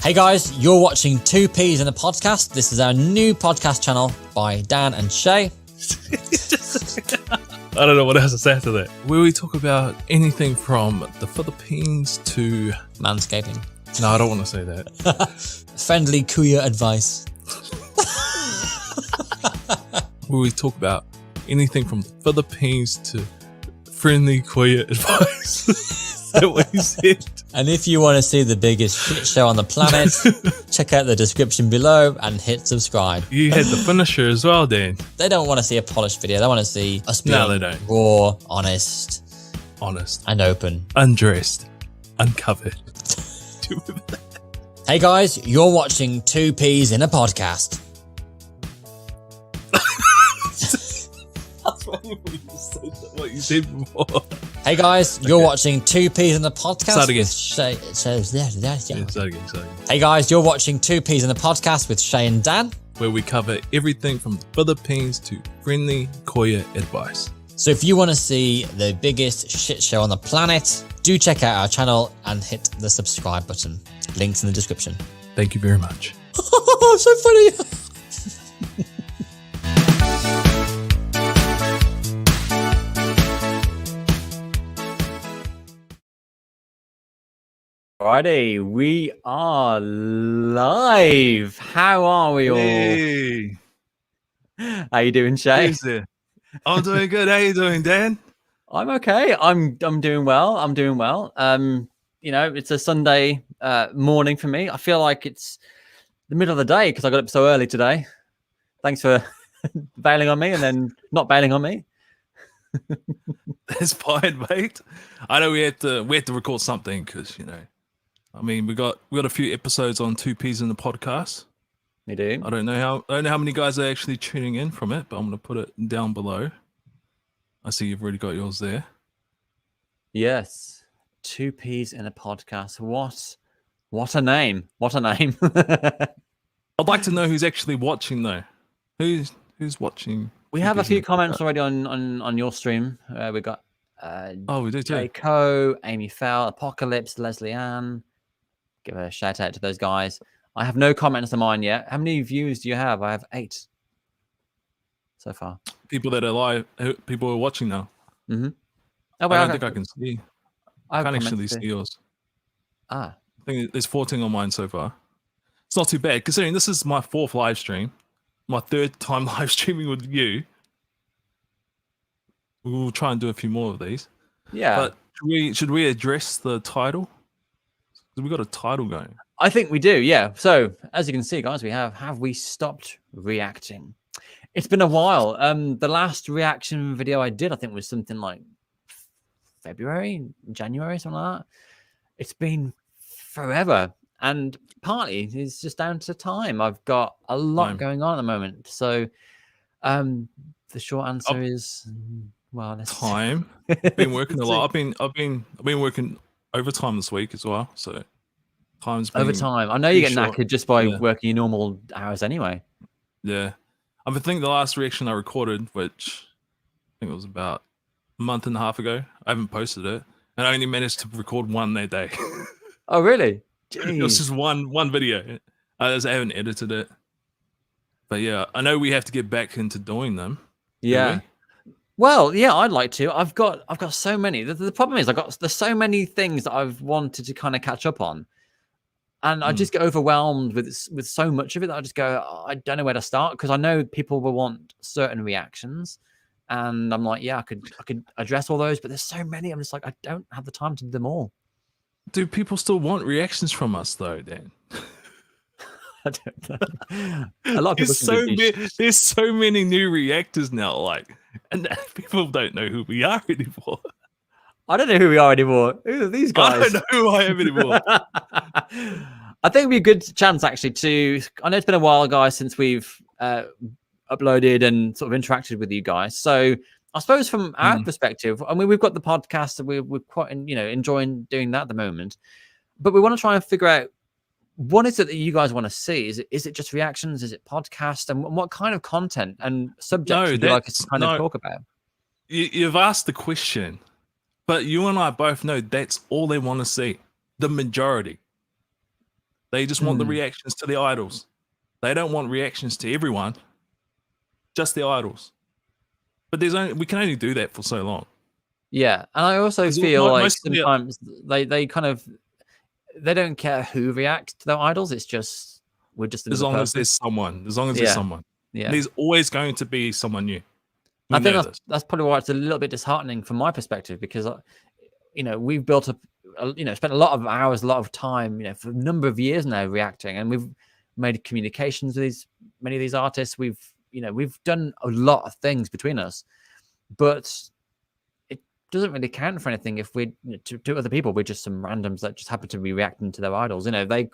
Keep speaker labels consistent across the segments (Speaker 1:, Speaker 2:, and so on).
Speaker 1: Hey guys, you're watching Two Peas in a Podcast. This is our new podcast channel by Dan and Shay.
Speaker 2: I don't know what else to say after that. Where we talk about anything from the Philippines to
Speaker 1: Manscaping.
Speaker 2: No, I don't want to say that.
Speaker 1: Friendly kuya advice.
Speaker 2: Where we talk about anything from the Philippines to friendly kuya advice. Is that what you said?
Speaker 1: And if you want to see the biggest shit show on the planet, check out the description below and hit subscribe.
Speaker 2: You had the finisher as well, Dan.
Speaker 1: They don't want to see a polished video. They want to see us being raw, honest, and open.
Speaker 2: Undressed, uncovered.
Speaker 1: Hey guys, you're watching Two Peas in a Podcast.
Speaker 2: That's what you said before.
Speaker 1: Hey guys, you're watching Two Peas in the Podcast.
Speaker 2: Start again.
Speaker 1: With Shay.
Speaker 2: Start again.
Speaker 1: Hey guys, you're watching Two Peas in the Podcast with Shay and Dan,
Speaker 2: where we cover everything from the Philippines to friendly kuya advice.
Speaker 1: So if you want to see the biggest shit show on the planet, do check out our channel and hit the subscribe button. Links in the description.
Speaker 2: Thank you very much.
Speaker 1: So funny. Friday, we are live. How are we all?
Speaker 2: Hey.
Speaker 1: How you doing, Shay?
Speaker 2: I'm doing good. How you doing, Dan?
Speaker 1: I'm okay. I'm doing well. You know, it's a Sunday morning for me. I feel like it's the middle of the day because I got up so early today. Thanks for bailing on me and then not bailing on me.
Speaker 2: That's fine, mate. I know we had to record something because I mean, we got a few episodes on Two Peas in the Podcast.
Speaker 1: We do.
Speaker 2: I don't know how many guys are actually tuning in from it, but I'm gonna put it down below. I see you've already got yours there.
Speaker 1: Yes, Two Peas in a Podcast. What a name! What a name!
Speaker 2: I'd like to know who's actually watching though. Who's watching?
Speaker 1: We have a few comments already on your stream. We got
Speaker 2: we do too.
Speaker 1: Jayco, Amy Fell, Apocalypse, Leslie Ann. Give a shout out to those guys. I have no comments on mine yet. How many views do you have? I have 8 so far.
Speaker 2: People that are live, people who are watching now.
Speaker 1: Mm-hmm.
Speaker 2: I don't think I can see. I can't actually see yours.
Speaker 1: I
Speaker 2: think there's 14 on mine so far. It's not too bad considering this is my 4th live stream, my 3rd time live streaming with you. We'll try and do a few more of these.
Speaker 1: Yeah.
Speaker 2: But should we address the title? We got a title going.
Speaker 1: I think we do, yeah. So as you can see, guys, we have we stopped reacting? It's been a while. The last reaction video I did, I think, was something like February, January, something like that. It's been forever, and partly it's just down to time. I've got a lot going on at the moment, so the short answer is
Speaker 2: time. I've been working a lot. I've been working overtime this week as well, so time's been
Speaker 1: overtime. I know you get knackered just by working your normal hours anyway.
Speaker 2: Yeah, I think the last reaction I recorded, which I think it was about a month and a half ago, I haven't posted it, and I only managed to record one that day.
Speaker 1: Oh, really?
Speaker 2: Jeez. It was just one video. I haven't edited it, but yeah, I know we have to get back into doing them.
Speaker 1: Yeah. Well, yeah, I'd like to. I've got so many. The problem is there's so many things that I've wanted to kind of catch up on, and I just get overwhelmed with so much of it that I just go, I don't know where to start because I know people will want certain reactions, and I'm like, yeah, I could address all those, but there's so many. I'm just like, I don't have the time to do them all.
Speaker 2: Do people still want reactions from us though, Dan?
Speaker 1: I don't know. A lot of people
Speaker 2: there's so many new reactors now, and people don't know who we are anymore.
Speaker 1: I don't know who we are anymore. Who are these guys?
Speaker 2: I don't know who I am anymore.
Speaker 1: I think it'd be a good chance actually to. I know it's been a while, guys, since we've uploaded and sort of interacted with you guys. So I suppose from our perspective, I mean, we've got the podcast, and we're quite enjoying doing that at the moment, but we want to try and figure out. What is it that you guys want to see? Is it just reactions? Is it podcast? And what kind of content and subjects would you like us to kind of talk about?
Speaker 2: You've asked the question, but you and I both know that's all they want to see. The majority. They just want the reactions to the idols. They don't want reactions to everyone, just the idols. But we can only do that for so long.
Speaker 1: Yeah, and I also feel like sometimes they kind of they don't care who reacts to their idols. It's just we're just
Speaker 2: as long as there's someone. As long as there's someone. Yeah, there's always going to be someone new.
Speaker 1: I think that's probably why it's a little bit disheartening from my perspective, because we've built up, spent a lot of hours, a lot of time, for a number of years now reacting, and we've made communications with many of these artists. We've done a lot of things between us, but it doesn't really count for anything if we to other people we're just some randoms that just happen to be reacting to their idols. They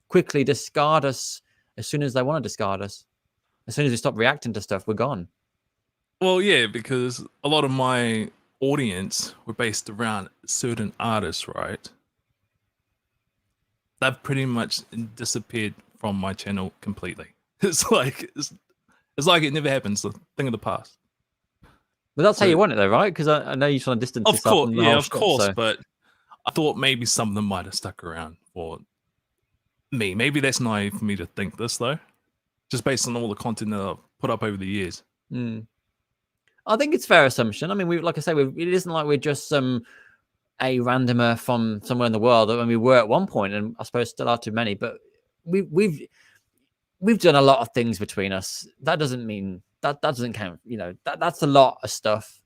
Speaker 1: quickly discard us as soon as they want to discard us. As soon as we stop reacting to stuff, we're gone.
Speaker 2: Well, yeah, because a lot of my audience were based around certain artists, right? They've pretty much disappeared from my channel completely. It's like it never happened. It's a thing of the past.
Speaker 1: But that's how you want it, though, right? Because I know you're trying to distance yourself.
Speaker 2: Of course, yeah, of course. But I thought maybe some of them might have stuck around for me. Maybe that's naive for me to think this, though, just based on all the content that I've put up over the years.
Speaker 1: I think it's a fair assumption. I mean, like I say, it isn't like we're just a randomer from somewhere in the world. I mean, we were at one point, and I suppose still are too many. But we've done a lot of things between us. That doesn't mean that doesn't count. That's a lot of stuff.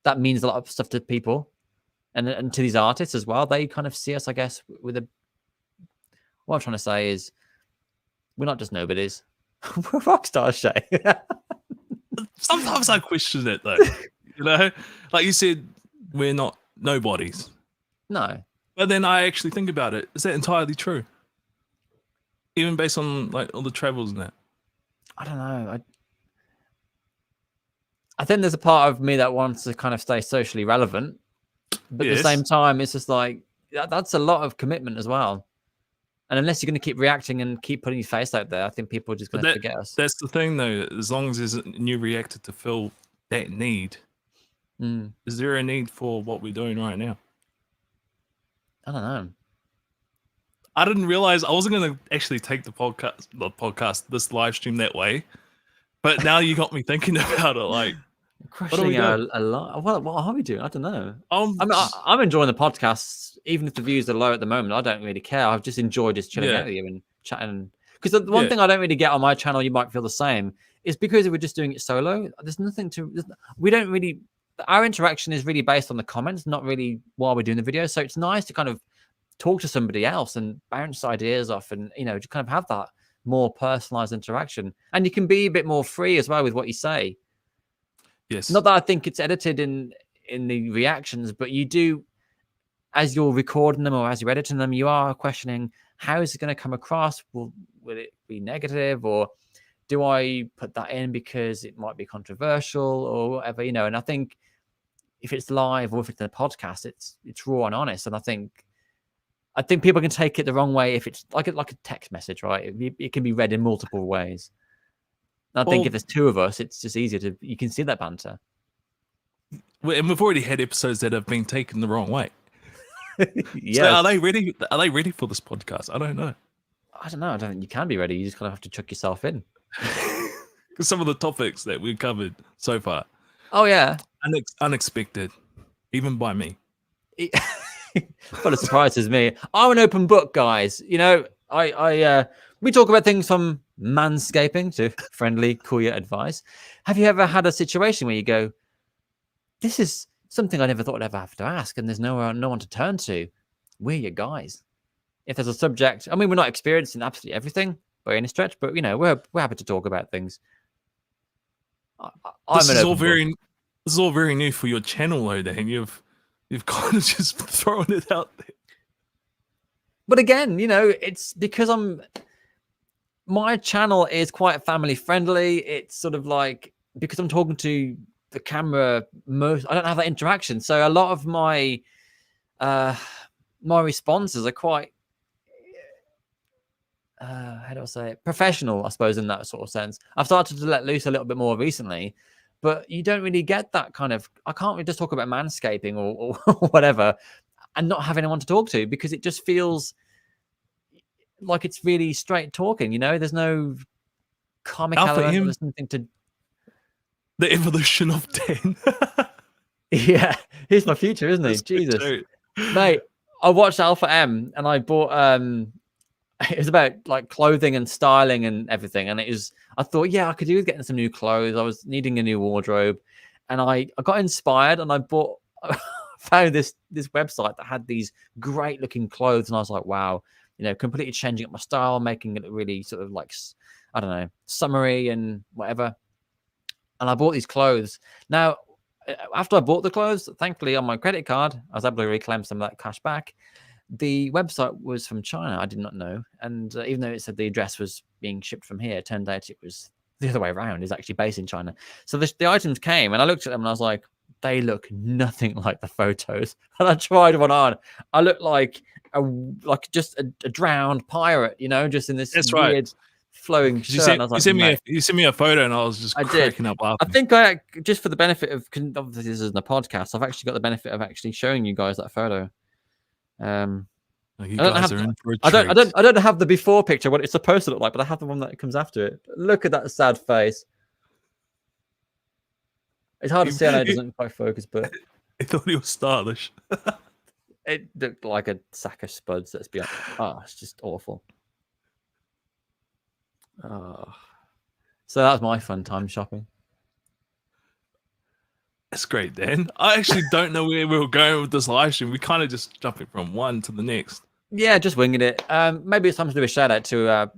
Speaker 1: That means a lot of stuff to people, and to these artists as well. They kind of see us, I guess, with a. What I'm trying to say is, we're not just nobodies. We're rock stars, Shay.
Speaker 2: Sometimes I question it, though. Like you said, we're not nobodies.
Speaker 1: No.
Speaker 2: But then I actually think about it. Is that entirely true? Even based on like all the travels and that?
Speaker 1: I don't know. I think there's a part of me that wants to kind of stay socially relevant. But at the same time, it's just like, that's a lot of commitment as well. And unless you're going to keep reacting and keep putting your face out there, I think people are just going to forget us.
Speaker 2: That's the thing, though. As long as there's a new reactor to fill that need, is there a need for what we're doing right now?
Speaker 1: I don't know.
Speaker 2: I didn't realize I wasn't going to actually take this live stream that way. But now you got me thinking about it. Like,
Speaker 1: crushing a lot. What are we doing? I don't know. I'm enjoying the podcast, even if the views are low at the moment. I don't really care. I've just enjoyed just chilling out with you and chatting. Because the one thing I don't really get on my channel, you might feel the same, is because we're just doing it solo. There's nothing we don't really. Our interaction is really based on the comments, not really while we're doing the video. So it's nice to kind of talk to somebody else and bounce ideas off, and to kind of have that more personalized interaction. And you can be a bit more free as well with what you say.
Speaker 2: Yes.
Speaker 1: Not that I think it's edited in the reactions, but you do, as you're recording them or as you're editing them, you are questioning, how is it going to come across? Will it be negative, or do I put that in because it might be controversial or whatever? And I think if it's live or if it's in a podcast, it's raw and honest. And I think people can take it the wrong way if it's like a text message, right? It can be read in multiple ways. I think if there's two of us, it's just easier you can see that banter.
Speaker 2: And we've already had episodes that have been taken the wrong way.
Speaker 1: Yeah.
Speaker 2: So are they ready? Are they ready for this podcast? I don't know.
Speaker 1: I don't know. I don't think you can be ready. You just kind of have to chuck yourself in.
Speaker 2: Because some of the topics that we've covered so far.
Speaker 1: Oh, yeah.
Speaker 2: Unexpected, even by me.
Speaker 1: But it surprises me. I'm an open book, guys. We talk about things from manscaping to friendly courier advice. Have you ever had a situation where you go, this is something I never thought I'd ever have to ask, and there's no one to turn to? We're your guys. If there's a subject, I mean, we're not experienced in absolutely everything by any stretch, but we're happy to talk about things.
Speaker 2: This is all very new for your channel, though, Dan. You've kind of just thrown it out there.
Speaker 1: But again, it's because my channel is quite family friendly. It's sort of like, because I'm talking to the camera I don't have that interaction. So a lot of my responses are quite how do I say it? Professional, I suppose, in that sort of sense. I've started to let loose a little bit more recently, but you don't really get that kind of, I can't really just talk about manscaping or whatever and not have anyone to talk to, because it just feels, like it's really straight talking. You know, there's no comic
Speaker 2: Alpha
Speaker 1: element.
Speaker 2: M,
Speaker 1: There's something to.
Speaker 2: the evolution of Dan.
Speaker 1: Yeah, he's my future, isn't he?
Speaker 2: That's good
Speaker 1: Jesus,
Speaker 2: too.
Speaker 1: mate. I watched Alpha M and I bought it was about like clothing and styling and everything, and I thought, yeah, I could do with getting some new clothes. I was needing a new wardrobe, and I got inspired and I bought found this website that had these great looking clothes, and I was like, wow, you know, completely changing up my style, making it really sort of like, I don't know, summery and whatever. And I bought these clothes. Now, after I bought the clothes, thankfully on my credit card, I was able to reclaim some of that cash back. The website was from China. I did not know. And even though it said the address was being shipped from here, it turned out it was the other way around. It's actually based in China. So the items came and I looked at them and I was like, they look nothing like the photos. And I tried one on. I looked like just a drowned pirate, you know, just in this weird flowing shirt.
Speaker 2: You sent me a photo and I was just cracking up laughing.
Speaker 1: I think I just for the benefit of, obviously this isn't a podcast, I've actually got the benefit of actually showing you guys that photo.
Speaker 2: You guys are in for a treat.
Speaker 1: I don't have the before picture, what it's supposed to look like, but I have the one that comes after it. Look at that sad face. It's hard to see. I know it doesn't quite focus, but
Speaker 2: I thought he was stylish.
Speaker 1: It looked like a sack of spuds. Let's be honest. Oh, it's just awful. Oh, so that was my fun time shopping.
Speaker 2: That's great, Dan. I actually don't know where we were going with this live stream. We kind of just jumping from one to the next.
Speaker 1: Yeah, just winging it. Maybe it's time to do a shout out to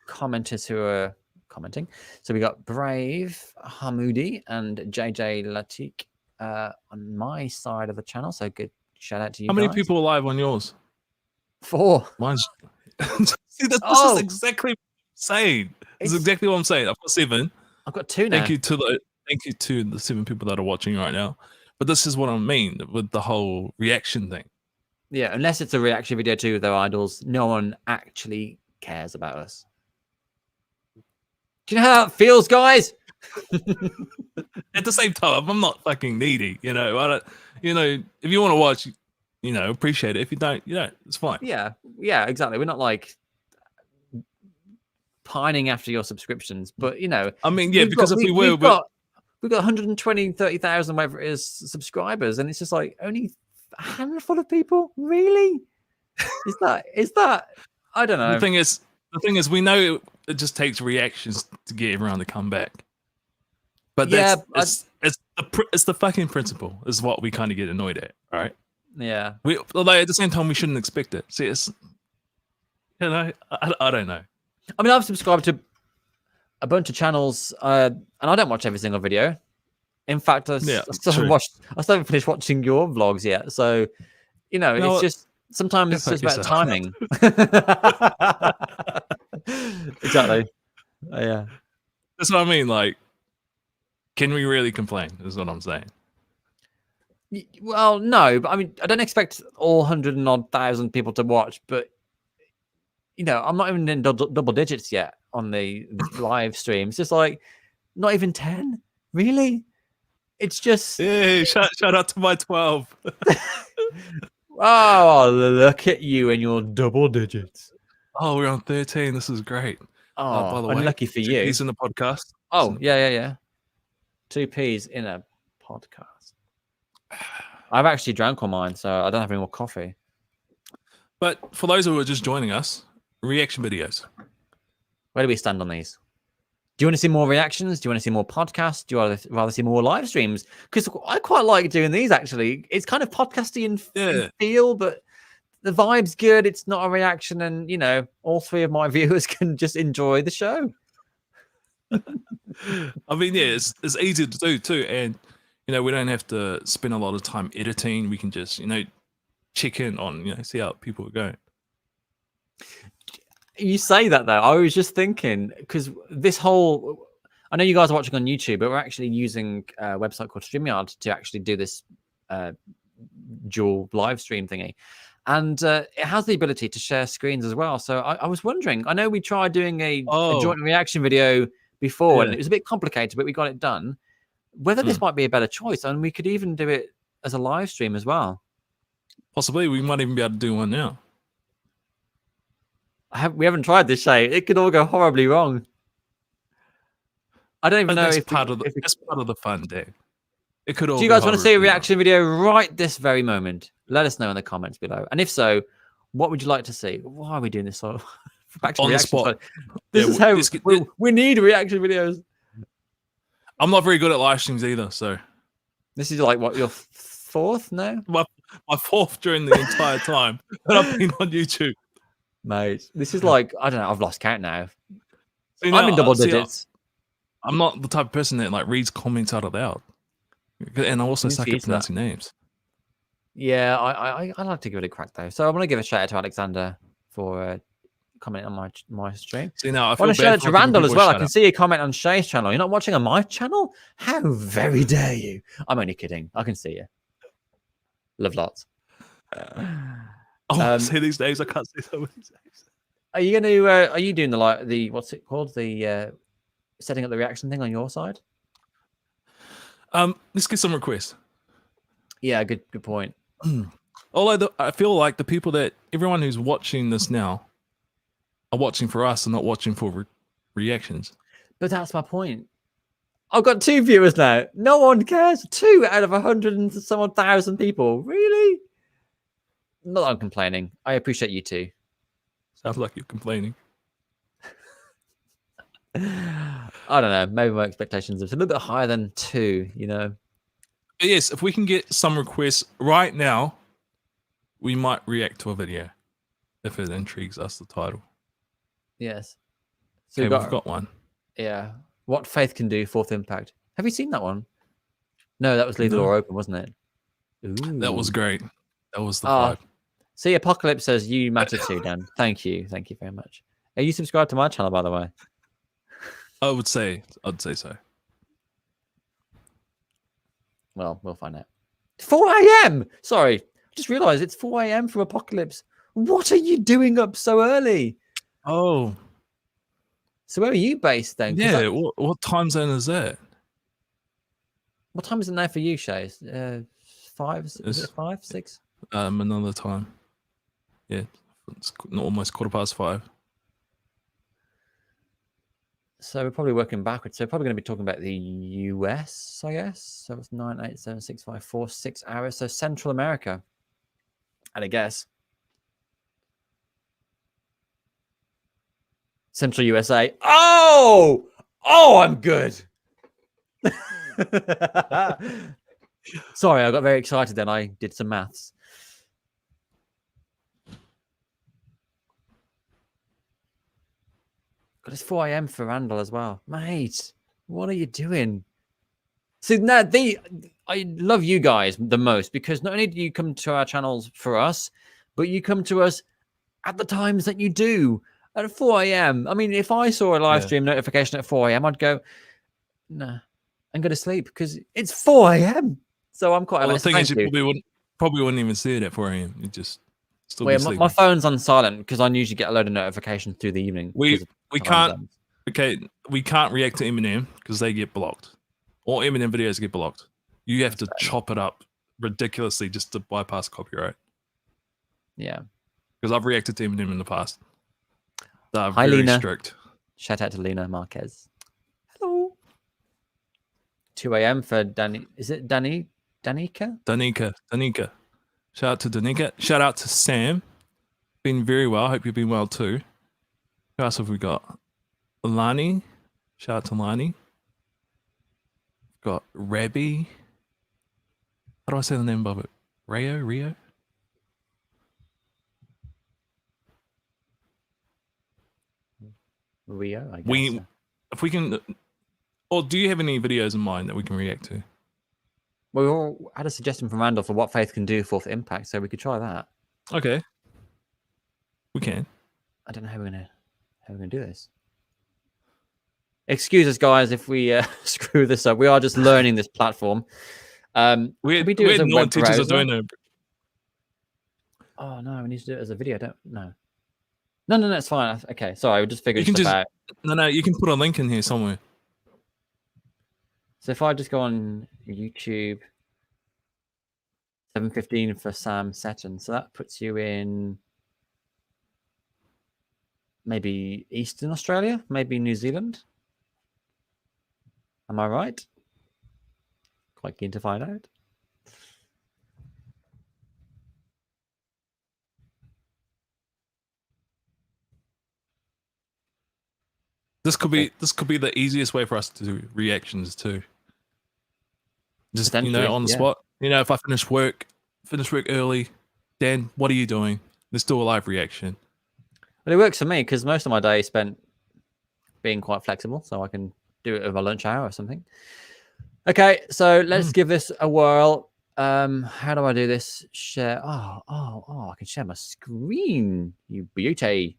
Speaker 1: commenters who are commenting. So we got Brave Hamoudi and JJ Latik on my side of the channel. So good shout out to you.
Speaker 2: How many people are live on yours?
Speaker 1: 4.
Speaker 2: Mine's see, this is exactly what I'm saying. This is exactly what I'm saying. I've got 7.
Speaker 1: I've got 2 now.
Speaker 2: Thank you to the 7 people that are watching right now. But this is what I mean with the whole reaction thing.
Speaker 1: Yeah, unless it's a reaction video to their idols, no one actually cares about us. Do you know how that feels, guys?
Speaker 2: At the same time, I'm not fucking needy, you know. I don't, you know, if you want to watch, you know, appreciate it. If you don't, you know, it's fine.
Speaker 1: Yeah, exactly. We're not like pining after your subscriptions, but you know,
Speaker 2: I mean, yeah, because we've
Speaker 1: got 120, 30,000, whatever it is, subscribers, and it's just like only a handful of people. Really? Is that? I don't know.
Speaker 2: The thing is, we know it just takes reactions to get everyone to come back. But
Speaker 1: yeah,
Speaker 2: it's the fucking principle is what we kind of get annoyed at, right?
Speaker 1: Yeah.
Speaker 2: Although at the same time, we shouldn't expect it. See, it's, you know, I don't know.
Speaker 1: I mean, I've subscribed to a bunch of channels, and I don't watch every single video. In fact, I still haven't finished watching your vlogs yet. So, you know, it's just sometimes it's just about timing. Exactly. Yeah.
Speaker 2: That's what I mean. Like, can we really complain? Is what I'm saying.
Speaker 1: Well, no, but I mean, I don't expect all 100 and odd thousand people to watch, but you know, I'm not even in double digits yet on the live stream. It's just like not even 10. Really? It's just
Speaker 2: shout out to my 12.
Speaker 1: Oh, look at you and your double digits.
Speaker 2: Oh, we're on 13. This is great.
Speaker 1: Oh,
Speaker 2: by the way,
Speaker 1: unlucky for you.
Speaker 2: He's in the podcast.
Speaker 1: Oh, yeah. 2 P's in a podcast. I've actually drank all mine, so I don't have any more coffee.
Speaker 2: But for those who are just joining us, reaction videos.
Speaker 1: Where do we stand on these? Do you want to see more reactions? Do you want to see more podcasts? Do you rather see more live streams? Because I quite like doing these, actually. It's kind of podcasty in feel, but the vibe's good. It's not a reaction, and, you know, all 3 of my viewers can just enjoy the show.
Speaker 2: I mean, yeah, it's easy to do, too, and you know, we don't have to spend a lot of time editing. We can just, you know, check in on, you know, see how people are going.
Speaker 1: You say that, though. I was just thinking, because this whole... I know you guys are watching on YouTube, but we're actually using a website called Streamyard to actually do this dual live stream thingy. And it has the ability to share screens as well. So I was wondering, I know we tried doing a joint reaction video before, and it was a bit complicated, but we got it done. Whether this might be a better choice, and we could even do it as a live stream as well.
Speaker 2: Possibly, we might even be able to do one now.
Speaker 1: We haven't tried this, Shay. It could all go horribly wrong. I don't even know
Speaker 2: that's
Speaker 1: if
Speaker 2: part of the fun, Dave. It could all.
Speaker 1: Do you guys want to see a reaction video right this very moment? Let us know in the comments below. And if so, what would you like to see? Why are we doing this sort of back to
Speaker 2: on the
Speaker 1: reaction?
Speaker 2: spot?
Speaker 1: This is how we need reaction videos.
Speaker 2: I'm not very good at live streams either, so
Speaker 1: this is like what, your fourth now?
Speaker 2: My fourth during the entire time that I've been on YouTube.
Speaker 1: Mate, this is like, I don't know, I've lost count now.
Speaker 2: See,
Speaker 1: I'm in double digits.
Speaker 2: I'm not the type of person that like reads comments out loud. And I also suck at pronouncing names.
Speaker 1: Yeah, I like to give it a crack though. So I want to give a shout out to Alexander for commenting on my stream.
Speaker 2: See, now I
Speaker 1: want to shout out to Randall as well. I can see a comment on Shay's channel. You're not watching on my channel? How very dare you? I'm only kidding. I can see you. Love lots.
Speaker 2: See these days I can't see some of these days.
Speaker 1: Are you going to? Are you doing the what's it called? The setting up the reaction thing on your side?
Speaker 2: Let's get some requests.
Speaker 1: Yeah, good point.
Speaker 2: Although I feel like the people that everyone who's watching this now are watching for us and not watching for reactions.
Speaker 1: But that's my point. I've got 2 viewers now. No one cares. 2 out of 100 and some odd thousand people. Really? Not that I'm complaining. I appreciate you too.
Speaker 2: Sounds like you're complaining.
Speaker 1: I don't know. Maybe my expectations are a little bit higher than 2, you know.
Speaker 2: But yes, if we can get some requests right now, we might react to a video if it intrigues us, the title.
Speaker 1: Yes. So
Speaker 2: okay, we've got one.
Speaker 1: Yeah. What Faith Can Do, Fourth Impact. Have you seen that one? No, that was Leave the Door Open, wasn't it? Ooh.
Speaker 2: That was great. That was the vibe.
Speaker 1: See, Apocalypse says you matter too, Dan. Thank you. Thank you very much. Are you subscribed to my channel, by the way?
Speaker 2: I'd say so.
Speaker 1: Well, we'll find out. 4 a.m. Sorry, I just realized it's 4 a.m. from Apocalypse. What are you doing up so early?
Speaker 2: Oh.
Speaker 1: So where are you based then?
Speaker 2: Yeah, what time zone is that?
Speaker 1: What time is it now for you, Shay? 5? Is it 5, 6?
Speaker 2: Another time. Yeah, it's almost 5:15.
Speaker 1: So we're probably working backwards. So we're probably going to be talking about the US, I guess. So it's 9, 8, 7, 6, 5, 4, 6 hours. So Central America, I'd guess. Central USA. Oh, I'm good. Sorry, I got very excited then. I did some maths. God, it's 4 a.m. for Randall as well. Mate, what are you doing? See, now I love you guys the most because not only do you come to our channels for us, but you come to us at the times that you do at 4 a.m. I mean, if I saw a live stream notification at 4 a.m., I'd go, nah, I'm going to sleep because it's 4 a.m. So I'm quite.
Speaker 2: Well, the thing is, you probably wouldn't even see it at 4 a.m. You just still be sleeping.
Speaker 1: My phone's on silent because I usually get a load of notifications through the evening.
Speaker 2: We can't react to Eminem because they get blocked. All Eminem videos get blocked. You have to chop it up ridiculously just to bypass copyright.
Speaker 1: Yeah,
Speaker 2: because I've reacted to Eminem in the past. They're
Speaker 1: Hi,
Speaker 2: very
Speaker 1: Lena.
Speaker 2: strict.
Speaker 1: Shout out to Lena Marquez. Hello. 2 a.m. for Danny. Is it Danica?
Speaker 2: Danica. Shout out to Danica. Shout out to Sam. Been very well. Hope you've been well too. Who else have we got? Lani. Shout out to Lani. Got Rebby. How do I say the name above it? Rio?
Speaker 1: Rio, I guess.
Speaker 2: If we can, or do you have any videos in mind that we can react to?
Speaker 1: Well, we all had a suggestion from Randall for what Faith Can Do, Fourth Impact, so we could try that.
Speaker 2: Okay, we can.
Speaker 1: I don't know how we're gonna do this. Excuse us, guys, if we screw this up. We are just learning this platform.
Speaker 2: We do it as a web browser. Doing it.
Speaker 1: Oh no, we need to do it as a video. No, it's fine. Okay, sorry, we just figured stuff out.
Speaker 2: No, you can put a link in here somewhere.
Speaker 1: So if I just go on YouTube, 7:15 for Sam Seton, so that puts you in maybe Eastern Australia, maybe New Zealand. Am I right? Quite keen to find out.
Speaker 2: This could be the easiest way for us to do reactions too. Just on the spot. If I finish work early, Dan, what are you doing? Let's do a live reaction.
Speaker 1: But it works for me because most of my day is spent being quite flexible, so I can do it over my lunch hour or something. Okay, so let's give this a whirl. How do I do this? Share. Oh, I can share my screen. You beauty.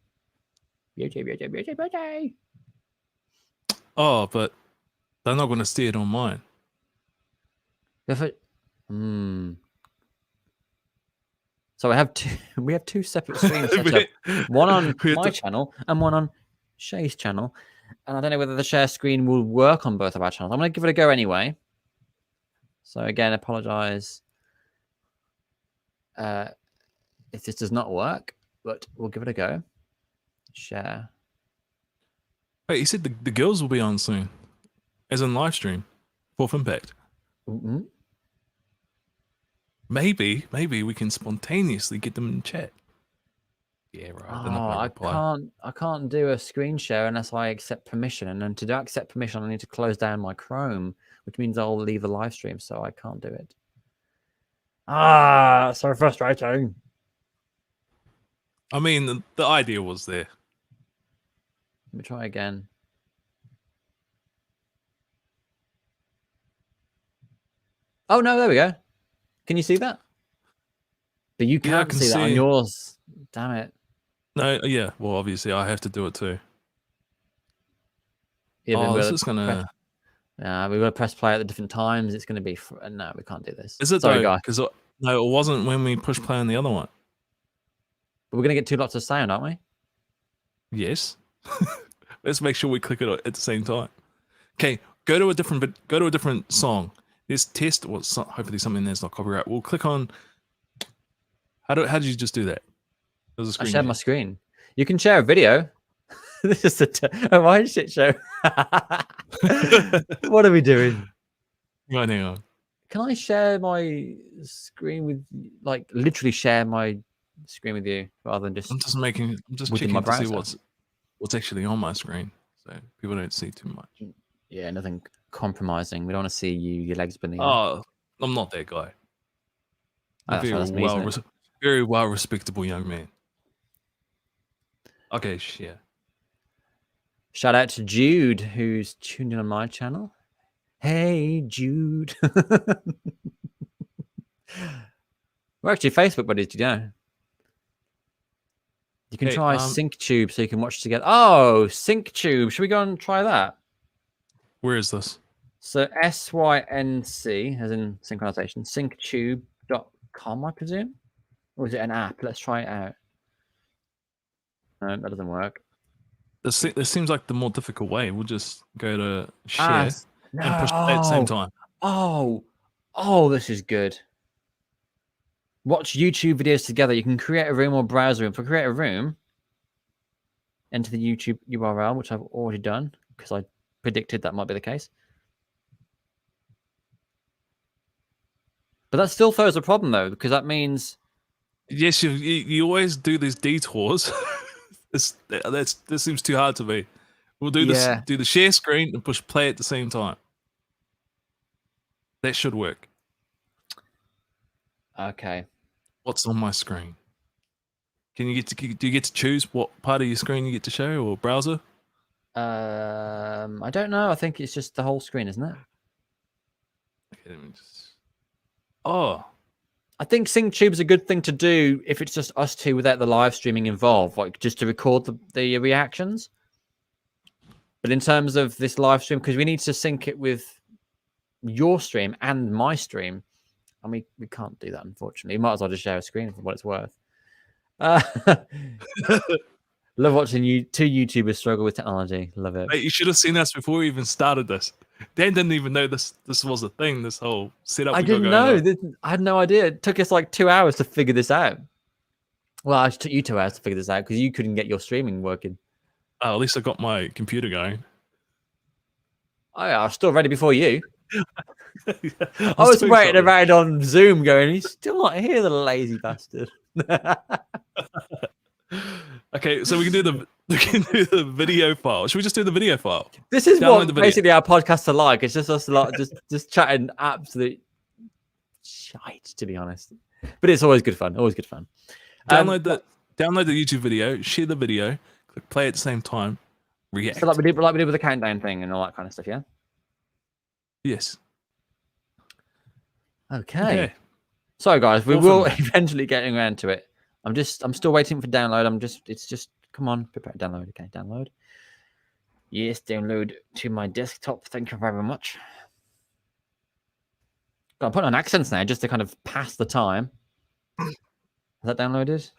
Speaker 1: Beauty.
Speaker 2: Oh, but they're not going to see it on mine.
Speaker 1: So we have two separate streams set up. One on my channel and one on Shay's channel. And I don't know whether the share screen will work on both of our channels. I'm going to give it a go anyway. So again, apologize if this does not work, but we'll give it a go. Share.
Speaker 2: Wait, you said the girls will be on soon, as in live stream, Fourth Impact. Maybe we can spontaneously get them in chat. Yeah, right.
Speaker 1: I can't do a screen share unless I accept permission, and then to accept permission, I need to close down my Chrome, which means I'll leave the live stream, so I can't do it. So frustrating.
Speaker 2: I mean, the idea was there.
Speaker 1: Let me try again. Oh no, there we go. Can you see that? But you can't see that on yours. Damn it.
Speaker 2: No, yeah. Well, obviously, I have to do it too.
Speaker 1: Yeah,
Speaker 2: this is gonna.
Speaker 1: We've got to press play at the different times. It's going to be. No, we can't do this.
Speaker 2: Is it though? Because no, it wasn't when we push play on the other one.
Speaker 1: But we're going to get two lots of sound, aren't we?
Speaker 2: Yes. Let's make sure we click it at the same time. Okay, go to a different song. Let's test. Well, hopefully something that's not copyright. We'll click on. How did you just do that? There's a screen.
Speaker 1: I shared my screen. You can share a video. This is my shit show. What are we doing?
Speaker 2: Right now.
Speaker 1: Can I share my screen with, like, literally share my screen with you rather than just?
Speaker 2: I'm just checking to see what's actually on my screen, so people don't see too much.
Speaker 1: Yeah, nothing compromising. We don't want to see your legs beneath.
Speaker 2: Oh, I'm not that guy. Very well respectable young man. Okay, yeah.
Speaker 1: Shout out to Jude, who's tuned in on my channel. Hey, Jude. We're actually Facebook buddies, did you know? You can try Synctube so you can watch together. Oh, Synctube. Should we go and try that?
Speaker 2: Where is this?
Speaker 1: So SYNC, as in synchronization, synctube.com, I presume? Or is it an app? Let's try it out. No, that doesn't work.
Speaker 2: This seems like the more difficult way. We'll just go to share and push play at the same time.
Speaker 1: Oh, this is good. Watch YouTube videos together. You can create a room or browse a room. For create a room, enter the YouTube URL, which I've already done because I predicted that might be the case. But that still throws a problem, though, because that means...
Speaker 2: Yes, you always do these detours. That seems too hard to me. We'll do this. Do the share screen and push play at the same time. That should work.
Speaker 1: Okay.
Speaker 2: What's on my screen? Do you get to choose what part of your screen you get to show or browser?
Speaker 1: I don't know. I think it's just the whole screen, isn't it?
Speaker 2: Okay, let me just. Oh.
Speaker 1: I think Synctube is a good thing to do if it's just us two without the live streaming involved, like just to record the reactions. But in terms of this live stream, because we need to sync it with your stream and my stream, and we can't do that, unfortunately. You might as well just share a screen for what it's worth. Love watching two YouTubers struggle with technology. Love it.
Speaker 2: Mate, you should have seen us before we even started this. Dan didn't even know this was a thing, this whole setup.
Speaker 1: I didn't know. I had no idea. It took us like 2 hours to figure this out. Well, it took you 2 hours to figure this out because you couldn't get your streaming working.
Speaker 2: Oh, at least I got my computer going.
Speaker 1: Oh, yeah, I was still ready before you. I was
Speaker 2: doing
Speaker 1: waiting
Speaker 2: something.
Speaker 1: around on Zoom going, he's still not here, the lazy bastard.
Speaker 2: Okay, so we can do the video file. Should we just do the video file?
Speaker 1: This is
Speaker 2: Download
Speaker 1: what
Speaker 2: the video.
Speaker 1: basically our podcasts are like. It's just us a lot, just chatting absolute shite, to be honest. But it's always good fun. Always good fun.
Speaker 2: Download the YouTube video, share the video, click play at the same time, react.
Speaker 1: So like we did with the countdown thing and all that kind of stuff, yeah?
Speaker 2: Yes.
Speaker 1: Okay. So guys, we will eventually getting around to it. I'm still waiting for download. It's just come on, prepare download. Okay, download. Yes, download to my desktop. Thank you very much. I'm putting on accents now just to kind of pass the time. Has that downloaded?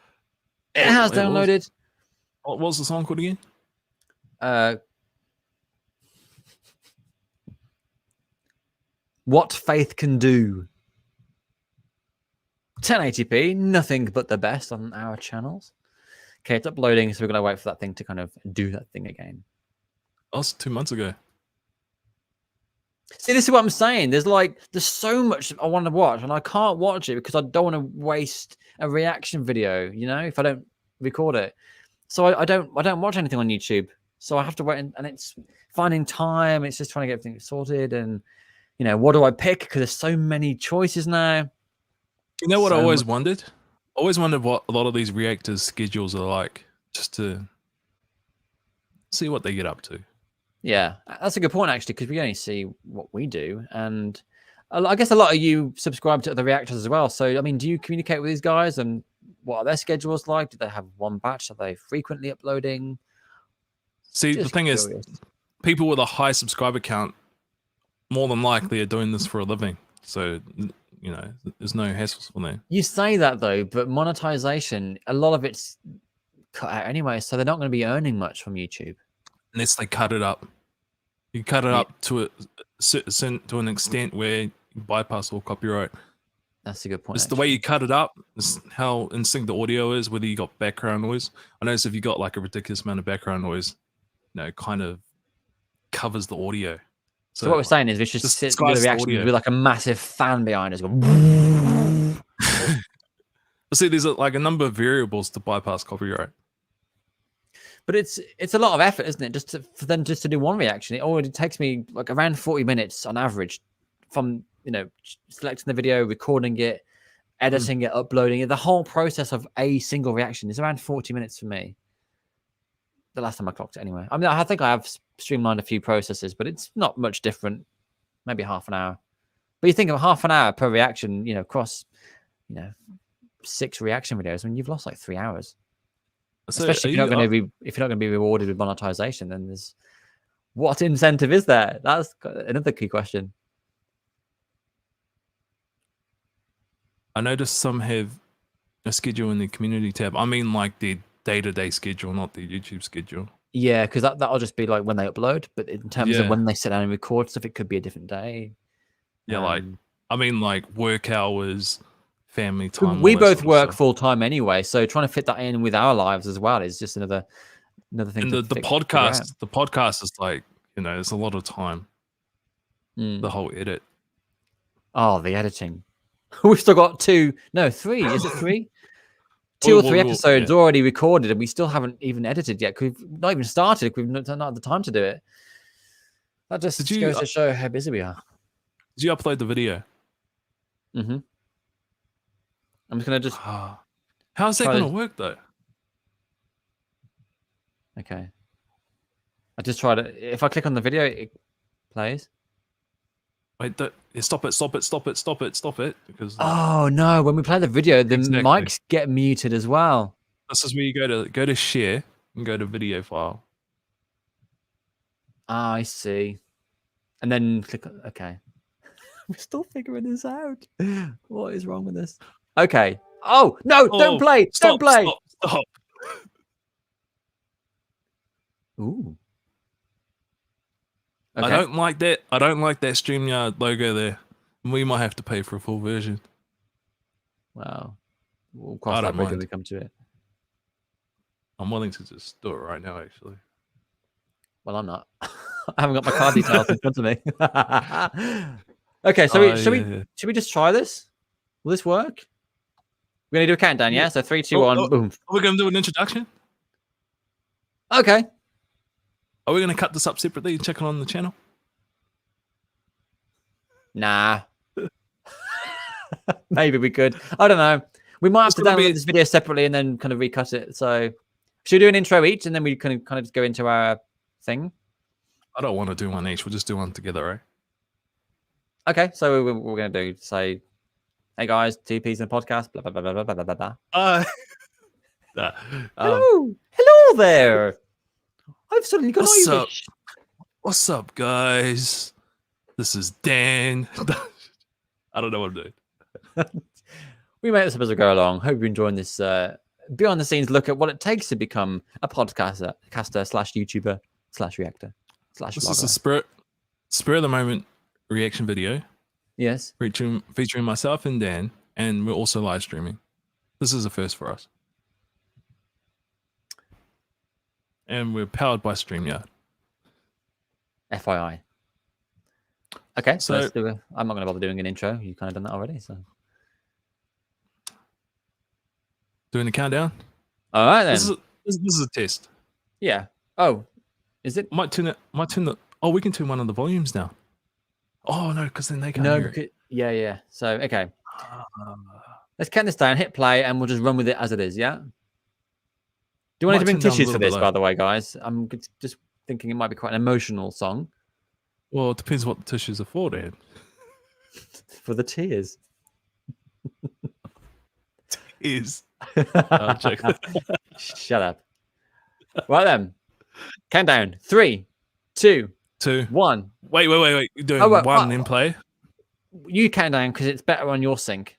Speaker 1: It has downloaded.
Speaker 2: What was the song called again?
Speaker 1: What Faith Can Do. 1080p, nothing but the best on our channels. Okay, it's uploading, so we're going to wait for that thing to kind of do that thing again.
Speaker 2: That was 2 months ago.
Speaker 1: See, this is what I'm saying. There's so much I want to watch, and I can't watch it because I don't want to waste a reaction video, you know, if I don't record it. So I don't watch anything on YouTube. So I have to wait, and it's finding time. It's just trying to get everything sorted, and you know, what do I pick? Because there's so many choices now.
Speaker 2: You know what I always wondered? I always wondered what a lot of these reactors' schedules are like, just to see what they get up to.
Speaker 1: Yeah, that's a good point, actually, because we only see what we do. And I guess a lot of you subscribe to other reactors as well. So, I mean, do you communicate with these guys, and what are their schedules like? Do they have one batch? Are they frequently uploading?
Speaker 2: See, the thing is, people with a high subscriber count more than likely are doing this for a living. So, you know, there's no hassles for them.
Speaker 1: You say that, though, but monetization, a lot of it's cut out anyway. So they're not going to be earning much from YouTube.
Speaker 2: Unless they cut it up. You cut it up to an extent where you bypass all copyright.
Speaker 1: That's a good point.
Speaker 2: It's the way you cut it up. It's how in sync the audio is, whether you got background noise. I notice if you got like a ridiculous amount of background noise, you know, it kind of covers the audio.
Speaker 1: So what we're saying is we should sit with the reaction with like a massive fan behind us.
Speaker 2: See, there's like a number of variables to bypass copyright.
Speaker 1: But it's a lot of effort, isn't it? Just for them to do one reaction. It already takes me like around 40 minutes on average from, you know, selecting the video, recording it, editing it, uploading it. The whole process of a single reaction is around 40 minutes for me. The last time I clocked it anyway. I mean, I think I have streamlined a few processes, but it's not much different. Maybe half an hour. But you think of half an hour per reaction, you know, across, you know, 6 reaction videos. I mean, you've lost like 3 hours. So especially if you're not going to be rewarded with monetization, then there's what incentive is there? That's another key question.
Speaker 2: I noticed some have a schedule in the community tab. I mean, like the day-to-day schedule, not the YouTube schedule.
Speaker 1: Yeah, because that'll just be like when they upload. But in terms of when they sit down and record stuff, it could be a different day.
Speaker 2: Yeah, like I mean, like work hours. Family time.
Speaker 1: We both work full time anyway, so trying to fit that in with our lives as well is just another thing.
Speaker 2: And the podcast is like, you know, it's a lot of time. The whole edit.
Speaker 1: Oh, the editing. We've still got 3. Is it 3? 2 or 3 episodes already recorded, and we still haven't even edited yet. We've not even started. We've not had the time to do it. That just goes to show how busy we are.
Speaker 2: Did you upload the video?
Speaker 1: Mm-hmm. I'm just going to just...
Speaker 2: How's that going to work, though?
Speaker 1: Okay. I just tried it. If I click on the video, it plays.
Speaker 2: Wait, stop it. Because
Speaker 1: oh, no. When we play the video, the mics get muted as well.
Speaker 2: This is where you go to share and go to video file.
Speaker 1: I see. And then click on... Okay. We're still figuring this out. What is wrong with this? Okay. Oh, no, don't play. Don't play.
Speaker 2: Stop.
Speaker 1: Ooh. Okay.
Speaker 2: I don't like that. I don't like that Streamyard logo there. We might have to pay for a full version.
Speaker 1: Wow. We'll cross that bridge when we come to it.
Speaker 2: I'm willing to just do it right now, actually.
Speaker 1: Well, I'm not. I haven't got my card details in front of me. Okay, so should we just try this? Will this work? We're gonna do a countdown, yeah? So 3, 2, 1, boom.
Speaker 2: Are we gonna do an introduction?
Speaker 1: Okay.
Speaker 2: Are we gonna cut this up separately and check it on the channel?
Speaker 1: Nah. Maybe we could. I don't know. We might have to download this video separately and then kind of recut it. So should we do an intro each and then we kind of just go into our thing?
Speaker 2: I don't want to do one each. We'll just do one together, right?
Speaker 1: Okay, so we're going to do, say, hey guys, TP's in the podcast, blah, blah, blah, blah, blah, blah, blah. Hello there. I've suddenly got Irish.
Speaker 2: What's up, guys? This is Dan. I don't know what I'm doing.
Speaker 1: We make this episode go along. Hope you're enjoying this behind the scenes look at what it takes to become a podcaster / YouTuber / reactor /
Speaker 2: This
Speaker 1: vlogger.
Speaker 2: is a spur of the moment reaction video.
Speaker 1: Yes.
Speaker 2: Featuring myself and Dan, and we're also live streaming. This is a first for us. And we're powered by Streamyard.
Speaker 1: FYI. Okay, so let's do I'm not going to bother doing an intro. You've kind of done that already, so.
Speaker 2: Doing the countdown?
Speaker 1: All right, then.
Speaker 2: This is a test.
Speaker 1: Yeah. Oh, is it?
Speaker 2: Might turn the... Oh, we can turn one of the volumes down. Oh, no, because then they can't hear it.
Speaker 1: Yeah. So, okay. Let's count this down, hit play, and we'll just run with it as it is, yeah? Do you want to bring tissues for this, by the way, guys? I'm just thinking it might be quite an emotional song.
Speaker 2: Well, it depends what the tissues are for, Dan.
Speaker 1: For the tears.
Speaker 2: Tears.
Speaker 1: Shut up. Right then. Countdown. 3, 2, 1.
Speaker 2: Wait. You're doing one in play?
Speaker 1: You count down because it's better on your sync.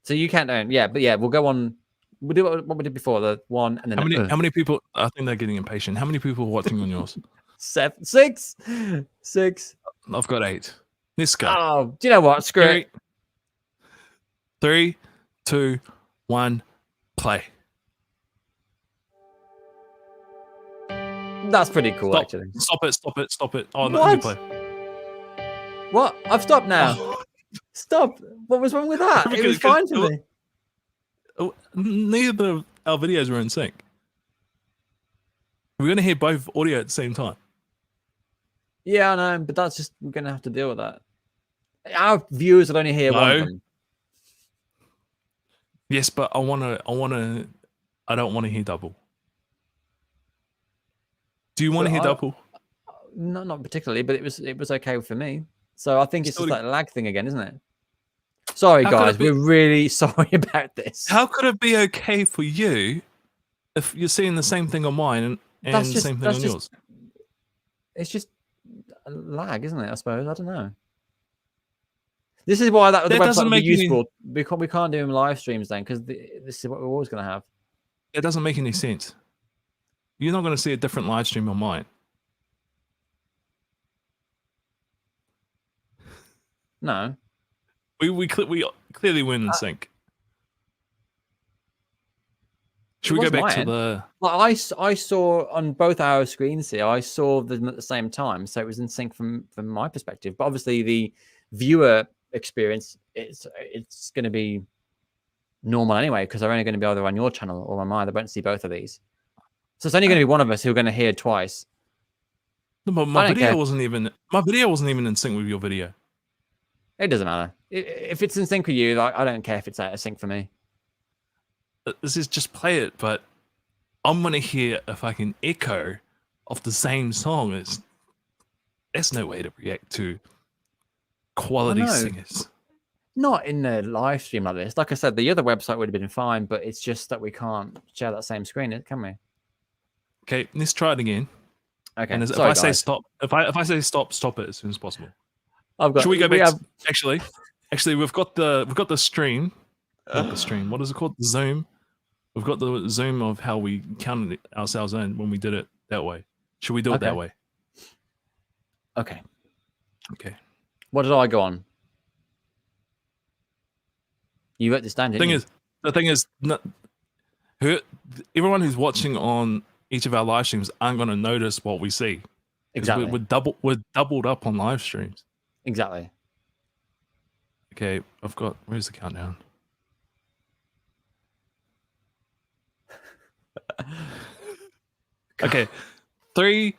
Speaker 1: So you count down. Yeah, but yeah, we'll go on. We'll do what we did before, the 1 and then
Speaker 2: how many people? I think they're getting impatient. How many people are watching on yours?
Speaker 1: 7, 6.
Speaker 2: I've got 8. Let's go.
Speaker 1: Oh, do you know what? Screw it.
Speaker 2: 3, 2, 1, play.
Speaker 1: That's pretty cool, actually.
Speaker 2: Stop it. Oh,
Speaker 1: what?
Speaker 2: Let me play.
Speaker 1: What? I've stopped now.
Speaker 2: Oh.
Speaker 1: Stop. What was wrong with that? It was fine for me.
Speaker 2: Neither of our videos were in sync. We're going to hear both audio at the same time.
Speaker 1: Yeah, I know, but that's just, we're going to have to deal with that. Our viewers will only hear one of them.
Speaker 2: Yes, but I don't want to hear double. Do you want to hear double?
Speaker 1: No, not particularly, but it was okay for me. So I think it's just that lag thing again, isn't it? Sorry, guys, we're really sorry about this.
Speaker 2: How could it be okay for you if you're seeing the same thing on mine and the same thing on yours?
Speaker 1: It's just a lag, isn't it? I suppose. I don't know. This is why the website would be useful. We can't do them live streams then, because this is what we're always going to have.
Speaker 2: It doesn't make any sense. You're not going to see a different live stream on mine.
Speaker 1: No.
Speaker 2: We clearly win in sync. Should we go back to the...
Speaker 1: Well, I saw on both our screens here, I saw them at the same time, so it was in sync from my perspective. But obviously the viewer experience, it's going to be normal anyway, because they're only going to be either on your channel or on mine. They won't see both of these. So it's only going to be one of us who are going to hear it twice.
Speaker 2: No, but my video wasn't even in sync with your video.
Speaker 1: It doesn't matter. If it's in sync with you, I don't care if it's out of sync for me.
Speaker 2: This is just play it, but I'm going to hear a fucking echo of the same song. That's no way to react to quality singers.
Speaker 1: Not in a live stream like this. Like I said, the other website would have been fine, but it's just that we can't share that same screen, can we?
Speaker 2: Okay, let's try it again.
Speaker 1: Okay.
Speaker 2: And if I say stop, if I say stop it as soon as possible.
Speaker 1: Should
Speaker 2: we go back? Actually, we've got the stream. Not the stream. What is it called? The Zoom. We've got the Zoom of how we counted ourselves in when we did it that way. Should we do it that way?
Speaker 1: Okay.
Speaker 2: What
Speaker 1: did I go on? You wrote this down, didn't you?
Speaker 2: The thing is, everyone who's watching on each of our live streams aren't going to notice what we see.
Speaker 1: Exactly.
Speaker 2: We're doubled up on live streams.
Speaker 1: Exactly.
Speaker 2: Okay, where's the countdown? Okay, three.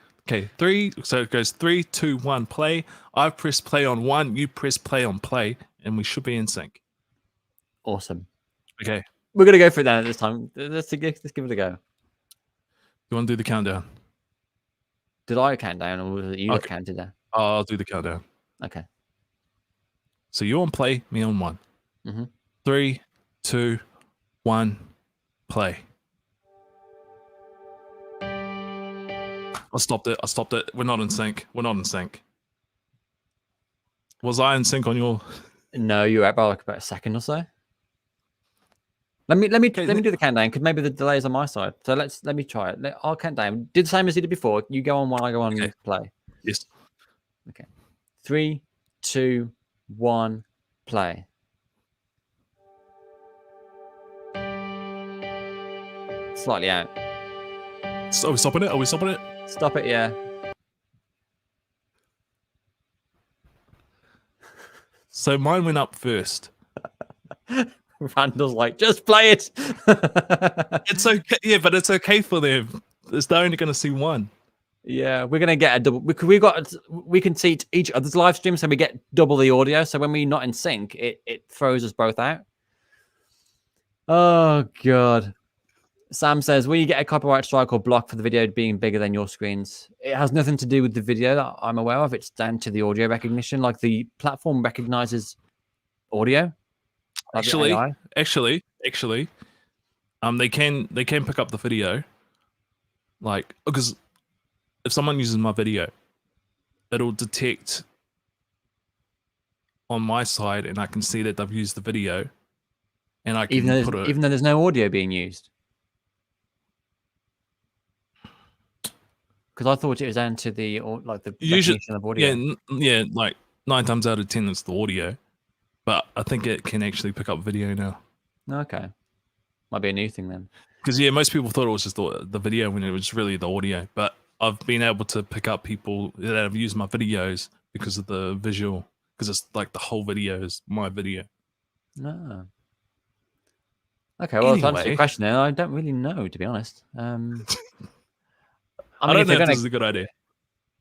Speaker 2: So it goes 3, 2, 1, play. I press play on 1. You press play on play, and we should be in sync.
Speaker 1: Awesome.
Speaker 2: Okay,
Speaker 1: we're gonna go for it now this time. Let's give it a go.
Speaker 2: You want to do the countdown?
Speaker 1: Did I count down, or was it you that counted down?
Speaker 2: I'll do the countdown.
Speaker 1: Okay.
Speaker 2: So you on play, me on 1.
Speaker 1: Mm-hmm.
Speaker 2: 3, 2, 1, play. I stopped it. We're not in sync. Was I in sync on your?
Speaker 1: No, you were at about a second or so. Let me do the countdown, because maybe the delay is on my side. So let me try it. I'll count down. Do the same as you did before. You go on 1, I go on play.
Speaker 2: Yes.
Speaker 1: Okay. 3, 2, 1, play. Slightly out.
Speaker 2: So are we stopping it?
Speaker 1: Stop it, yeah.
Speaker 2: So mine went up first.
Speaker 1: Randall's like, just play it.
Speaker 2: It's okay, yeah, but it's okay for them. They're only going to see 1.
Speaker 1: Yeah, we're gonna get a double. We can see each other's live stream, so we get double the audio. So when we're not in sync, it throws us both out. Oh god. Sam says, will you get a copyright strike or block for the video being bigger than your screens? It has nothing to do with the video that I'm aware of. It's down to the audio recognition. Like the platform recognizes audio.
Speaker 2: Actually, they can pick up the video. Like, because if someone uses my video, it'll detect on my side, and I can see that they've used the video, and I can
Speaker 1: even though there's no audio being used. Because I thought it was down to the recognition of audio.
Speaker 2: Yeah, like 9 times out of 10 it's the audio, but I think it can actually pick up video now.
Speaker 1: Okay, might be a new thing then.
Speaker 2: Because most people thought it was just the video when it was really the audio. But I've been able to pick up people that have used my videos because of the visual. Because it's like the whole video is my video.
Speaker 1: No. Okay, well, to answer your question, then I don't really know, to be honest. I
Speaker 2: don't know if this is a good idea.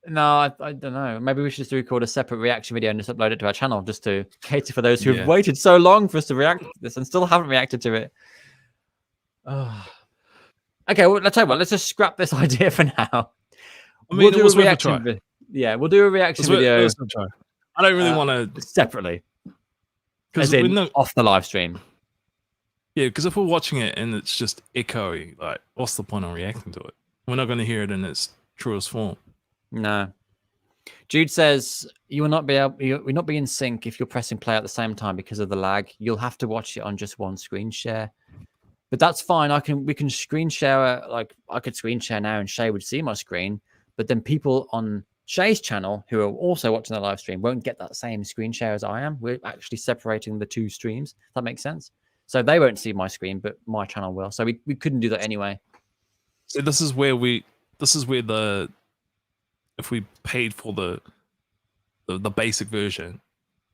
Speaker 1: No, I don't know. Maybe we should just record a separate reaction video and just upload it to our channel, just to cater for those who have waited so long for us to react to this and still haven't reacted to it. Oh. Okay, well, let's tell you what. Let's just scrap this idea for now.
Speaker 2: I mean, we'll do a reaction.
Speaker 1: Yeah, we'll do a reaction video.
Speaker 2: I don't really want to
Speaker 1: separately, as in off the live stream.
Speaker 2: Yeah, because if we're watching it and it's just echoey, like, what's the point of reacting to it? We're not going to hear it in its truest form.
Speaker 1: No. Jude says you will not be in sync if you're pressing play at the same time because of the lag. You'll have to watch it on just one screen share. But that's fine. We can screen share. Like I could screen share now, and Shay would see my screen. But then people on Shay's channel who are also watching the live stream won't get that same screen share as I am. We're actually separating the two streams. That makes sense. So they won't see my screen, but my channel will. So we couldn't do that anyway.
Speaker 2: So this is where if we paid for the basic version,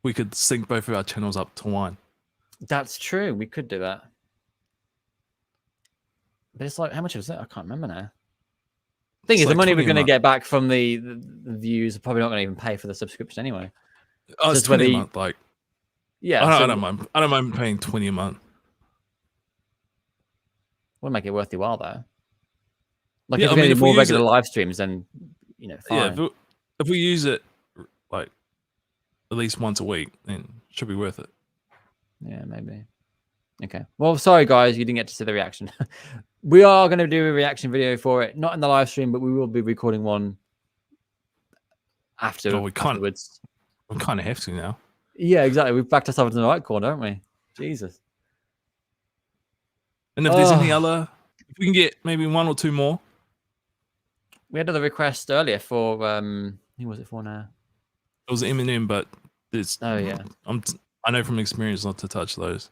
Speaker 2: we could sync both of our channels up to 1.
Speaker 1: That's true. We could do that. But it's like, how much was it? I can't remember now. Thing is, the money we're going to get back from the views are probably not going to even pay for the subscription anyway.
Speaker 2: Oh, it's 20 a month. Like,
Speaker 1: yeah,
Speaker 2: I don't mind. I don't mind paying 20 a month.
Speaker 1: Wouldn't make it worth your while though. Like, if you're going to do more regular live streams, then fine.
Speaker 2: Yeah, if we use it like at least once a week, then it should be worth it.
Speaker 1: Yeah, maybe. Okay. Well, sorry guys, you didn't get to see the reaction. We are going to do a reaction video for it, not in the live stream, but we will be recording one afterwards.
Speaker 2: We kind of have to now.
Speaker 1: Yeah, exactly. We've backed ourselves in the right corner, haven't we? Jesus.
Speaker 2: And if there's any other, if we can get maybe 1 or 2 more.
Speaker 1: We had another request earlier for who was it for now?
Speaker 2: It was Eminem, but it's
Speaker 1: yeah.
Speaker 2: I know from experience not to touch those.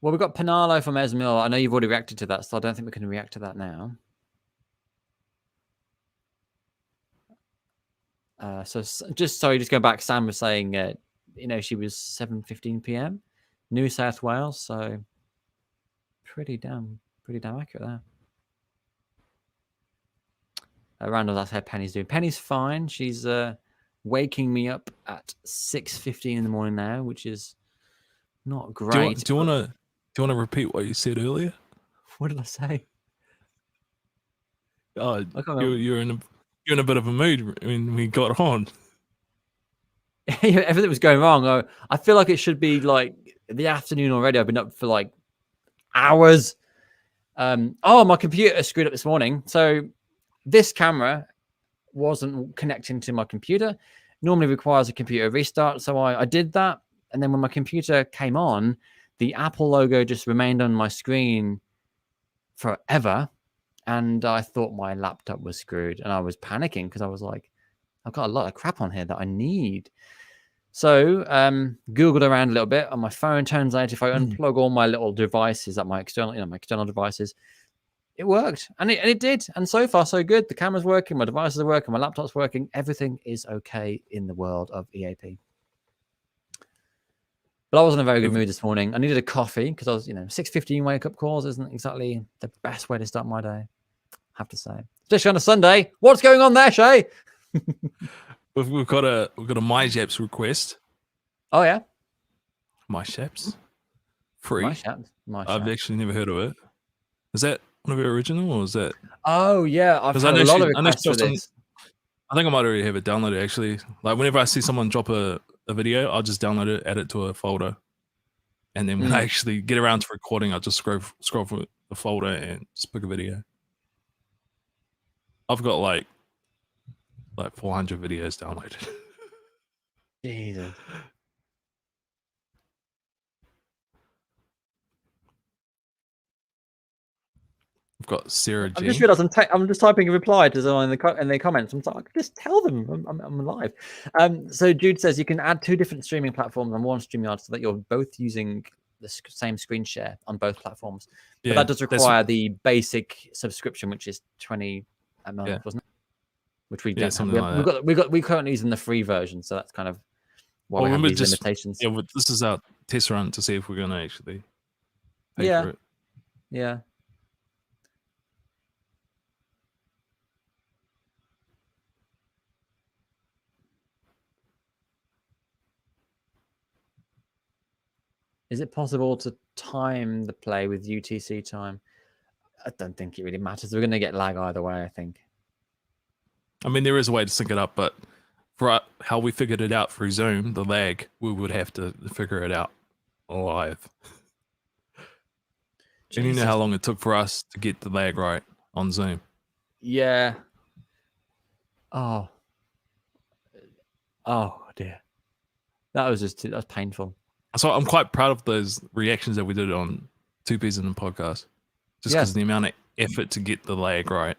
Speaker 1: Well, we've got Panalo from Esmil. I know you've already reacted to that, so I don't think we can react to that now. Just going back, Sam was saying, she was 7:15 p.m. New South Wales, so pretty damn accurate there. Randall, that's how Penny's doing. Penny's fine. She's waking me up at 6:15 in the morning now, which is not great.
Speaker 2: Do you want to repeat what you said earlier?
Speaker 1: What did I say?
Speaker 2: Oh, you're in a bit of a mood when we got on.
Speaker 1: Everything was going wrong. I feel like it should be like the afternoon already. I've been up for like hours. My computer screwed up this morning. So this camera wasn't connecting to my computer. Normally requires a computer restart. So I did that. And then when my computer came on, the Apple logo just remained on my screen forever. And I thought my laptop was screwed. And I was panicking because I was like, I've got a lot of crap on here that I need. So Googled around a little bit on my phone. Turns out if I unplug all my little devices, my external devices, it worked. And it did. And so far, so good. The camera's working, my devices are working, my laptop's working. Everything is okay in the world of EAP. But I was in a very good mood this morning. I needed a coffee because I was, 6:15 wake-up calls isn't exactly the best way to start my day, I have to say. Especially on a Sunday. What's going on there, Shay?
Speaker 2: We've got a MyShaps request.
Speaker 1: Oh yeah,
Speaker 2: MyShaps, free.
Speaker 1: MyShaps.
Speaker 2: I've actually never heard of it. Is that one of your original, or is that?
Speaker 1: Oh yeah, I've had a lot of requests for this.
Speaker 2: I think I might already have it downloaded. Actually, like whenever I see someone drop a video, I'll just download it, add it to a folder, and then when I actually get around to recording, I'll just scroll through the folder and just pick a video. I've got like 400 videos downloaded.
Speaker 1: Jesus.
Speaker 2: I've got Sarah G.
Speaker 1: I just realized I'm just typing a reply to someone in the comments. I'm like, just tell them I'm live. So Jude says you can add 2 different streaming platforms on one StreamYard so that you're both using the same screen share on both platforms. But that does require the basic subscription, which is 20 a month, wasn't it? Which we don't have. We're currently using the free version, so that's kind of why we have these limitations.
Speaker 2: Yeah, this is our test run to see if we're going to actually pay for it.
Speaker 1: Yeah. Is it possible to time the play with UTC time? I don't think it really matters. We're going to get lag either way, I think.
Speaker 2: I mean, there is a way to sync it up, but for how we figured it out through Zoom, the lag, we would have to figure it out live. And you know how long it took for us to get the lag right on Zoom?
Speaker 1: Yeah. Oh dear. That was painful.
Speaker 2: So I'm quite proud of those reactions that we did on 2 P's in the podcast. Just because of the amount of effort to get the lag right.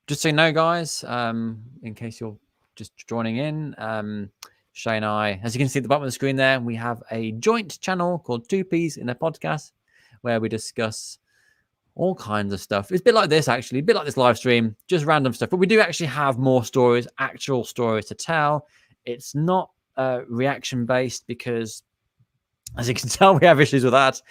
Speaker 1: Just so you know, guys, in case you're just joining in, Shay and I, as you can see at the bottom of the screen there, we have a joint channel called 2 P's in a podcast where we discuss all kinds of stuff. It's a bit like this, actually, a bit like this live stream, just random stuff. But we do actually have more stories, actual stories to tell. It's not reaction based because, as you can tell, we have issues with that.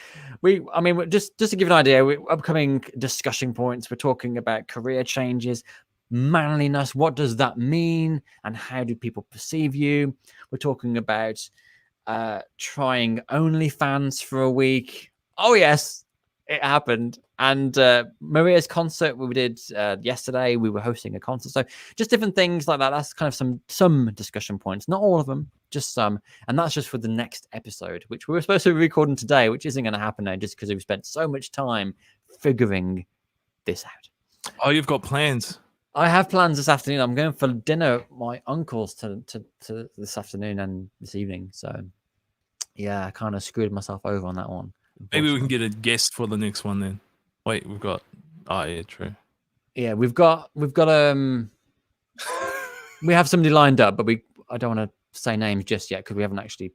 Speaker 1: Just to give an idea, upcoming discussion points, we're talking about career changes, manliness. What does that mean? And how do people perceive you? We're talking about trying OnlyFans for a week. Oh, yes, it happened. And Maria's concert we did yesterday, we were hosting a concert. So just different things like that. That's kind of some discussion points. Not all of them, just some. And that's just for the next episode, which we were supposed to be recording today, which isn't going to happen now just because we've spent so much time figuring this out.
Speaker 2: Oh, you've got plans.
Speaker 1: I have plans this afternoon. I'm going for dinner at my uncle's to this afternoon and this evening. So, yeah, I kind of screwed myself over on that one.
Speaker 2: Maybe we can get a guest for the next one then. Wait, we've got. Oh yeah, true.
Speaker 1: Yeah, we've got we have somebody lined up, but I don't want to say names just yet because we haven't actually.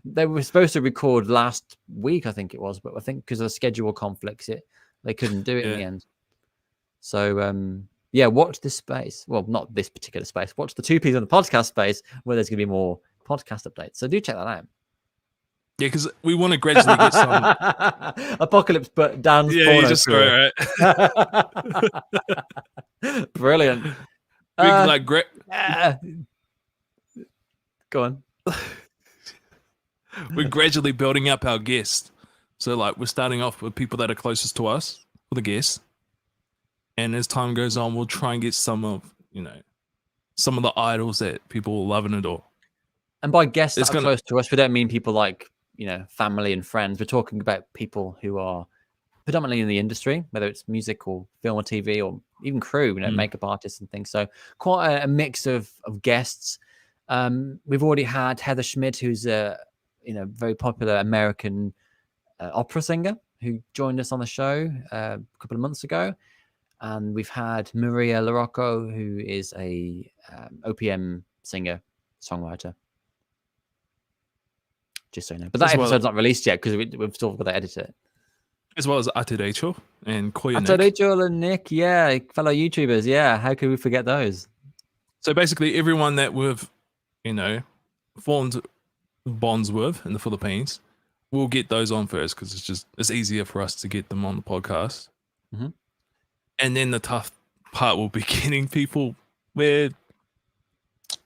Speaker 1: They were supposed to record last week, I think it was, but I think because of schedule conflicts, they couldn't do it in the end. So yeah, watch this space. Well, not this particular space. Watch the 2 Ps on the podcast space where there's going to be more podcast updates. So do check that out.
Speaker 2: Yeah, because we want to gradually get some
Speaker 1: Apocalypse, but Dan's
Speaker 2: Yeah,
Speaker 1: porno
Speaker 2: you just
Speaker 1: career.
Speaker 2: right.
Speaker 1: Brilliant.
Speaker 2: We like
Speaker 1: Go on.
Speaker 2: We're gradually building up our guests. So like we're starting off with people that are closest to us, for the guests. And as time goes on, we'll try and get some of the idols that people will love and adore. And
Speaker 1: by guests that are close to us, we don't mean people like, family and friends. We're talking about people who are predominantly in the industry, whether it's music or film or TV or even crew, makeup artists and things. So quite a mix of guests. We've already had Heather Schmidt, who's a very popular American opera singer who joined us on the show a couple of months ago. And we've had Maria Larocco, who is a OPM singer, songwriter. Just so you know. But that episode's not released yet because we've still got to edit it.
Speaker 2: As well as Ate Rachel and Koya
Speaker 1: Ate Rachel and Nick, yeah, fellow YouTubers, yeah. How could we forget those?
Speaker 2: So basically everyone that we've, formed bonds with in the Philippines, we'll get those on first because it's easier for us to get them on the podcast.
Speaker 1: Mm-hmm.
Speaker 2: And then the tough part will be getting people where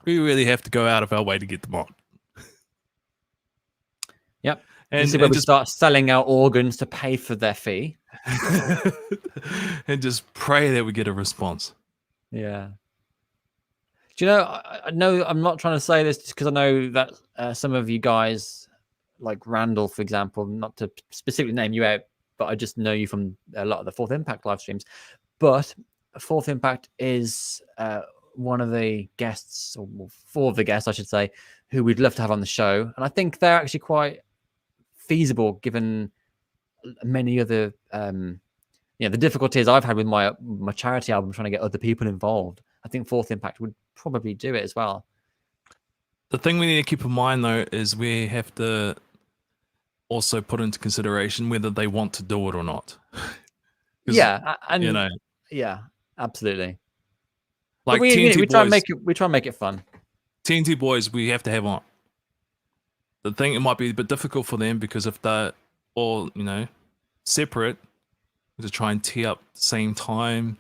Speaker 2: we really have to go out of our way to get them on.
Speaker 1: Yep. And this is where we start selling our organs to pay for their fee.
Speaker 2: And just pray that we get a response.
Speaker 1: Yeah. Do you know, I know I'm not trying to say this just because I know that some of you guys, like Randall, for example, not to specifically name you out, but I just know you from a lot of the Fourth Impact live streams. But Fourth Impact is one of the guests, or 4 of the guests, I should say, who we'd love to have on the show. And I think they're actually quite feasible given many other, the difficulties I've had with my charity album trying to get other people involved. I think Fourth Impact would probably do it as well.
Speaker 2: The thing we need to keep in mind, though, is we have to also put into consideration whether they want to do it or not.
Speaker 1: Yeah, and yeah, absolutely.
Speaker 2: Like
Speaker 1: we try and make it fun.
Speaker 2: TNT boys, we have to have on. The thing, it might be a bit difficult for them because if they're all separate, to try and tee up at the same time,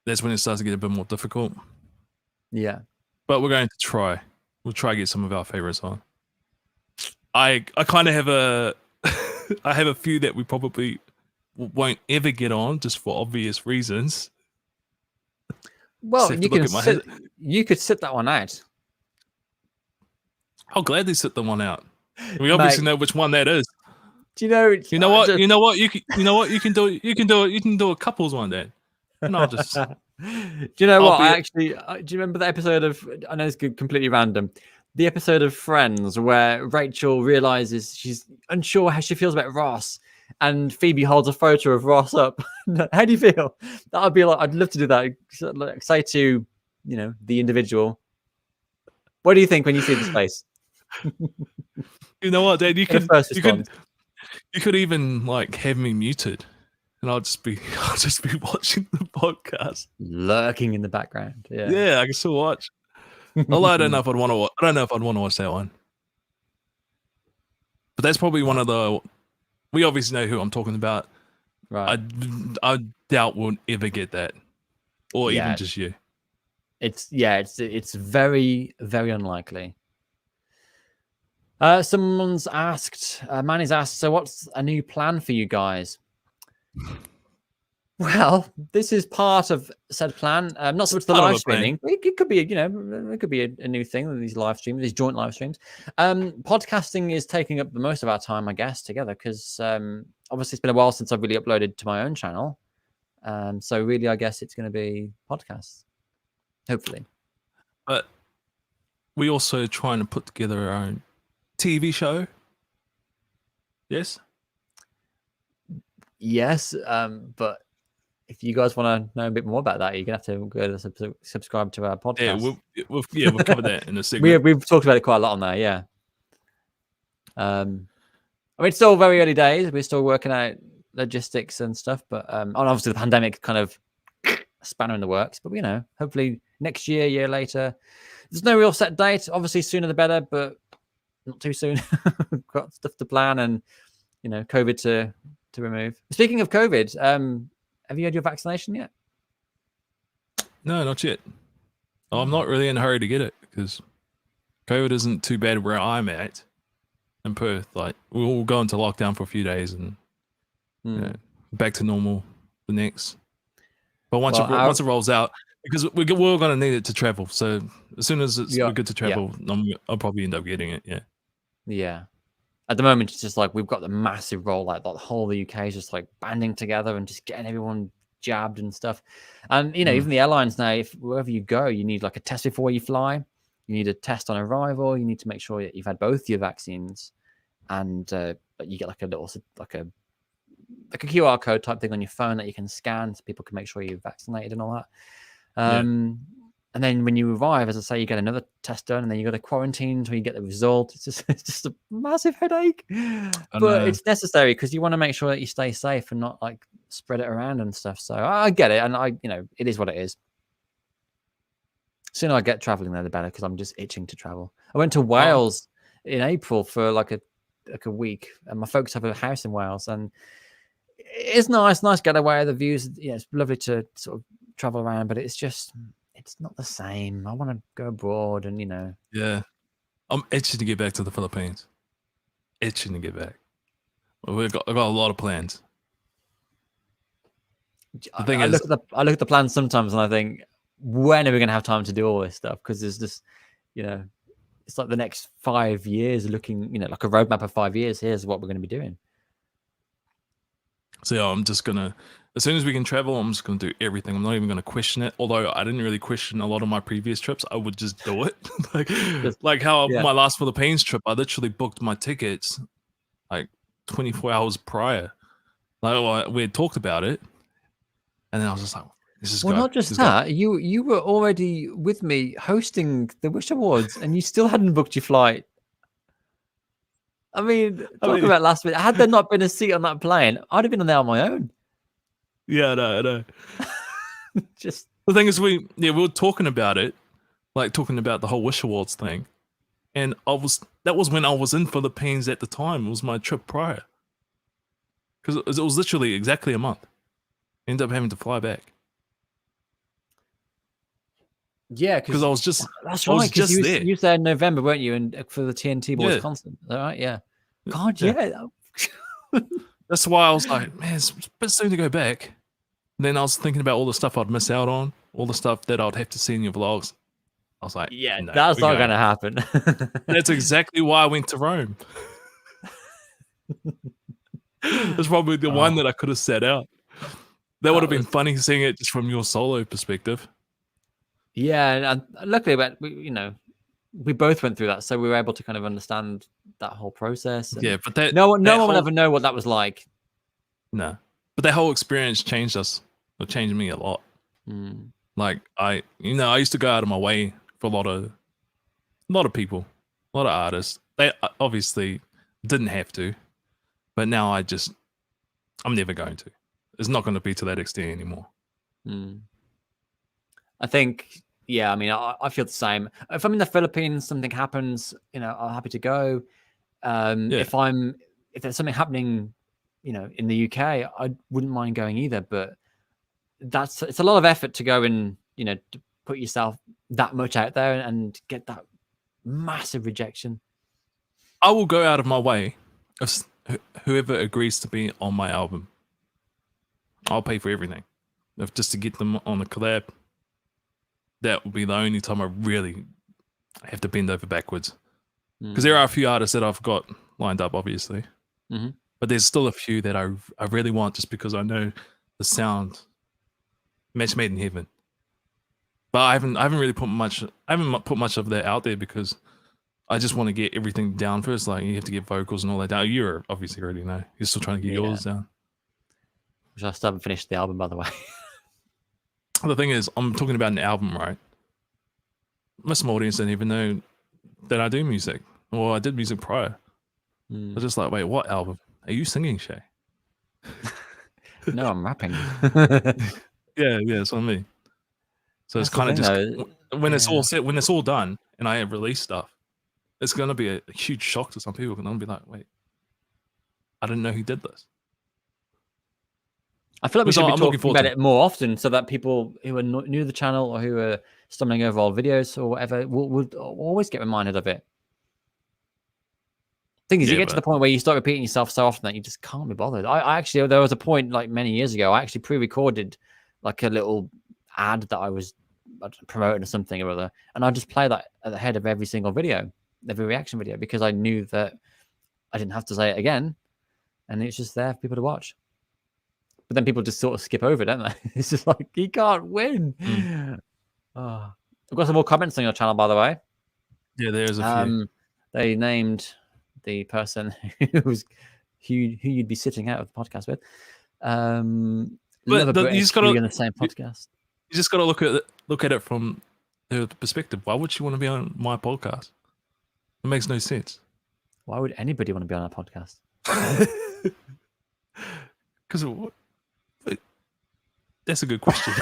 Speaker 2: that's when it starts to get a bit more difficult.
Speaker 1: Yeah,
Speaker 2: but we're going to try. We'll try to get some of our favorites on. I kind of have I have a few that we probably won't ever get on just for obvious reasons.
Speaker 1: Well, you could sit that one out.
Speaker 2: I'll gladly sit the one out. We obviously know which one that is.
Speaker 1: Do you know?
Speaker 2: You know what? You know what? You can do a couples one then. And I'll just.
Speaker 1: Do you know what? Do you remember the episode of? I know it's completely random. The episode of Friends where Rachel realizes she's unsure how she feels about Ross, and Phoebe holds a photo of Ross up. How do you feel? That would be like, I'd love to do that. Like, say to the individual, what do you think when you see this face?
Speaker 2: You know what, Dad? You could even like have me muted, and I'll just be watching the podcast,
Speaker 1: lurking in the background.
Speaker 2: Yeah, I can still watch. Although I don't know if I'd want to watch. I don't know if I'd want to watch that one. But that's probably one of the. We obviously know who I'm talking about.
Speaker 1: Right.
Speaker 2: I doubt we'll ever get that, or even just you.
Speaker 1: It's very, very unlikely. Someone's asked. Manny's asked. So, what's a new plan for you guys? Well, this is part of said plan. Not so much the live streaming. It could be, it could be a new thing. These live streams, these joint live streams. Podcasting is taking up the most of our time, I guess, together because obviously it's been a while since I've really uploaded to my own channel. So really, I guess it's going to be podcasts, hopefully.
Speaker 2: But we also trying to put together our own TV show. Yes.
Speaker 1: Yes, but if you guys want to know a bit more about that, you're gonna have to go to subscribe to our podcast.
Speaker 2: Yeah, we'll cover that in a segment.
Speaker 1: We've talked about it quite a lot on there. Yeah. I mean, it's still very early days. We're still working out logistics and stuff, but and obviously the pandemic kind of spanner in the works. But hopefully next year later. There's no real set date. Obviously, sooner the better, but not too soon. Got stuff to plan and COVID to remove. Speaking of COVID, have you had your vaccination yet?
Speaker 2: No, not yet. I'm not really in a hurry to get it because COVID isn't too bad where I'm at in Perth. Like we'll go into lockdown for a few days and back to normal the next. But once it rolls out, because we're going to need it to travel. So as soon as we're good to travel, I'll probably end up getting it. Yeah.
Speaker 1: Yeah. At the moment, it's just like we've got the massive rollout. The whole of the UK is just like banding together and just getting everyone jabbed and stuff. And even the airlines now, if wherever you go, you need like a test before you fly. You need a test on arrival. You need to make sure that you've had both your vaccines, and you get like a little like a QR code type thing on your phone that you can scan so people can make sure you're vaccinated and all that. And then when you arrive, as I say, you get another test done, and then you got to quarantine until you get the result. It's just a massive headache, but it's necessary because you want to make sure that you stay safe and not like spread it around and stuff. So I get it, and it is what it is. Sooner I get traveling there, the better, because I'm just itching to travel. I went to Wales in April for like a week, and my folks have a house in Wales, and it's nice getaway. The views, it's lovely to sort of travel around, but it's not the same. I want to go abroad and
Speaker 2: Yeah. I'm itching to get back to the Philippines. Itching to get back. I've got a lot of plans. The thing is,
Speaker 1: I look at the plans sometimes and I think, when are we going to have time to do all this stuff? Because there's just, it's like the next 5 years looking, like a roadmap of 5 years. Here's what we're going to be doing.
Speaker 2: So yeah, I'm just gonna, as soon as we can travel, I'm just gonna do everything. I'm not even gonna question it. Although I didn't really question a lot of my previous trips, I would just do it. like how my last Philippines trip, I literally booked my tickets like 24 hours prior. Like we had talked about it, and then I was just like,
Speaker 1: not just that. You were already with me hosting the Wish Awards, and you still hadn't booked your flight. I mean, about last minute. Had there not been a seat on that plane, I'd have been on there on my own.
Speaker 2: Yeah, I know.
Speaker 1: Just
Speaker 2: the thing is, we were talking about it, like talking about the whole Wish Awards thing, and that was when I was in Philippines at the time. It was my trip prior, because it was literally exactly a month. Ended up having to fly back.
Speaker 1: Yeah,
Speaker 2: because I was just
Speaker 1: right. Because you was there in November, weren't you? And for the TNT Boys concert, is that right? Yeah. God, yeah.
Speaker 2: That's why I was like, man, it's a bit soon to go back. And then I was thinking about all the stuff I'd miss out on, all the stuff that I'd have to see in your vlogs. I was like,
Speaker 1: yeah, no, that's not going to happen.
Speaker 2: That's exactly why I went to Rome. That's probably the one that I could have set out. That would have been funny seeing it just from your solo perspective.
Speaker 1: Yeah, and luckily, we both went through that, so we were able to kind of understand that whole process.
Speaker 2: Yeah, but
Speaker 1: no one will ever know what that was like.
Speaker 2: No, but that whole experience changed us. It changed me a lot. Like I used to go out of my way for a lot of people, a lot of artists. They obviously didn't have to, but now I'm never going to. It's not going to be to that extent anymore.
Speaker 1: I think, yeah, I mean, I feel the same. If I'm in the Philippines, something happens, I'm happy to go. If there's something happening, in the UK, I wouldn't mind going either. But it's a lot of effort to go and, to put yourself that much out there and get that massive rejection.
Speaker 2: I will go out of my way if whoever agrees to be on my album. I'll pay for everything. If just to get them on a collab, that would be the only time I really have to bend over backwards. Because there are a few artists that I've got lined up, obviously. But there's still a few that I really want just because I know the sound, match made in heaven. But I haven't really put much of that out there because I just want to get everything down first. Like you have to get vocals and all that down. You obviously already know. You're still trying to get yours down.
Speaker 1: Which I still haven't finished the album, by the way.
Speaker 2: The thing is, I'm talking about an album, right? Most of my audience don't even know that I do music. Or I did music prior. They're just like, wait, what album? Are you singing, Shay?
Speaker 1: No, I'm rapping.
Speaker 2: Yeah, that's what I mean. So it's kind of just when it's all set, when it's all done, and I have released stuff, it's going to be a huge shock to some people, and they'll be like, "Wait, I didn't know he did this."
Speaker 1: I feel like we should be talking about it more often, so that people who are new to the channel or who are stumbling over old videos or whatever will always get reminded of it. Thing is, you get to the point where you start repeating yourself so often that you just can't be bothered. I actually, there was a point like many years ago, I actually pre-recorded like a little ad that I was promoting or something or other, and I just play that at the head of every single video, every reaction video, because I knew that I didn't have to say it again, and it's just there for people to watch. But then people just sort of skip over, don't they? It's just like, he can't win. Oh. I've got some more comments on your channel, by the way.
Speaker 2: Yeah, there's a few.
Speaker 1: They named the person who you'd be sitting out of the podcast with.
Speaker 2: But you just got to
Speaker 1: in the same podcast.
Speaker 2: You just got to look at it from the perspective. Why would you want to be on my podcast? It makes no sense.
Speaker 1: Why would anybody want to be on our podcast?
Speaker 2: Because that's a good question.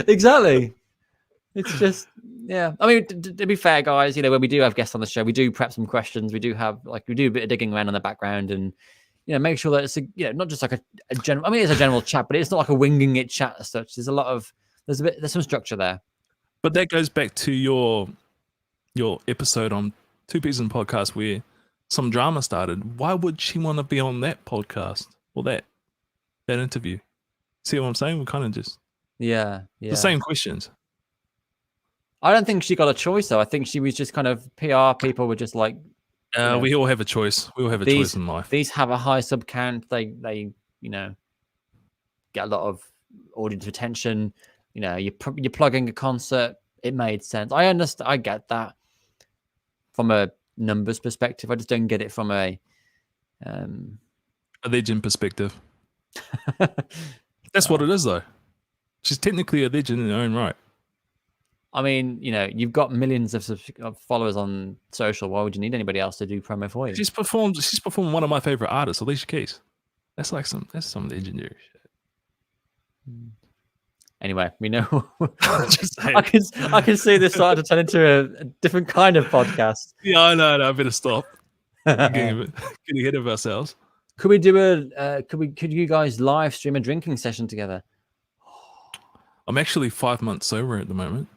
Speaker 1: Exactly. It's just, yeah. I mean, to be fair, guys, when we do have guests on the show, we do prep some questions. We do a bit of digging around on the background, and make sure that it's not just like a general. I mean, it's a general chat, but it's not like a winging it chat as such. There's there's some structure there.
Speaker 2: But that goes back to your episode on Two Peas in Podcast where some drama started. Why would she want to be on that podcast or that interview? See what I'm saying? We kind of just the same questions.
Speaker 1: I don't think she got a choice though. I think she was just kind of PR people were just like,
Speaker 2: we all have a choice. We all have a choice in life.
Speaker 1: These have a high sub count. They get a lot of audience retention. You're plugging a concert. It made sense. I understand. I get that from a numbers perspective. I just don't get it from a
Speaker 2: legend perspective. That's what it is, though. She's technically a legend in her own right.
Speaker 1: I mean, you've got millions of followers on social. Why would you need anybody else to do promo for you?
Speaker 2: She's performed one of my favorite artists, Alicia Keys. That's some legendary shit.
Speaker 1: Anyway, we know. I can see this starting to turn into a different kind of podcast.
Speaker 2: Yeah, I know. I better stop. Getting ahead of ourselves.
Speaker 1: Could we do could you guys live stream a drinking session together?
Speaker 2: I'm actually 5 months sober at the moment.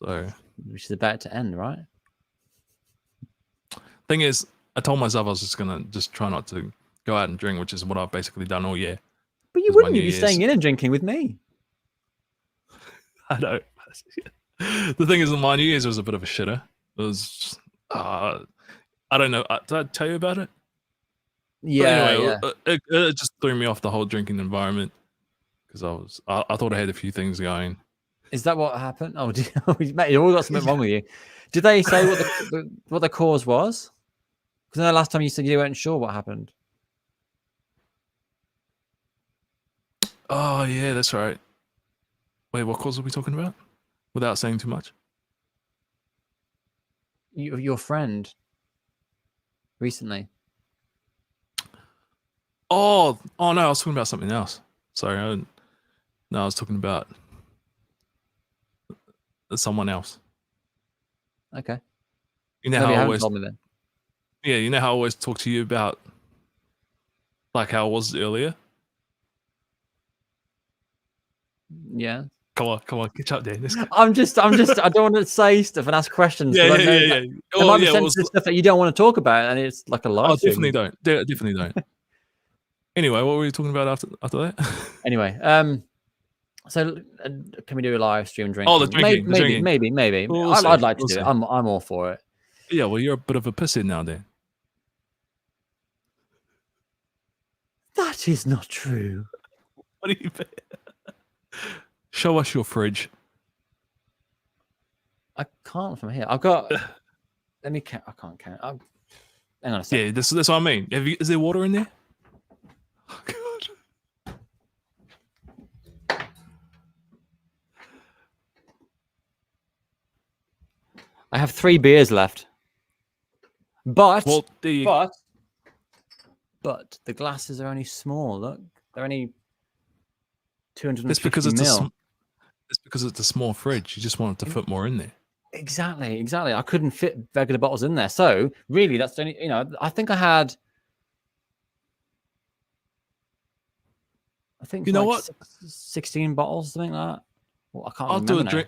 Speaker 2: So,
Speaker 1: which is about to end, right?
Speaker 2: Thing is, I told myself I was just gonna try not to go out and drink, which is what I've basically done all year.
Speaker 1: But you wouldn't be staying in and drinking with me.
Speaker 2: I know. The thing is, my New Year's was a bit of a shitter. It was, I don't know. Did I tell you about it?
Speaker 1: Yeah.
Speaker 2: Anyway, it just threw me off the whole drinking environment because I thought I had a few things going.
Speaker 1: Is that what happened? Oh, mate, you all got something wrong with you. Did they say what the cause was? Because the last time you said you weren't sure what happened.
Speaker 2: Oh yeah, that's right. Wait, what cause are we talking about? Without saying too much.
Speaker 1: Your friend recently.
Speaker 2: Oh no, I was talking about something else. Sorry, I was talking about someone else.
Speaker 1: Okay.
Speaker 2: You know how I always told me then. Yeah, you know how I always talk to you about like how I was earlier.
Speaker 1: Yeah.
Speaker 2: Come on, catch up there.
Speaker 1: I don't want to say stuff and ask questions.
Speaker 2: Yeah.
Speaker 1: There might be sensitive stuff that you don't want to talk about, and it's like a live.
Speaker 2: Oh, definitely don't. Definitely don't. Anyway, what were we talking about after that?
Speaker 1: Anyway, so can we do a live stream drinking?
Speaker 2: Oh, the drinking.
Speaker 1: Maybe. I'd like to do it. I'm all for it.
Speaker 2: Yeah, well, you're a bit of a pussy now, then.
Speaker 1: That is not true.
Speaker 2: What do you mean? Show us your fridge.
Speaker 1: I can't from here. I've got. Let me count. I can't count. Hang on a second.
Speaker 2: Yeah, that's what I mean. Is there water in there? Oh God.
Speaker 1: I have 3 beers left. But the glasses are only small. Look, They're only 250
Speaker 2: It's because
Speaker 1: mil.
Speaker 2: It's because it's a small fridge. You just want it to fit more in there.
Speaker 1: Exactly. I couldn't fit regular bottles in there. So really, that's the only, you know, I think
Speaker 2: You know what?
Speaker 1: 16 bottles, something like that. Well, I can't
Speaker 2: I'll
Speaker 1: remember
Speaker 2: do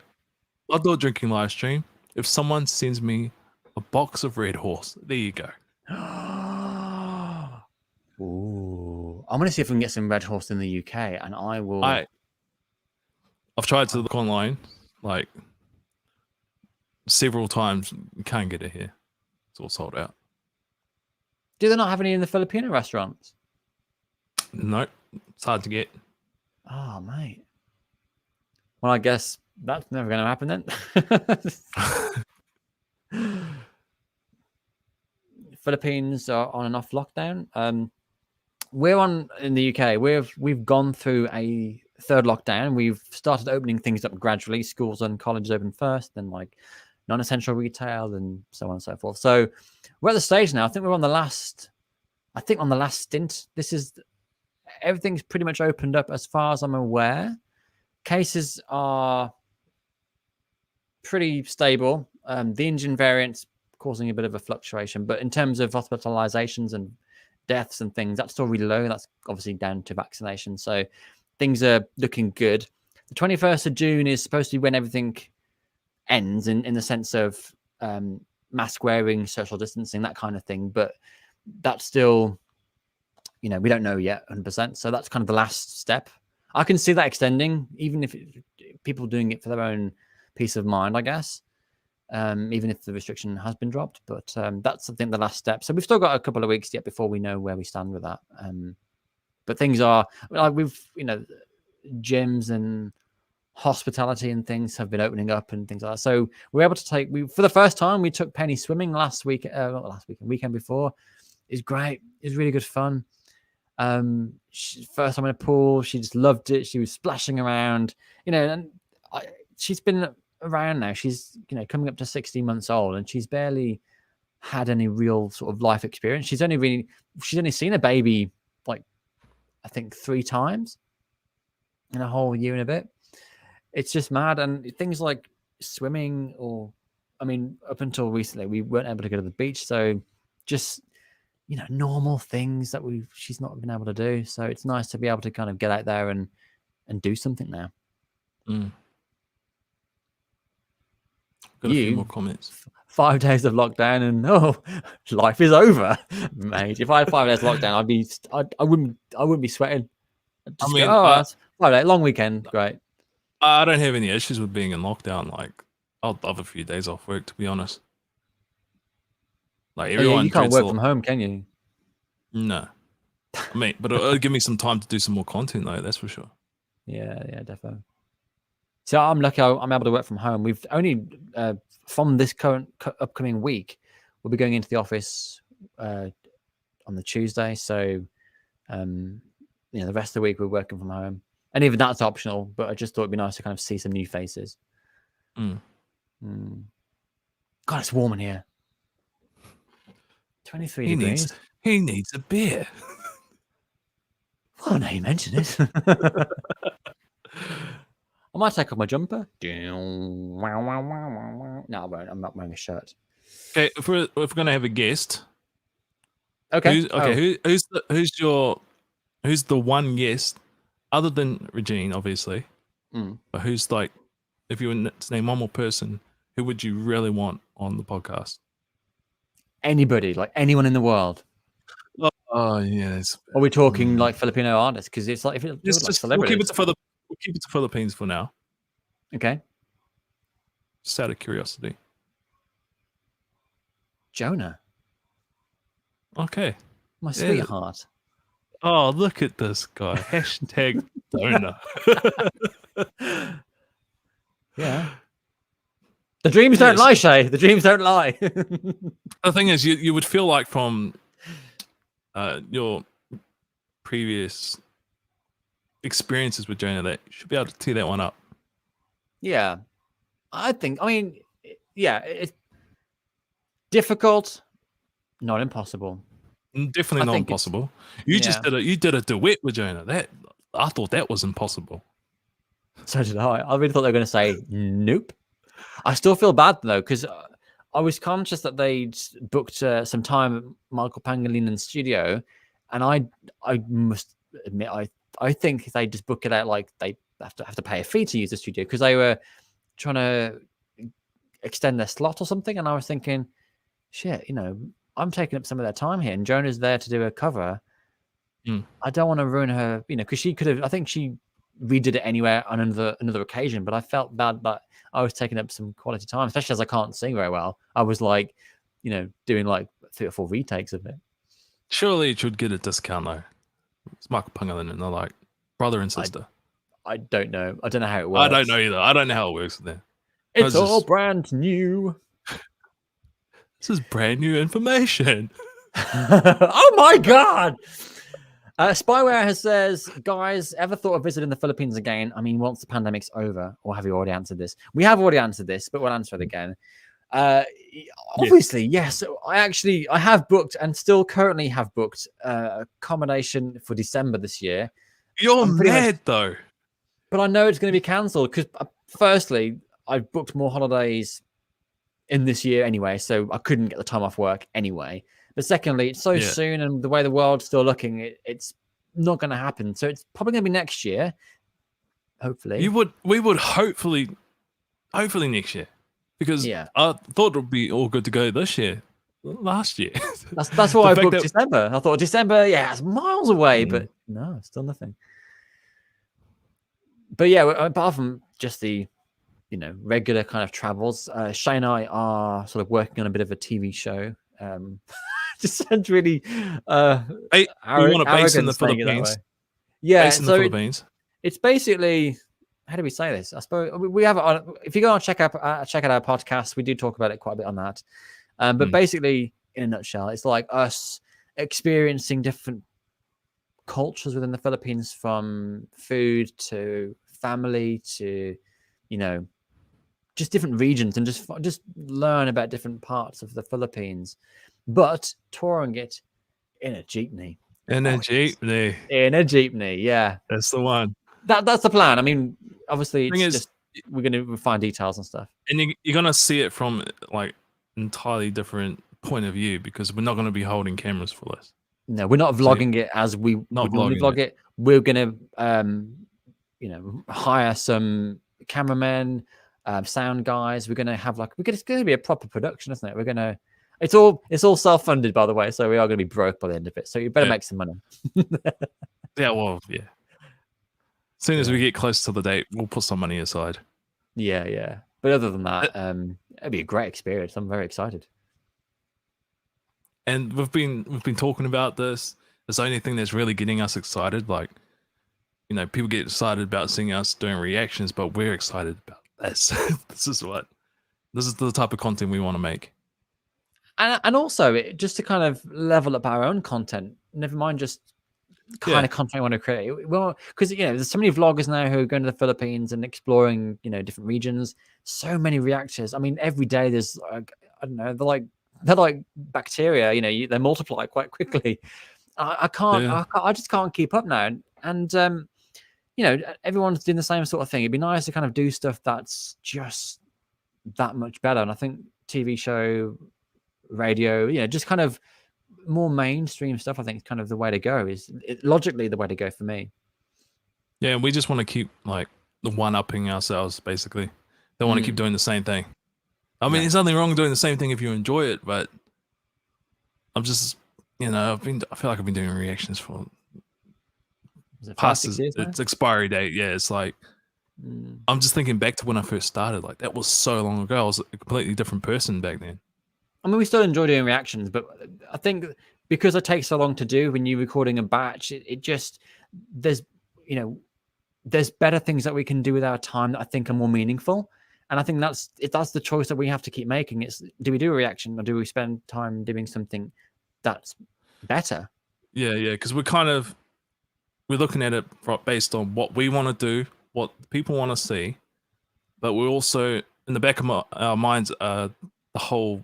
Speaker 2: I'll do a drinking live stream if someone sends me a box of Red Horse. There you go.
Speaker 1: Ooh, I'm gonna see if we can get some Red Horse in the UK, and I will.
Speaker 2: I've tried to look online like several times. You can't get it here. It's all sold out.
Speaker 1: Do they not have any in the Filipino restaurants?
Speaker 2: Nope, it's hard to get.
Speaker 1: Oh, mate. Well, I guess that's never going to happen then. Philippines are on and off lockdown. We're on in the UK. We've gone through a third lockdown. We've started opening things up gradually. Schools and colleges open first, then like non-essential retail, and so on and so forth. So we're at the stage now. I think we're on the last. I think on the last stint. This is everything's pretty much opened up as far as I'm aware. Cases are pretty stable. The Indian variant's causing a bit of a fluctuation, but in terms of hospitalizations and deaths and things, that's still really low. That's obviously down to vaccination. So things are looking good. The 21st of June is supposed to be when everything ends in the sense of mask wearing, social distancing, that kind of thing. But that's still, you know, we don't know yet 100%. So that's kind of the last step. I can see that extending, even if people doing it for their own peace of mind, I guess. Even if the restriction has been dropped, but that's I think the last step. So we've still got a couple of weeks yet before we know where we stand with that. But things are like gyms and hospitality and things have been opening up and things like that. So we're able to for the first time we took Penny swimming weekend before. It's great. It's really good fun. First time in a pool, she just loved it. She was splashing around, and she's been around now. She's coming up to 16 months old, and she's barely had any real sort of life experience. She's only seen a baby like I think 3 times in a whole year and a bit. It's just mad. And things like swimming, up until recently we weren't able to go to the beach, so just normal things that she's not been able to do. So it's nice to be able to kind of get out there and do something now.
Speaker 2: Got a few more comments.
Speaker 1: 5 days of lockdown and life is over, mate. If I had 5 days lockdown, I wouldn't be sweating. 5 days, long weekend, great.
Speaker 2: I don't have any issues with being in lockdown. Like, I'll have a few days off work, to be honest. Like everyone,
Speaker 1: you can't work from home, can you?
Speaker 2: No, but it'll give me some time to do some more content, though. That's for sure.
Speaker 1: Yeah, definitely. So I'm lucky I'm able to work from home. We've only from this current upcoming week, we'll be going into the office on the Tuesday. So the rest of the week we're working from home, and even that's optional. But I just thought it'd be nice to kind of see some new faces. God, it's warm in here. 23 degrees.
Speaker 2: He needs a beer.
Speaker 1: Well, now you mention it. I might take off my jumper. No, I won't. I'm not wearing a shirt.
Speaker 2: Okay, if we're gonna have a guest,
Speaker 1: okay,
Speaker 2: who's the one guest other than Regine, obviously, but who's like, if you were to name one more person, who would you really want on the podcast?
Speaker 1: Anybody, like anyone in the world.
Speaker 2: Oh yes.
Speaker 1: Are we talking like Filipino artists? Because it's like
Speaker 2: we'll keep it to Philippines for now.
Speaker 1: Okay.
Speaker 2: Just out of curiosity.
Speaker 1: Jonah.
Speaker 2: Okay.
Speaker 1: My sweetheart.
Speaker 2: Oh, look at this guy. Hashtag Jonah.
Speaker 1: Yeah. The dreams don't lie, Shay. The dreams don't lie.
Speaker 2: The thing is, you would feel like from your previous experiences with Jonah that you should be able to tee that one up.
Speaker 1: Yeah. It's difficult, not impossible.
Speaker 2: Definitely
Speaker 1: I
Speaker 2: not
Speaker 1: think
Speaker 2: impossible. You just did a duet with Jonah. That I thought that was impossible.
Speaker 1: So did I. I really thought they were going to say nope. I still feel bad though, because I was conscious that they'd booked some time at Michael Pangalinen's studio, and I must admit I think they just book it out like they have to pay a fee to use the studio, because they were trying to extend their slot or something, and I was thinking, shit, I'm taking up some of their time here, and Jonah's there to do a cover. I don't want to ruin her, because she could have. I think she redid it anywhere on another occasion, but I felt bad that I was taking up some quality time, especially as I can't sing very well. I was like, doing like 3 or 4 retakes of it.
Speaker 2: Surely it should get a discount though. It's Michael Pangalin and they're like brother and sister.
Speaker 1: I don't know. I don't know how it works.
Speaker 2: I don't know either. I don't know how it works there.
Speaker 1: It's all brand new.
Speaker 2: This is brand new information.
Speaker 1: Oh my god! Spyware has says, guys, ever thought of visiting the Philippines again? I mean, once the pandemic's over, or have you already answered this? We have already answered this, but we'll answer it again. Obviously, yes. I have booked and still currently have booked accommodation for December this year.
Speaker 2: You're mad though.
Speaker 1: But I know it's going to be cancelled because, firstly, I've booked more holidays in this year anyway, so I couldn't get the time off work anyway. But secondly, it's so soon, and the way the world's still looking, it's not going to happen. So it's probably going to be next year, hopefully.
Speaker 2: We would hopefully next year, because I thought it would be all good to go this year, last year.
Speaker 1: That's why I booked December. I thought December, it's miles away, but no, still nothing. But yeah, apart from just the regular kind of travels, Shay and I are sort of working on a bit of a TV show. Just sounds really
Speaker 2: we want to base in the Philippines.
Speaker 1: Yeah,
Speaker 2: in the Philippines.
Speaker 1: It's basically, how do we say this? I suppose we have it on. If you go and check out our podcast, we do talk about it quite a bit on that. But basically, in a nutshell, it's like us experiencing different cultures within the Philippines, from food to family to, just different regions, and just learn about different parts of the Philippines, but touring it in a jeepney.
Speaker 2: In a jeepney,
Speaker 1: yeah.
Speaker 2: That's the one.
Speaker 1: That's the plan. I mean, obviously, we're going to refine details and stuff.
Speaker 2: And you're going to see it from like entirely different point of view, because we're not going to be holding cameras for this.
Speaker 1: No, we're not vlogging it as we would normally vlog it. We're going to, hire some cameramen, sound guys. We're going to have it's going to be a proper production, isn't it? We're going to. It's all self-funded, by the way, so we are going to be broke by the end of it. So you better make some money.
Speaker 2: As soon as we get close to the date, we'll put some money aside.
Speaker 1: Yeah. But other than that, it'd be a great experience. I'm very excited.
Speaker 2: And we've been talking about this. It's the only thing that's really getting us excited. Like, people get excited about seeing us doing reactions, but we're excited about this. This is the type of content we want to make.
Speaker 1: And also, just to kind of level up our own content, never mind just kind of content we want to create. Well, because there's so many vloggers now who are going to the Philippines and exploring different regions. So many reactors. I mean, every day there's I don't know. They're like bacteria. They multiply quite quickly. I can't. I just can't keep up now. And everyone's doing the same sort of thing. It'd be nice to kind of do stuff that's just that much better. And I think TV show, radio, just kind of more mainstream stuff, I think is kind of the way to go. Logically the way to go for me.
Speaker 2: Yeah, we just want to keep like the one-upping ourselves, basically. Don't want to keep doing the same thing. I mean, there's nothing wrong doing the same thing if you enjoy it, but I'm just, I feel like I've been doing reactions for past its expiry date. Yeah, it's like, I'm just thinking back to when I first started. Like, that was so long ago. I was a completely different person back then.
Speaker 1: I mean, we still enjoy doing reactions, but I think because it takes so long to do when you're recording a batch, it just, there's better things that we can do with our time that I think are more meaningful. And I think that's the choice that we have to keep making. It's, do we do a reaction, or do we spend time doing something that's better? Yeah,
Speaker 2: because we're looking at it based on what we want to do, what people want to see, but we're also, in the back of our minds, the whole,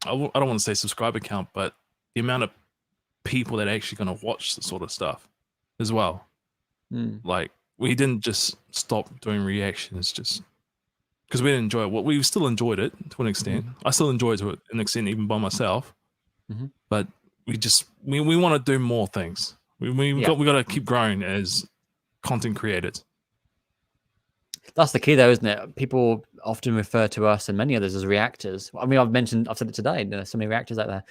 Speaker 2: I don't want to say subscriber count, but the amount of people that are actually going to watch the sort of stuff as well. Like, we didn't just stop doing reactions just because we didn't enjoy it. Well, we still enjoyed it to an extent. I still enjoy it to an extent, even by myself. But we want to do more things. We got to keep growing as content creators.
Speaker 1: That's the key, though, isn't it? People often refer to us and many others as reactors. I mean, I've said it today. There's so many reactors out there.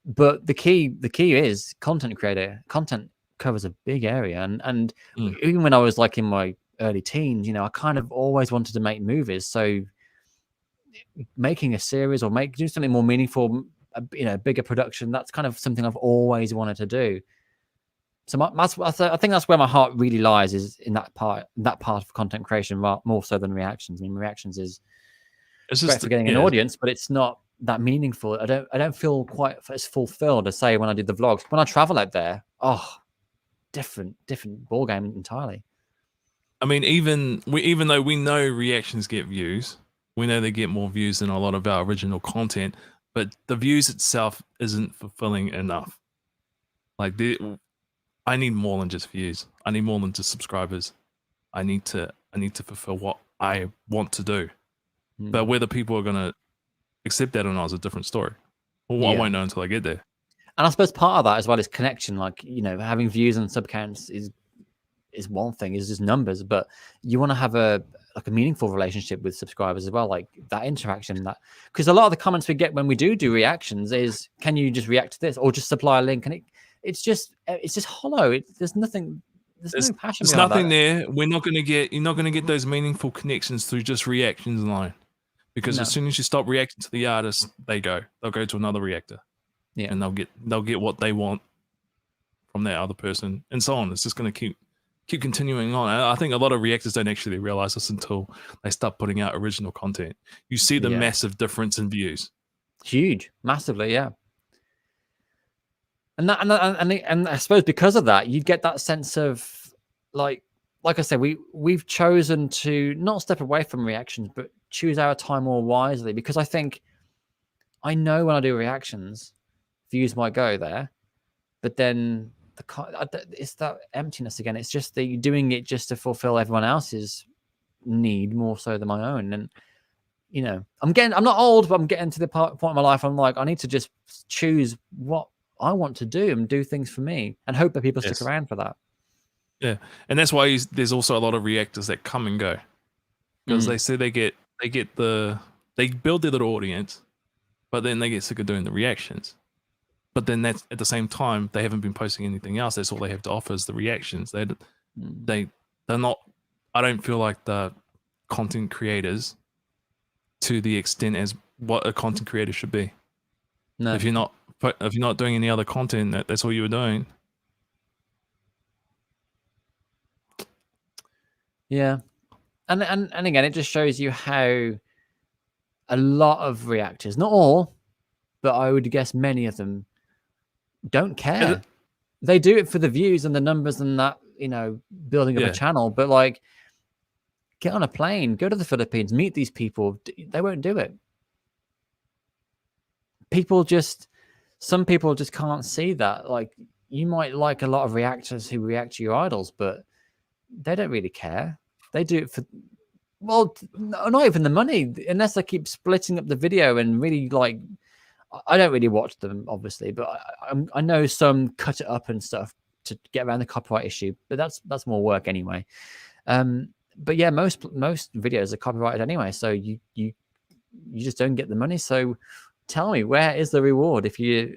Speaker 1: But the key is content creator. Content covers a big area, and even when I was like in my early teens, I kind of always wanted to make movies. So making a series or do something more meaningful, bigger production, that's kind of something I've always wanted to do. So I think that's where my heart really lies, is in that part of content creation, more so than reactions. I mean, reactions is great for getting an audience, but it's not that meaningful. I don't feel quite as fulfilled as, say, when I did the vlogs. When I travel out there, different ball game entirely.
Speaker 2: I mean, even though we know reactions get views, we know they get more views than a lot of our original content, but the views itself isn't fulfilling enough. Like, I need more than just views. I need more than just subscribers. I need to fulfill what I want to do. But whether people are gonna accept that or not is a different story. Well, I won't know until I get there.
Speaker 1: And I suppose part of that as well is connection. Like, having views and sub counts is one thing, is just numbers, but you want to have a meaningful relationship with subscribers as well, like that interaction. That, because a lot of the comments we get when we do reactions is, can you just react to this, or just supply a link? And it's just hollow. There's nothing. There's no passion.
Speaker 2: There's nothing there. You're not going to get those meaningful connections through just reactions alone, because as soon as you stop reacting to the artist, they'll go to another reactor, and they'll get what they want from that other person, and so on. It's just going to keep continuing on. And I think a lot of reactors don't actually realize this until they start putting out original content. You see the massive difference in views.
Speaker 1: Huge, massively, yeah. And I suppose because of that, you get that sense of like I said, we've chosen to not step away from reactions, but choose our time more wisely, because I know when I do reactions, views might go there, but then it's that emptiness again. It's just that you're doing it just to fulfill everyone else's need more so than my own. And I'm not old, but I'm getting to the point in my life. I'm like, I need to just choose what I want to do and do things for me, and hope that people stick around for that.
Speaker 2: Yeah, and that's why there's also a lot of reactors that come and go, because they say they build their little audience, but then they get sick of doing the reactions. But then that's at the same time, they haven't been posting anything else. That's all they have to offer is the reactions. They're not. I don't feel like the content creators to the extent as what a content creator should be. No, if you're not doing any other content, that's all you were doing.
Speaker 1: Yeah, and again, it just shows you how a lot of reactors, not all, but I would guess many of them, don't care. They do it for the views and the numbers and that, building of a channel. But like, get on a plane, go to the Philippines, meet these people. They won't do it. Some people just can't see that. Like, you might like a lot of reactors who react to your idols, but they don't really care. They do it for, not even the money, unless they keep splitting up the video and really like. I don't really watch them, obviously, but I know some cut it up and stuff to get around the copyright issue. But that's more work anyway. But yeah, most videos are copyrighted anyway, so you just don't get the money. So tell me, where is the reward if your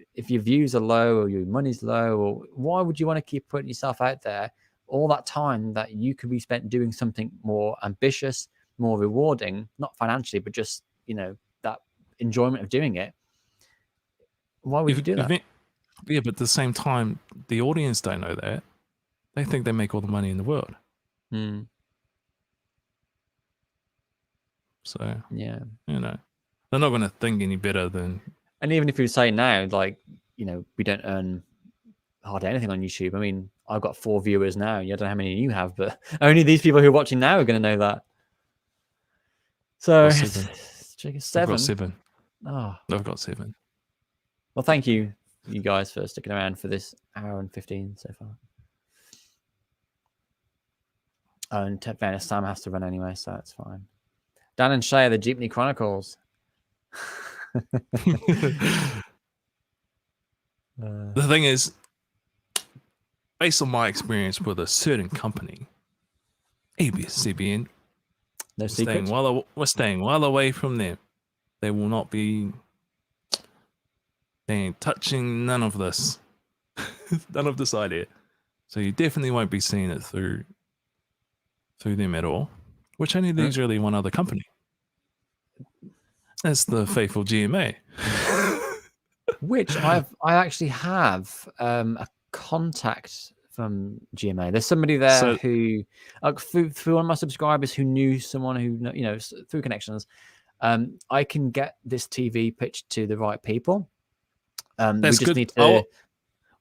Speaker 1: views are low or your money's low? Or why would you want to keep putting yourself out there all that time that you could be spent doing something more ambitious, more rewarding, not financially, but just that enjoyment of doing it? Why would you do that?
Speaker 2: Yeah, but at the same time, the audience don't know that. They think they make all the money in the world. So
Speaker 1: yeah,
Speaker 2: they're not going to think any better than.
Speaker 1: And even if you say now, like we don't earn hardly anything on YouTube. I mean, I've got 4 viewers now. I don't know how many you have, but only these people who are watching now are going to know that. So
Speaker 2: 7.
Speaker 1: 7.
Speaker 2: I've got 7.
Speaker 1: Oh,
Speaker 2: I've got 7.
Speaker 1: Well, thank you you guys for sticking around for this hour and 15 so far. Oh, and to be honest, Sam has to run anyway, so it's fine. Dan and Shay, the Jeepney Chronicles.
Speaker 2: The thing is, based on my experience with a certain company, ABS-CBN,
Speaker 1: No
Speaker 2: we're
Speaker 1: secrets.
Speaker 2: staying well away from them. They will not be. They ain't touching none of this, none of this idea. So you definitely won't be seeing it through them at all. Which only leaves really one other company. That's the faithful GMA.
Speaker 1: Which I actually have a contact from GMA. There's somebody there who, through one of my subscribers who knew someone who, you know, through connections, I can get this TV pitched to the right people.
Speaker 2: That's
Speaker 1: we just
Speaker 2: good.
Speaker 1: need to.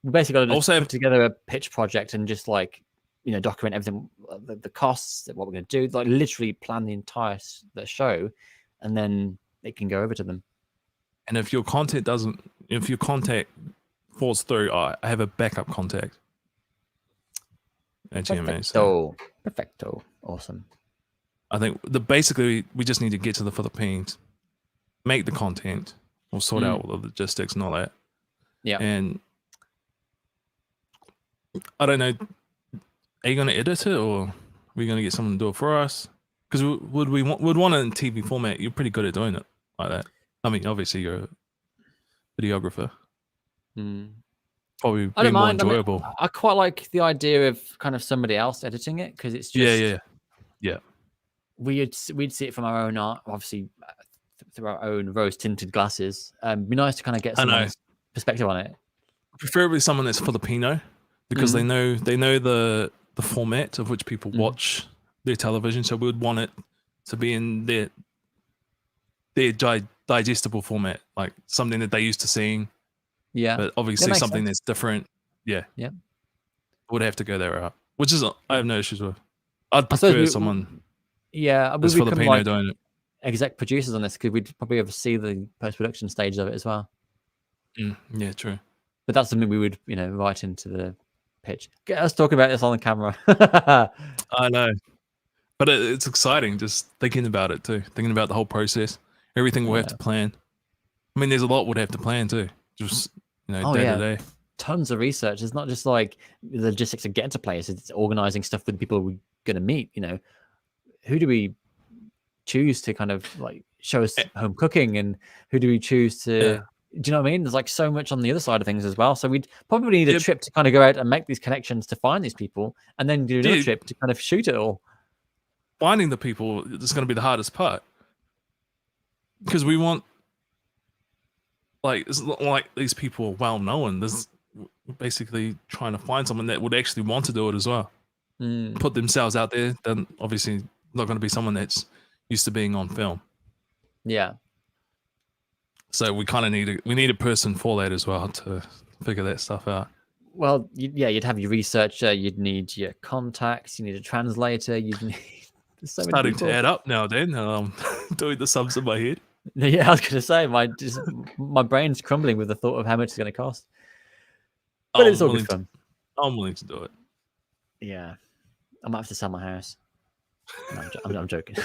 Speaker 1: We basically got to
Speaker 2: also
Speaker 1: put together a pitch project and just like, you know, document everything, the costs, what we're going to do, like literally plan the entire show, and then it can go over to them.
Speaker 2: And if your contact falls through, I have a backup contact at GMA. So
Speaker 1: Perfecto. Awesome.
Speaker 2: I think basically we just need to get to the Philippines, make the content, we'll sort out all the logistics and all that.
Speaker 1: Yeah.
Speaker 2: And I don't know, are you going to edit it, or are we going to get someone to do it for us? Because would want it in TV format? You're pretty good at doing it like that. I mean, obviously you're a videographer. Probably be more enjoyable.
Speaker 1: I quite like the idea of kind of somebody else editing it, because it's just
Speaker 2: yeah.
Speaker 1: We'd see it from our own art, obviously through our own rose tinted glasses. Be nice to kind of get someone's perspective on it.
Speaker 2: Preferably someone that's Filipino, because they know the format of which people watch their television. So we would want it to be in their digestible format, like something that they're used to seeing.
Speaker 1: Yeah,
Speaker 2: but obviously something that's different. Yeah, would have to go that route, which is I have no issues with. I'd prefer someone.
Speaker 1: Yeah,
Speaker 2: that's Filipino like doing it.
Speaker 1: Exec producers on this, because we'd probably oversee the post-production stage of it as well.
Speaker 2: Yeah, true.
Speaker 1: But that's something we would, you know, write into the pitch. Get us talking about this on the camera.
Speaker 2: I know, but it's exciting just thinking about it too. Thinking about the whole process, everything we'll have to plan. I mean, there's a lot we'd have to plan too. Just, you know, day to day.
Speaker 1: Tons of research. It's not just like the logistics of getting to places. It's organizing stuff with the people we're going to meet. You know, who do we choose to kind of like show us home cooking, and who do we choose to? Do you know what I mean? There's like so much on the other side of things as well. So we'd probably need a trip to kind of go out and make these connections to find these people, and then do another trip to kind of shoot it all.
Speaker 2: Finding the people is going to be the hardest part, because we want, like, it's not like these people are well known. There's basically trying to find someone that would actually want to do it as well. Put themselves out there. Then obviously not going to be someone that's used to being on film.
Speaker 1: Yeah.
Speaker 2: So we kind of need a person for that as well to figure that stuff out.
Speaker 1: Well, you'd have your researcher, you'd need your contacts, you need a translator, you'd need so many
Speaker 2: starting
Speaker 1: people.
Speaker 2: To add up now. Then doing the sums in my head.
Speaker 1: Yeah, I was going to say my brain's crumbling with the thought of how much it's going to cost. But it's all good fun.
Speaker 2: I'm willing to do it.
Speaker 1: Yeah, I might have to sell my house. No, I'm joking.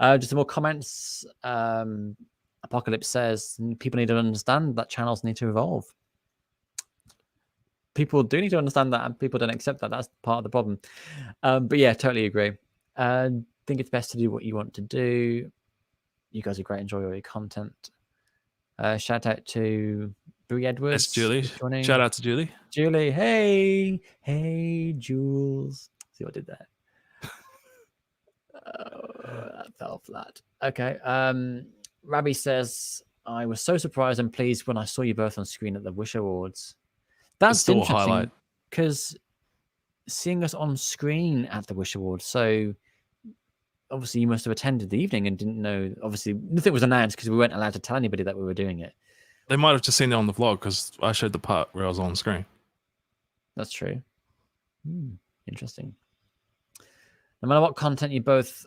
Speaker 1: Just some more comments. Apocalypse says people need to understand that channels need to evolve. People do need to understand that, and people don't accept that. That's part of the problem. But yeah, totally agree. I think it's best to do what you want to do. You guys are great. Enjoy all your content. Shout out to Brie Edwards.
Speaker 2: That's Julie. Shout out to Julie.
Speaker 1: Julie, hey, Jules. See what I did there? That fell flat. Okay. Rabbi says, I was so surprised and pleased when I saw you both on screen at the Wish Awards. That's interesting, because seeing us on screen at the Wish Awards, so obviously you must have attended the evening and didn't know. Obviously, nothing was announced because we weren't allowed to tell anybody that we were doing it.
Speaker 2: They might have just seen it on the vlog because I showed the part where I was on screen.
Speaker 1: That's true. Interesting. No matter what content you both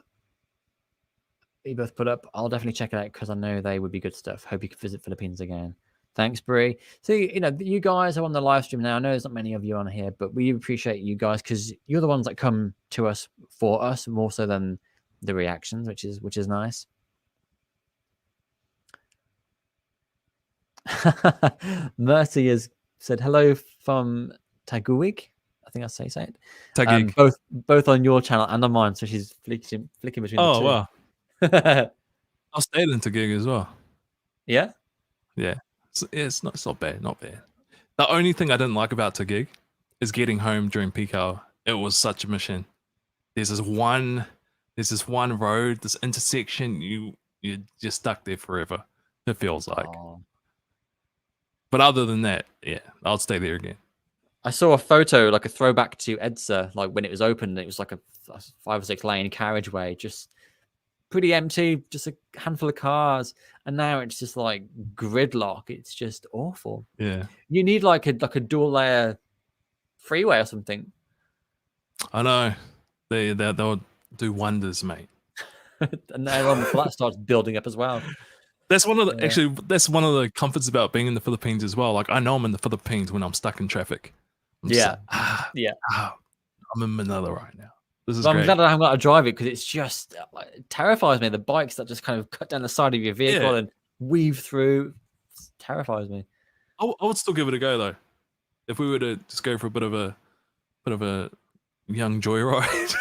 Speaker 1: put up, I'll definitely check it out because I know they would be good stuff. Hope you can visit Philippines again. Thanks, Bree. So, you guys are on the live stream now. I know there's not many of you on here, but we appreciate you guys because you're the ones that come to us for us more so than the reactions, which is nice. Mercy has said hello from Taguig. I think that's how you say it.
Speaker 2: Taguig.
Speaker 1: Both on your channel and on mine. So she's flicking between the two.
Speaker 2: Oh, wow. I'll stay in Taguig as well.
Speaker 1: Yeah?
Speaker 2: Yeah. It's not bad. Not bad. The only thing I didn't like about Taguig is getting home during peak hour. It was such a mission. There's this one road, this intersection, you're just stuck there forever. It feels like.
Speaker 1: Oh.
Speaker 2: But other than that, yeah, I'll stay there again.
Speaker 1: I saw a photo, like a throwback to EDSA, like when it was open, it was like a 5 or 6 lane carriageway, just pretty empty, just a handful of cars. And now it's just like gridlock. It's just awful.
Speaker 2: Yeah.
Speaker 1: You need like a dual layer freeway or something.
Speaker 2: I know. They'll do wonders, mate.
Speaker 1: And then on the flat starts building up as well.
Speaker 2: That's one of the that's one of the comforts about being in the Philippines as well. Like I know I'm in the Philippines when I'm stuck in traffic. I'm I'm in Manila right now. This is great.
Speaker 1: I'm glad I haven't got to drive it because it's just it terrifies me. The bikes that just kind of cut down the side of your vehicle and weave through terrifies me.
Speaker 2: I would still give it a go though. If we were to just go for a bit of a young joyride.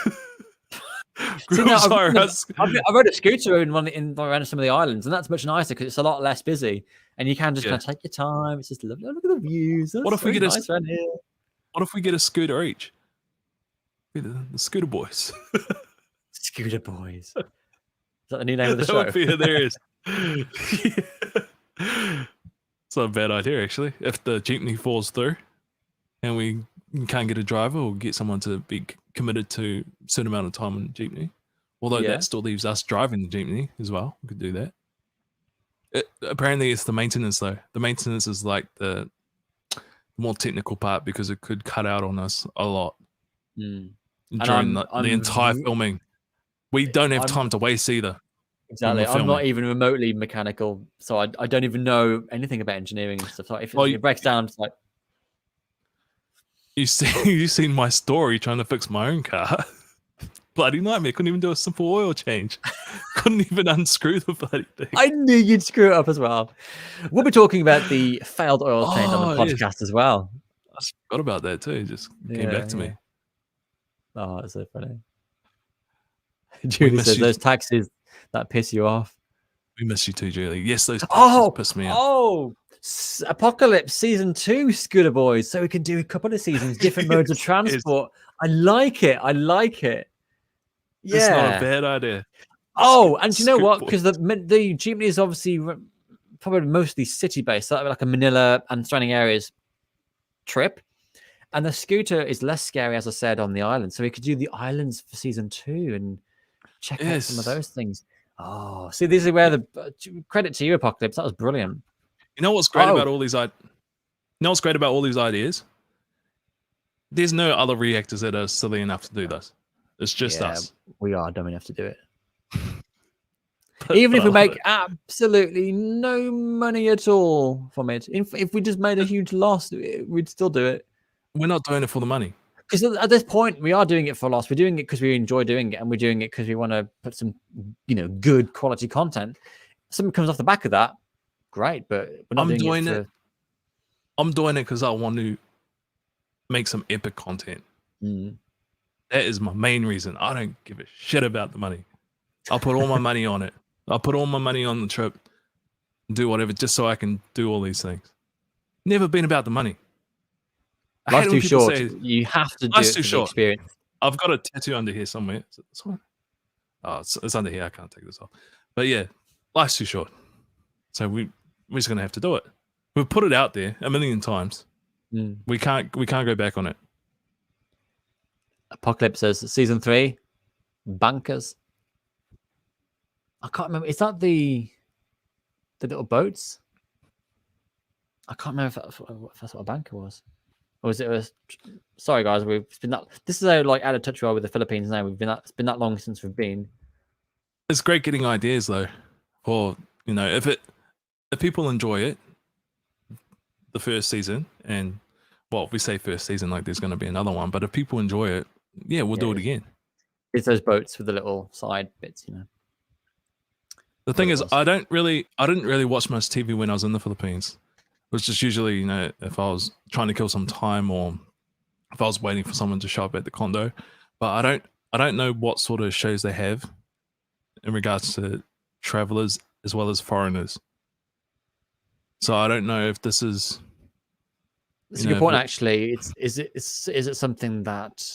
Speaker 1: See, now, I rode a scooter around some of the islands, and that's much nicer because it's a lot less busy, and you can just kind of take your time. It's just lovely. Oh, look at the views. That's
Speaker 2: what if we get
Speaker 1: nice around here.
Speaker 2: What if we get a scooter each? The Scooter Boys.
Speaker 1: Scooter Boys. Is that the new name of the show?
Speaker 2: That would be hilarious. It's not a bad idea actually. If the Jeepney falls through, and we can't get a driver, or get someone to be committed to a certain amount of time in Jeepney. Although that still leaves us driving the Jeepney as well. We could do that. Apparently it's the maintenance though. The maintenance is like the more technical part because it could cut out on us a lot during the entire filming. We don't have time to waste either.
Speaker 1: Exactly. I'm not even remotely mechanical, so I don't even know anything about engineering and stuff. So if it breaks down, it's like...
Speaker 2: You seen my story trying to fix my own car. Bloody nightmare. Couldn't even do a simple oil change. Couldn't even unscrew the bloody thing.
Speaker 1: I knew you'd screw it up as well. We'll be talking about the failed oil change on the podcast as well.
Speaker 2: I forgot about that too. It just came back to me.
Speaker 1: Oh, that's so funny. Julie says those taxis that piss you off.
Speaker 2: We miss you too, Julie. Yes, those taxis piss me off.
Speaker 1: Oh, Apocalypse season 2, Scooter Boys, so we can do a couple of seasons, different modes of transport. I like it. Yeah,
Speaker 2: it's not a bad idea.
Speaker 1: Oh, and you know what? Because the Jeepney is obviously probably mostly city based, so like a Manila and surrounding areas trip, and the scooter is less scary, as I said, on the island. So we could do the islands for season 2 and check out some of those things. Oh, see, this is where the credit to you, Apocalypse. That was brilliant.
Speaker 2: You know what's great about all these? Great about all these ideas? There's no other reactors that are silly enough to do this. It's just us.
Speaker 1: We are dumb enough to do it. Even if we make absolutely no money at all from it, if we just made a huge loss, we'd still do it.
Speaker 2: We're not doing it for the money.
Speaker 1: Because at this point, we are doing it for a loss. We're doing it because we enjoy doing it, and we're doing it because we want to put some, good quality content. Something comes off the back of that, great. But we're not doing it.
Speaker 2: I'm doing it because I want to make some epic content. That is my main reason. I don't give a shit about the money. I'll put all my money on it. I'll put all my money on the trip, do whatever, just so I can do all these things. Never been about the money.
Speaker 1: Life's too short. You have to do it for the experience.
Speaker 2: I've got a tattoo under here somewhere. Is it this one? Oh, it's under here. I can't take this off. But yeah, life's too short. So we're just gonna have to do it. We've put it out there a million times. We can't go back on it.
Speaker 1: Apocalypse says season 3, bankers. I can't remember. Is that the little boats? I can't remember if that's what a banker was. Or was it sorry guys, it's been that this is like out of touch with the Philippines now. It's been that long since we've been.
Speaker 2: It's great getting ideas though. Or if people enjoy it, the first season, and well, we say first season like there's going to be another one, but if people enjoy it, yeah, we'll do it again.
Speaker 1: It's those boats with the little side bits, you know.
Speaker 2: The thing is, I didn't really watch much TV when I was in the Philippines. It was just usually, you know, if I was trying to kill some time or if I was waiting for someone to show up at the condo. But I don't know what sort of shows they have in regards to travelers as well as foreigners. So I don't know if this is.
Speaker 1: It's a good point, actually. Is it something that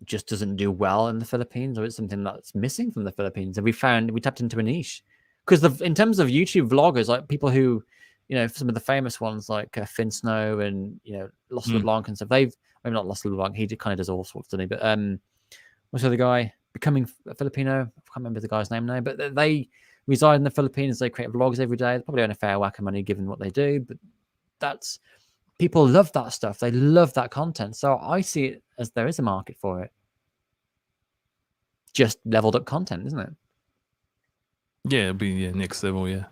Speaker 1: just doesn't do well in the Philippines, or it's something that's missing from the Philippines? And we tapped into a niche because in terms of YouTube vloggers, like people who, you know, some of the famous ones like Finn Snow and, you know, Lost LeBlanc and stuff. Maybe not Lost LeBlanc. He kind of does all sorts, doesn't he? But what's the other guy? Becoming a Filipino. I can't remember the guy's name now. But they reside in the Philippines. They create vlogs every day. They probably earn a fair whack of money given what they do. But that's people love that stuff. They love that content. So I see it as there is a market for it. Just leveled up content, isn't it?
Speaker 2: Yeah, it'll be next level, yeah.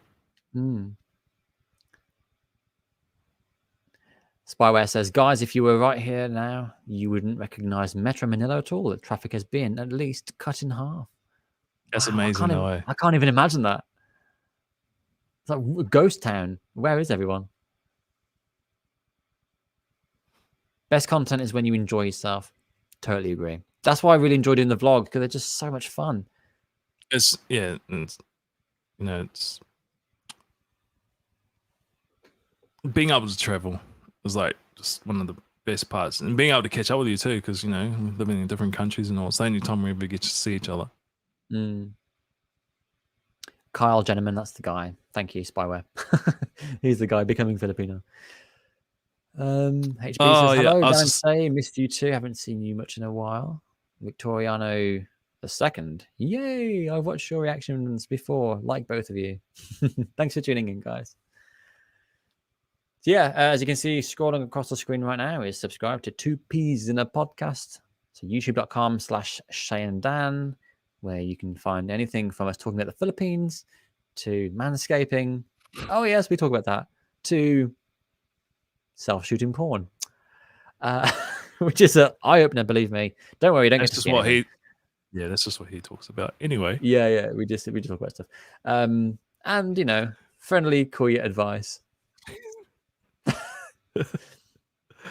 Speaker 1: Spyware says, guys, if you were right here now, you wouldn't recognize Metro Manila at all. The traffic has been at least cut in half.
Speaker 2: That's amazing,
Speaker 1: I can't even imagine that. It's like a ghost town. Where is everyone? Best content is when you enjoy yourself. Totally agree. That's why I really enjoy doing the vlog, because they're just so much fun.
Speaker 2: It's being able to travel is like just one of the best parts, and being able to catch up with you too, because you know, living in different countries and all. It's the only time we ever get to see each other.
Speaker 1: Kyle Jennerman, that's the guy. Thank you, Spyware. He's the guy becoming Filipino. HB says, hello, Dan Say, missed you too. Haven't seen you much in a while. Victoriano II. Yay! I've watched your reactions before, like both of you. Thanks for tuning in, guys. So yeah, as you can see, scrolling across the screen right now is subscribe to 2 Peas in a Podcast. So youtube.com/Shay and Dan, where you can find anything from us talking about the Philippines to manscaping. Oh yes, we talk about that. To self-shooting porn, which is an eye-opener, believe me. Don't worry, don't
Speaker 2: that's
Speaker 1: get
Speaker 2: just
Speaker 1: to
Speaker 2: what anything. That's just what he talks about anyway.
Speaker 1: Yeah, we just talk about stuff, and you know, friendly queer advice.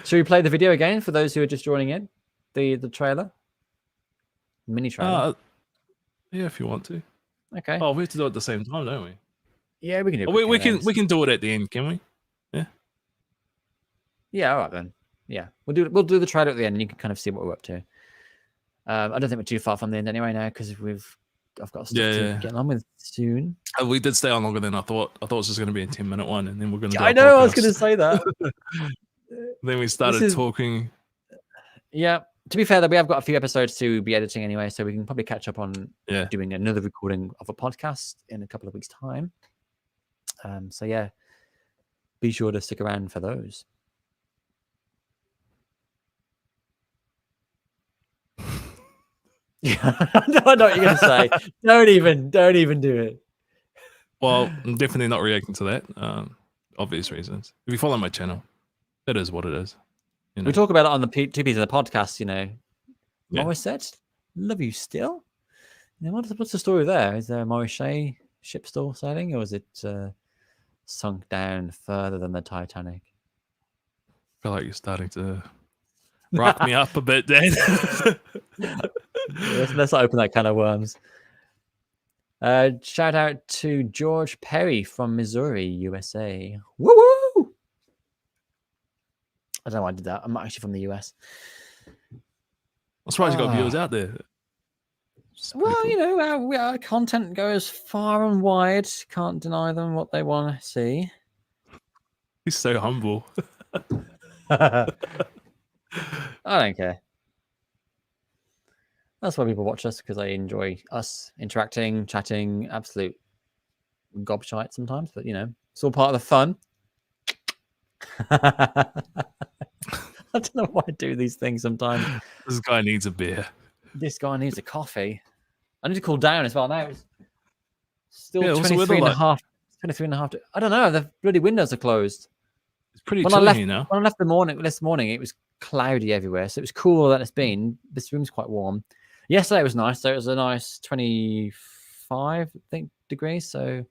Speaker 1: Should we play the video again for those who are just joining in? The trailer, mini trailer.
Speaker 2: Yeah, if you want to.
Speaker 1: Okay.
Speaker 2: Oh, we have to do it at the same time, don't we?
Speaker 1: Yeah, we can do
Speaker 2: it. We can do it at the end, can we? Yeah.
Speaker 1: Yeah, all right then. Yeah, we'll do the trailer at the end, and you can kind of see what we're up to. I don't think we're too far from the end anyway now, because I've got stuff to get on with soon.
Speaker 2: We did stay on longer than I thought. I thought it was just going to be a 10-minute one, and then we're going to.
Speaker 1: I know. I was going to say that.
Speaker 2: Then we started talking.
Speaker 1: Yeah. To be fair, we have got a few episodes to be editing anyway, so we can probably catch up on doing another recording of a podcast in a couple of weeks' time. So yeah, be sure to stick around for those. Yeah, I know what you're going to say. Don't even do it.
Speaker 2: Well, I'm definitely not reacting to that. Obvious reasons. If you follow my channel, it is what it is. You know?
Speaker 1: We talk about it on the 2 P's of the podcast, you know. Morissette, love you still? You know, what's the story there? Is there a Morissette ship still sailing, or is it sunk down further than the Titanic?
Speaker 2: I feel like you're starting to rock me up a bit, Dan.
Speaker 1: Let's not open that can of worms. Shout out to George Perry from Missouri, USA. Woo woo! I don't know why I did that. I'm actually from the US.
Speaker 2: I'm surprised you got viewers out there.
Speaker 1: Well, cool. You know, our content goes far and wide. Can't deny them what they want to see.
Speaker 2: He's so humble.
Speaker 1: I don't care. That's why people watch us, because they enjoy us interacting, chatting, absolute gobshite sometimes, but you know, it's all part of the fun. I don't know why I do these things sometimes.
Speaker 2: This guy needs a beer.
Speaker 1: This guy needs a coffee. I need to cool down as well now. It's still 23 and a half. 23 and a half. I don't know. The bloody windows are closed.
Speaker 2: pretty
Speaker 1: When
Speaker 2: chilly
Speaker 1: I left,
Speaker 2: here now.
Speaker 1: when I left this morning, it was cloudy everywhere, so it was cooler than it's been. This room's quite warm. Yesterday was nice, so it was a nice 25, I think, degrees. So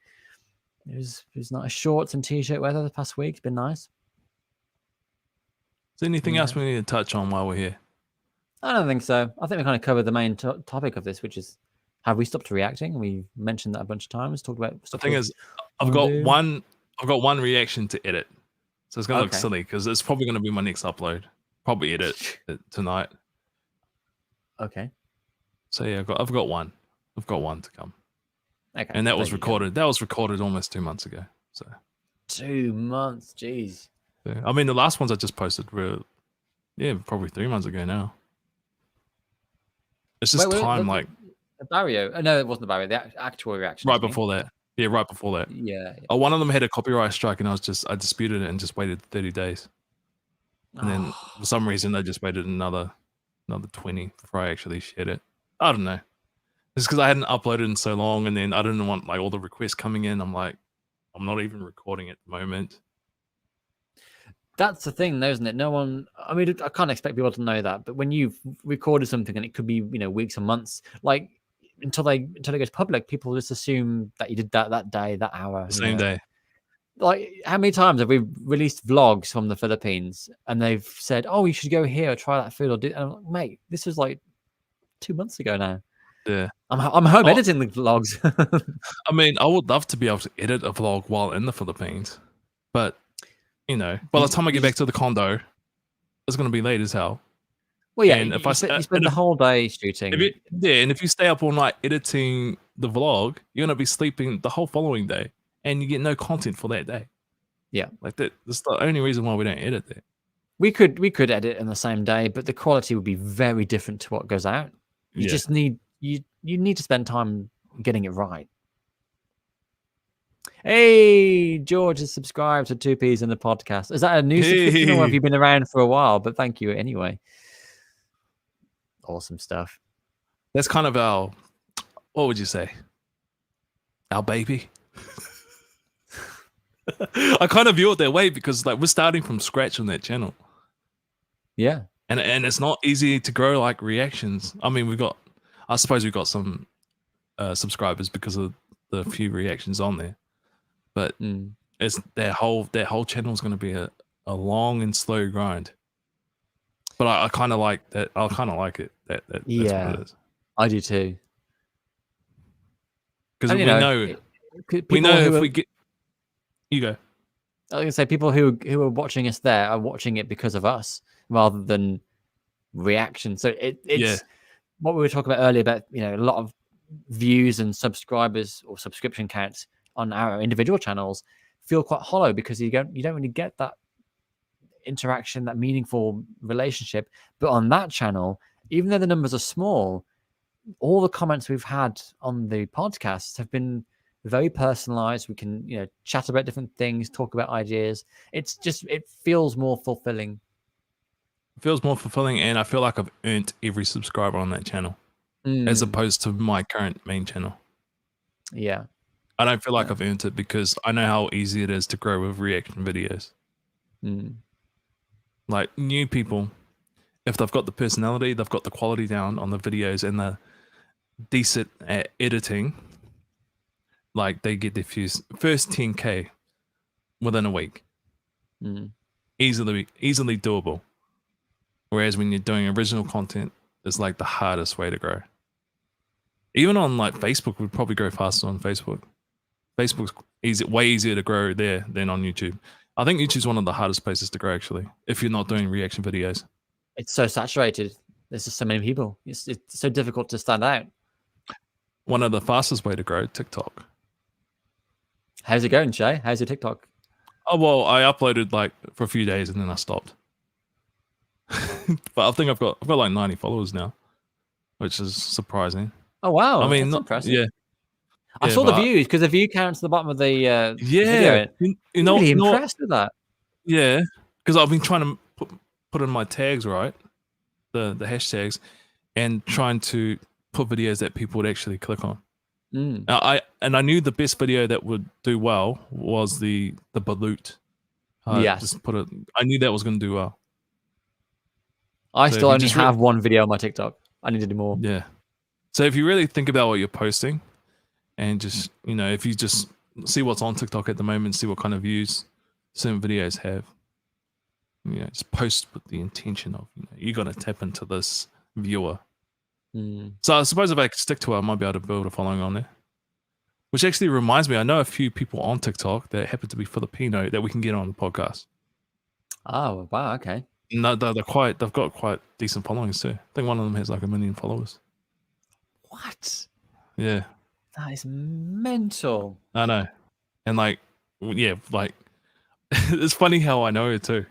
Speaker 1: it was nice. Shorts and t-shirt weather the past week. It's been nice.
Speaker 2: Is there anything else we need to touch on while we're here?
Speaker 1: I don't think so. I think we kind of covered the main topic of this, which is have we stopped reacting? We mentioned that a bunch of times. Talked about
Speaker 2: The thing is, I've got one reaction to edit, so it's gonna look silly because it's probably gonna be my next upload. Probably edit it tonight.
Speaker 1: Okay.
Speaker 2: So yeah, I've got one. I've got one to come.
Speaker 1: Okay.
Speaker 2: And that was recorded. That was recorded almost 2 months ago. So
Speaker 1: 2 months, jeez.
Speaker 2: yeah. I mean, the last ones I just posted were, probably 3 months ago now. It's just time, like
Speaker 1: the Barrio. No, it wasn't the Barrio. The actual reaction.
Speaker 2: Right before that. Yeah, right before that.
Speaker 1: Yeah.
Speaker 2: Oh, one of them had a copyright strike, and I disputed it and just waited 30 days. And then for some reason, I just waited another 20 before I actually shared it. I don't know. It's because I hadn't uploaded in so long, and then I didn't want like all the requests coming in. I'm like, I'm not even recording at the moment.
Speaker 1: That's the thing, though, isn't it? No one. I mean, I can't expect people to know that, but when you've recorded something and it could be, weeks or months, like until it goes public, people just assume that you did that day, that hour,
Speaker 2: the same day.
Speaker 1: Like, how many times have we released vlogs from the Philippines and they've said, "Oh, you should go here or try that food or do," and I'm like, mate, this was like 2 months ago now.
Speaker 2: Yeah,
Speaker 1: I'm home editing the vlogs.
Speaker 2: I mean, I would love to be able to edit a vlog while in the Philippines, but by the time I get back to the condo, it's going to be late as hell.
Speaker 1: Well, yeah,
Speaker 2: and
Speaker 1: you spend the whole day shooting.
Speaker 2: And if you stay up all night editing the vlog, you're going to be sleeping the whole following day, and you get no content for that day.
Speaker 1: Yeah,
Speaker 2: like that. That's the only reason why we don't edit that.
Speaker 1: We could edit in the same day, but the quality would be very different to what goes out. You just need you need to spend time getting it right. Hey, George has subscribed to 2Ps in the podcast. Is that a new subscription or have you been around for a while? But thank you anyway. Awesome stuff.
Speaker 2: That's kind of our, what would you say? Our baby. I kind of view it that way because like we're starting from scratch on that channel.
Speaker 1: Yeah.
Speaker 2: And it's not easy to grow like reactions. I mean, I suppose we've got some subscribers because of the few reactions on there. But it's that whole channel is going to be a long and slow grind. But I kind of like that. I kind of like it. That's what it is.
Speaker 1: I do too.
Speaker 2: Because we know if we get. You go.
Speaker 1: I was going to say people who are watching us there are watching it because of us rather than reaction. So it's what we were talking about earlier about a lot of views and subscribers or subscription counts on our individual channels feel quite hollow because you don't really get that interaction, that meaningful relationship. But on that channel, even though the numbers are small, all the comments we've had on the podcast have been very personalized. We can chat about different things, talk about ideas. It feels more fulfilling.
Speaker 2: It feels more fulfilling, and I feel like I've earned every subscriber on that channel as opposed to my current main channel.
Speaker 1: Yeah.
Speaker 2: I don't feel like I've earned it because I know how easy it is to grow with reaction videos. Like new people, if they've got the personality, they've got the quality down on the videos and they're decent at editing, like they get their first 10K within a week. Easily doable. Whereas when you're doing original content, it's like the hardest way to grow. Even on like Facebook, we'd probably grow faster on Facebook. Facebook's way easier to grow there than on YouTube. I think YouTube's one of the hardest places to grow, actually, if you're not doing reaction videos.
Speaker 1: It's so saturated. There's just so many people. It's so difficult to stand out.
Speaker 2: One of the fastest way to grow, TikTok.
Speaker 1: How's it going, Shay? How's your TikTok?
Speaker 2: Oh, well, I uploaded like for a few days and then I stopped. But I think I've got like 90 followers now, which is surprising.
Speaker 1: Oh, wow.
Speaker 2: I mean,
Speaker 1: that's impressive.
Speaker 2: Yeah.
Speaker 1: I saw the views because the view count's at the bottom of the video. Really impressed with that.
Speaker 2: Yeah, because I've been trying to put in my tags right, the hashtags, and trying to put videos that people would actually click on. I knew the best video that would do well was the balut I
Speaker 1: Yes.
Speaker 2: just put it. I knew that was going to do well.
Speaker 1: I
Speaker 2: So
Speaker 1: still
Speaker 2: if you
Speaker 1: only
Speaker 2: just
Speaker 1: have one video on my TikTok. I need to do more.
Speaker 2: Yeah. So if you really think about what you're posting, and just if you just see what's on TikTok at the moment, see what kind of views certain videos have, just post with the intention of you're gonna tap into this viewer. So I suppose if I could stick to it, I might be able to build a following on there. Which actually reminds me, I know a few people on TikTok that happen to be Filipino that we can get on the podcast.
Speaker 1: Oh wow, okay.
Speaker 2: No, they've got quite decent followings too. I think one of them has like 1 million followers.
Speaker 1: What?
Speaker 2: Yeah.
Speaker 1: That is mental.
Speaker 2: I know. And it's funny how I know it too.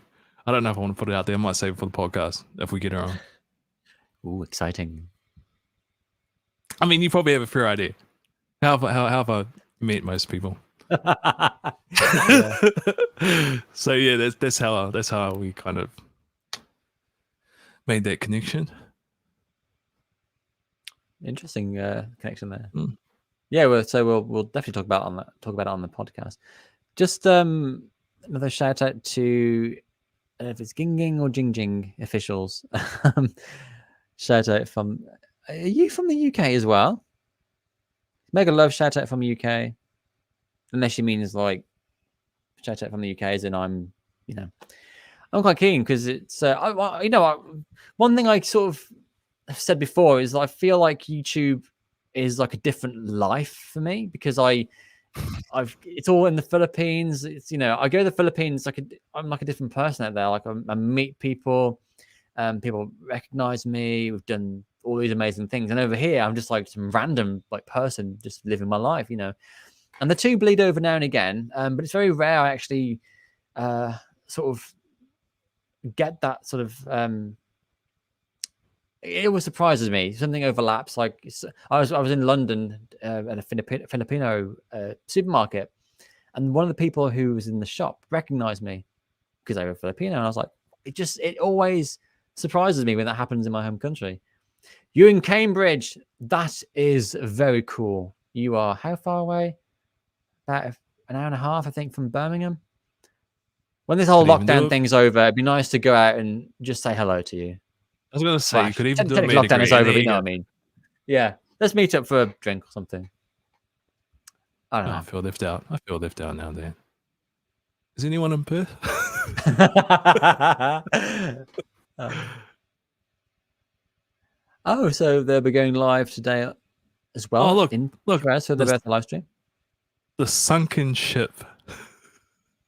Speaker 2: I don't know if I want to put it out there. I might save it for the podcast if we get her on.
Speaker 1: Ooh, exciting.
Speaker 2: I mean, you probably have a fair idea. How have I met most people? So yeah, that's how we kind of made that connection.
Speaker 1: Interesting connection there. Yeah, we'll definitely talk about it on the podcast. Just another shout out to if it's Ging or Jing officials. Shout out from. Are you from the UK as well? Mega love shout out from UK. Unless she means like shout out from the UK, as in I'm quite keen because it's one thing I sort of have said before is I feel like YouTube is like a different life for me because it's all in the Philippines. It's I go to the Philippines I'm like a different person out there. Like I meet people, people recognize me. We've done all these amazing things, and over here I'm just like some random person just living my life, And the two bleed over now and again, but it's very rare I actually sort of get that sort of. It always surprises me. Something overlaps. Like I was in London at a Filipino supermarket, and one of the people who was in the shop recognized me because they were Filipino, and I was like, it always surprises me when that happens in my home country. You in Cambridge? That is very cool. You are how far away? About an hour and a half, I think, from Birmingham. When this whole lockdown thing's over, it'd be nice to go out and just say hello to you.
Speaker 2: I was going to say, you could even do a
Speaker 1: lockdown is over, but you know what I mean. Yeah, let's meet up for a drink or something. I don't know.
Speaker 2: I feel left out. Now and then. Is anyone in Perth?
Speaker 1: Oh, so they'll be going live today as well.
Speaker 2: Oh, look,
Speaker 1: so they're both live stream.
Speaker 2: The sunken ship.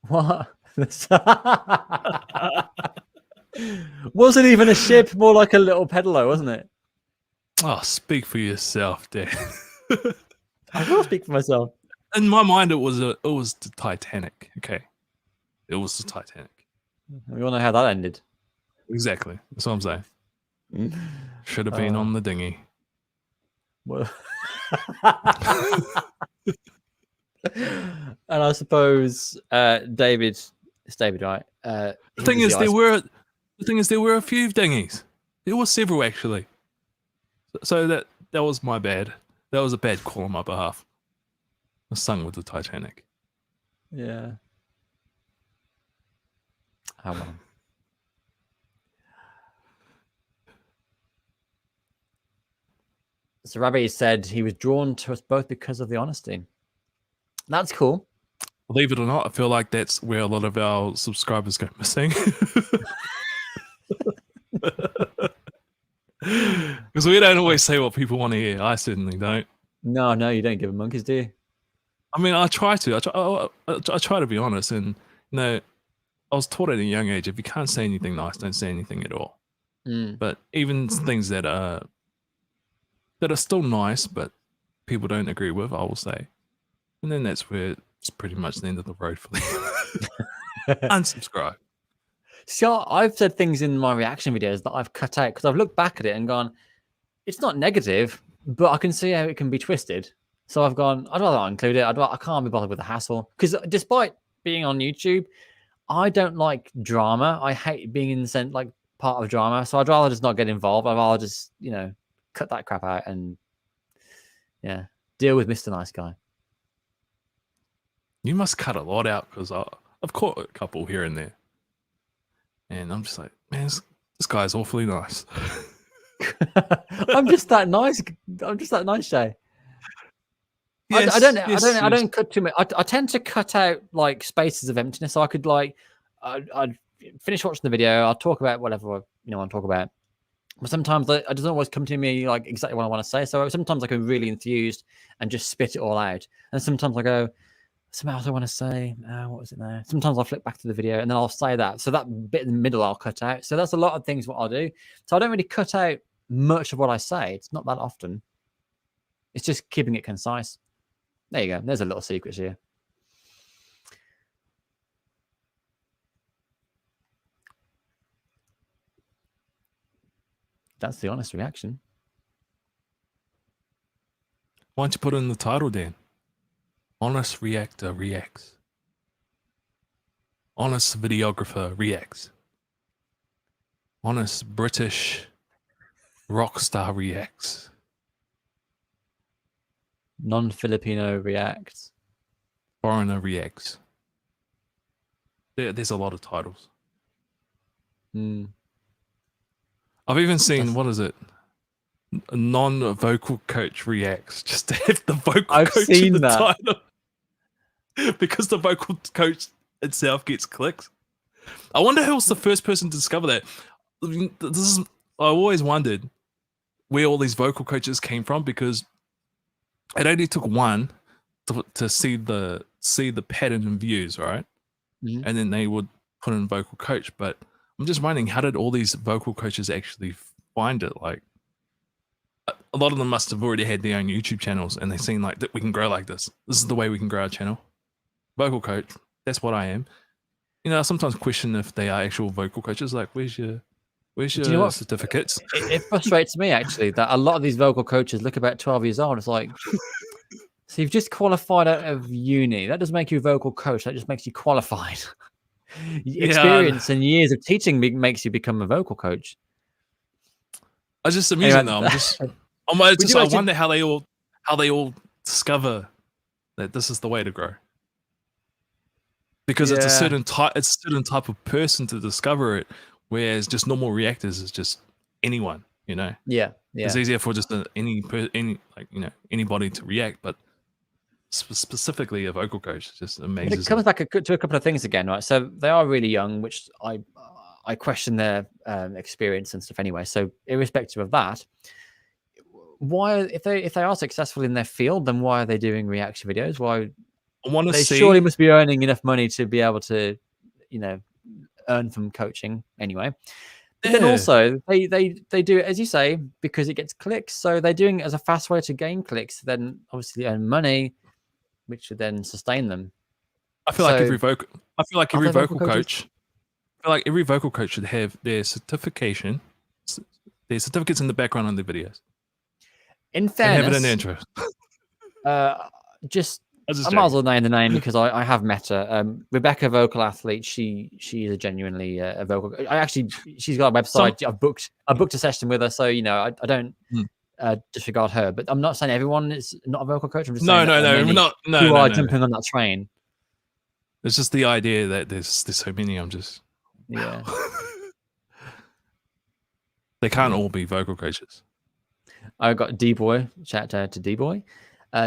Speaker 1: What? Wasn't even a ship, more like a little pedalo, wasn't it?
Speaker 2: Oh, speak for yourself, Dan.
Speaker 1: I will speak for myself.
Speaker 2: In my mind, it was the Titanic. Okay, it was the Titanic.
Speaker 1: We all know how that ended.
Speaker 2: Exactly. That's what I'm saying. Should have been on the dinghy.
Speaker 1: Well. And I suppose David, it's David, right?
Speaker 2: The thing is, there were a few dinghies. There were several actually. So that was my bad. That was a bad call on my behalf. I sung with the Titanic.
Speaker 1: Yeah. How well. So Rabbi said he was drawn to us both because of the honesty. That's cool.
Speaker 2: Believe it or not, I feel like that's where a lot of our subscribers go missing. Because we don't always say what people want to hear. I certainly don't.
Speaker 1: No, you don't give a monkeys, do you?
Speaker 2: I mean, I try to. I try to be honest. And, I was taught at a young age, if you can't say anything nice, don't say anything at all. But even things that are still nice, but people don't agree with, I will say. And then that's where it's pretty much the end of the road for them. Unsubscribe.
Speaker 1: So I've said things in my reaction videos that I've cut out because I've looked back at it and gone, it's not negative, but I can see how it can be twisted. So I've gone, I'd rather not include it. I can't be bothered with the hassle. Because despite being on YouTube, I don't like drama. I hate being in the sense like part of drama. So I'd rather just not get involved. I'd rather just, cut that crap out and deal with Mr. Nice Guy.
Speaker 2: You must cut a lot out because I I've caught a couple here and there, and I'm just like, man, this guy's awfully nice.
Speaker 1: I'm just that nice. I'm just that nice, Shay.
Speaker 2: Yes,
Speaker 1: I don't cut too much. I tend to cut out like spaces of emptiness. So I could like, I'd finish watching the video. I'll talk about whatever I want to talk about. But sometimes it doesn't always come to me like exactly what I want to say. So sometimes I can really enthused and just spit it all out. And sometimes I go, something else I want to say. What was it now? Sometimes I'll flip back to the video and then I'll say that. So that bit in the middle I'll cut out. So that's a lot of things what I'll do. So I don't really cut out much of what I say. It's not that often. It's just keeping it concise. There you go. There's a little secret here. That's the honest reaction.
Speaker 2: Why don't you put it in the title, Dan? Honest Reactor reacts. Honest videographer reacts. Honest British rock star reacts.
Speaker 1: Non-Filipino reacts.
Speaker 2: Foreigner reacts. There's a lot of titles. I've even seen, what is it? A non-vocal coach reacts, just to have the vocal coach in the title. Because the vocal coach itself gets clicks. I wonder who was the first person to discover that. I always wondered where all these vocal coaches came from, because it only took one to see the pattern in views, right? And then they would put in vocal coach. But I'm just wondering, how did all these vocal coaches actually find it? Like, a lot of them must have already had their own YouTube channels, and they've seen like that we can grow like this. This is the way we can grow our channel. Vocal coach, that's what I am. You know, I sometimes question if they are actual vocal coaches. Like, where's your certificates?
Speaker 1: It frustrates me actually that a lot of these vocal coaches look about 12 years old. It's like, so you've just qualified out of uni. That doesn't make you a vocal coach. That just makes you qualified. Experience and years of teaching makes you become a vocal coach.
Speaker 2: I just amusing though. I wonder how they all discover that this is the way to grow. Because it's a certain type of person to discover it, whereas just normal reactors is just anyone, you know. Yeah. It's easier for just anybody to react, but specifically a vocal coach just amazes.
Speaker 1: But it comes back to a couple of things again, right? So they are really young, which I question their experience and stuff anyway. So irrespective of that, why, if they are successful in their field, then why are they doing reaction videos? Why? They surely must be earning enough money to be able to, earn from coaching anyway. But then also they do it, as you say, because it gets clicks. So they're doing it as a fast way to gain clicks, then obviously earn money, which would then sustain them.
Speaker 2: I feel like every vocal coach should have their certification, their certificates in the background on their videos. In fairness, and have it in the intro. I might as well name the name because I have met her. Rebecca, vocal athlete. She is a genuinely a vocal. She's got a website. I've booked a session with her, so I don't disregard her. But I'm not saying everyone is not a vocal coach. I'm just saying who are jumping on that train. It's just the idea that there's so many. I'm just they can't all be vocal coaches.
Speaker 1: I got D-Boy. Shout out to D-Boy.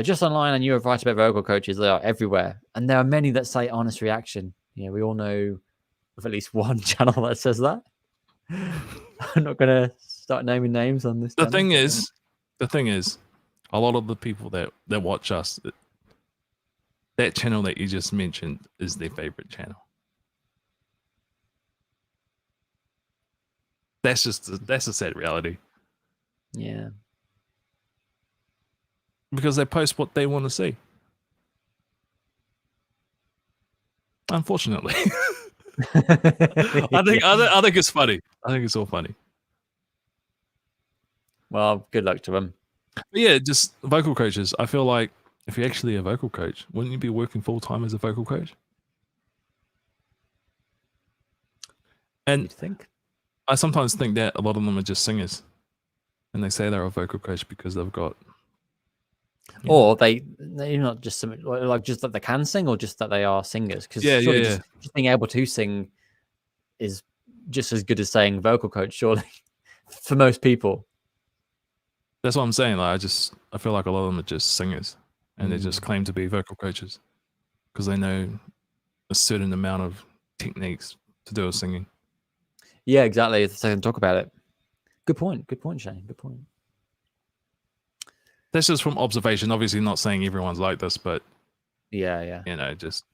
Speaker 1: Just online, and you were right about vocal coaches. They are everywhere, and there are many that say honest reaction. We all know of at least one channel that says that. I'm not gonna start naming names on this.
Speaker 2: The thing is, a lot of the people that watch us, that channel that you just mentioned is their favorite channel. That's a sad reality.
Speaker 1: Yeah.
Speaker 2: Because they post what they want to see. Unfortunately. I think it's funny. I think it's all funny.
Speaker 1: Well, good luck to them.
Speaker 2: But yeah, just vocal coaches. I feel like if you're actually a vocal coach, wouldn't you be working full time as a vocal coach? And
Speaker 1: you'd think.
Speaker 2: I sometimes think that a lot of them are just singers, and they say they're a vocal coach because they've got Yeah.
Speaker 1: Or they're not just some, like just that they can sing, or just that they are singers. Because
Speaker 2: Yeah,
Speaker 1: surely
Speaker 2: yeah.
Speaker 1: just being able to sing is just as good as saying vocal coach, surely, for most people.
Speaker 2: That's what I'm saying. Like, I feel like a lot of them are just singers, and they just claim to be vocal coaches because they know a certain amount of techniques to do with singing.
Speaker 1: Yeah, exactly. So I can talk about it. Good point. Good point, Shane. Good point.
Speaker 2: That's just from observation. Obviously, not saying everyone's like this, but
Speaker 1: Yeah.
Speaker 2: you know, just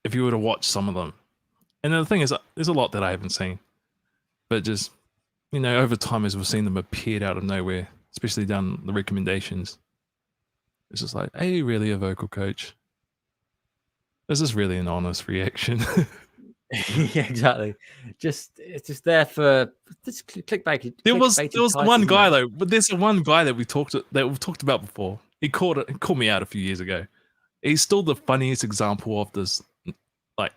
Speaker 2: if you were to watch some of them, and the thing is, there's a lot that I haven't seen, but just you know, over time as we've seen them appeared out of nowhere, especially down the recommendations, it's just like, are you really a vocal coach? Is this really an honest reaction?
Speaker 1: Yeah, exactly. It's just there for just clickbait.
Speaker 2: There was the one guy though, but there's the one guy that we've talked about before. He called me out a few years ago. He's still the funniest example of this, like,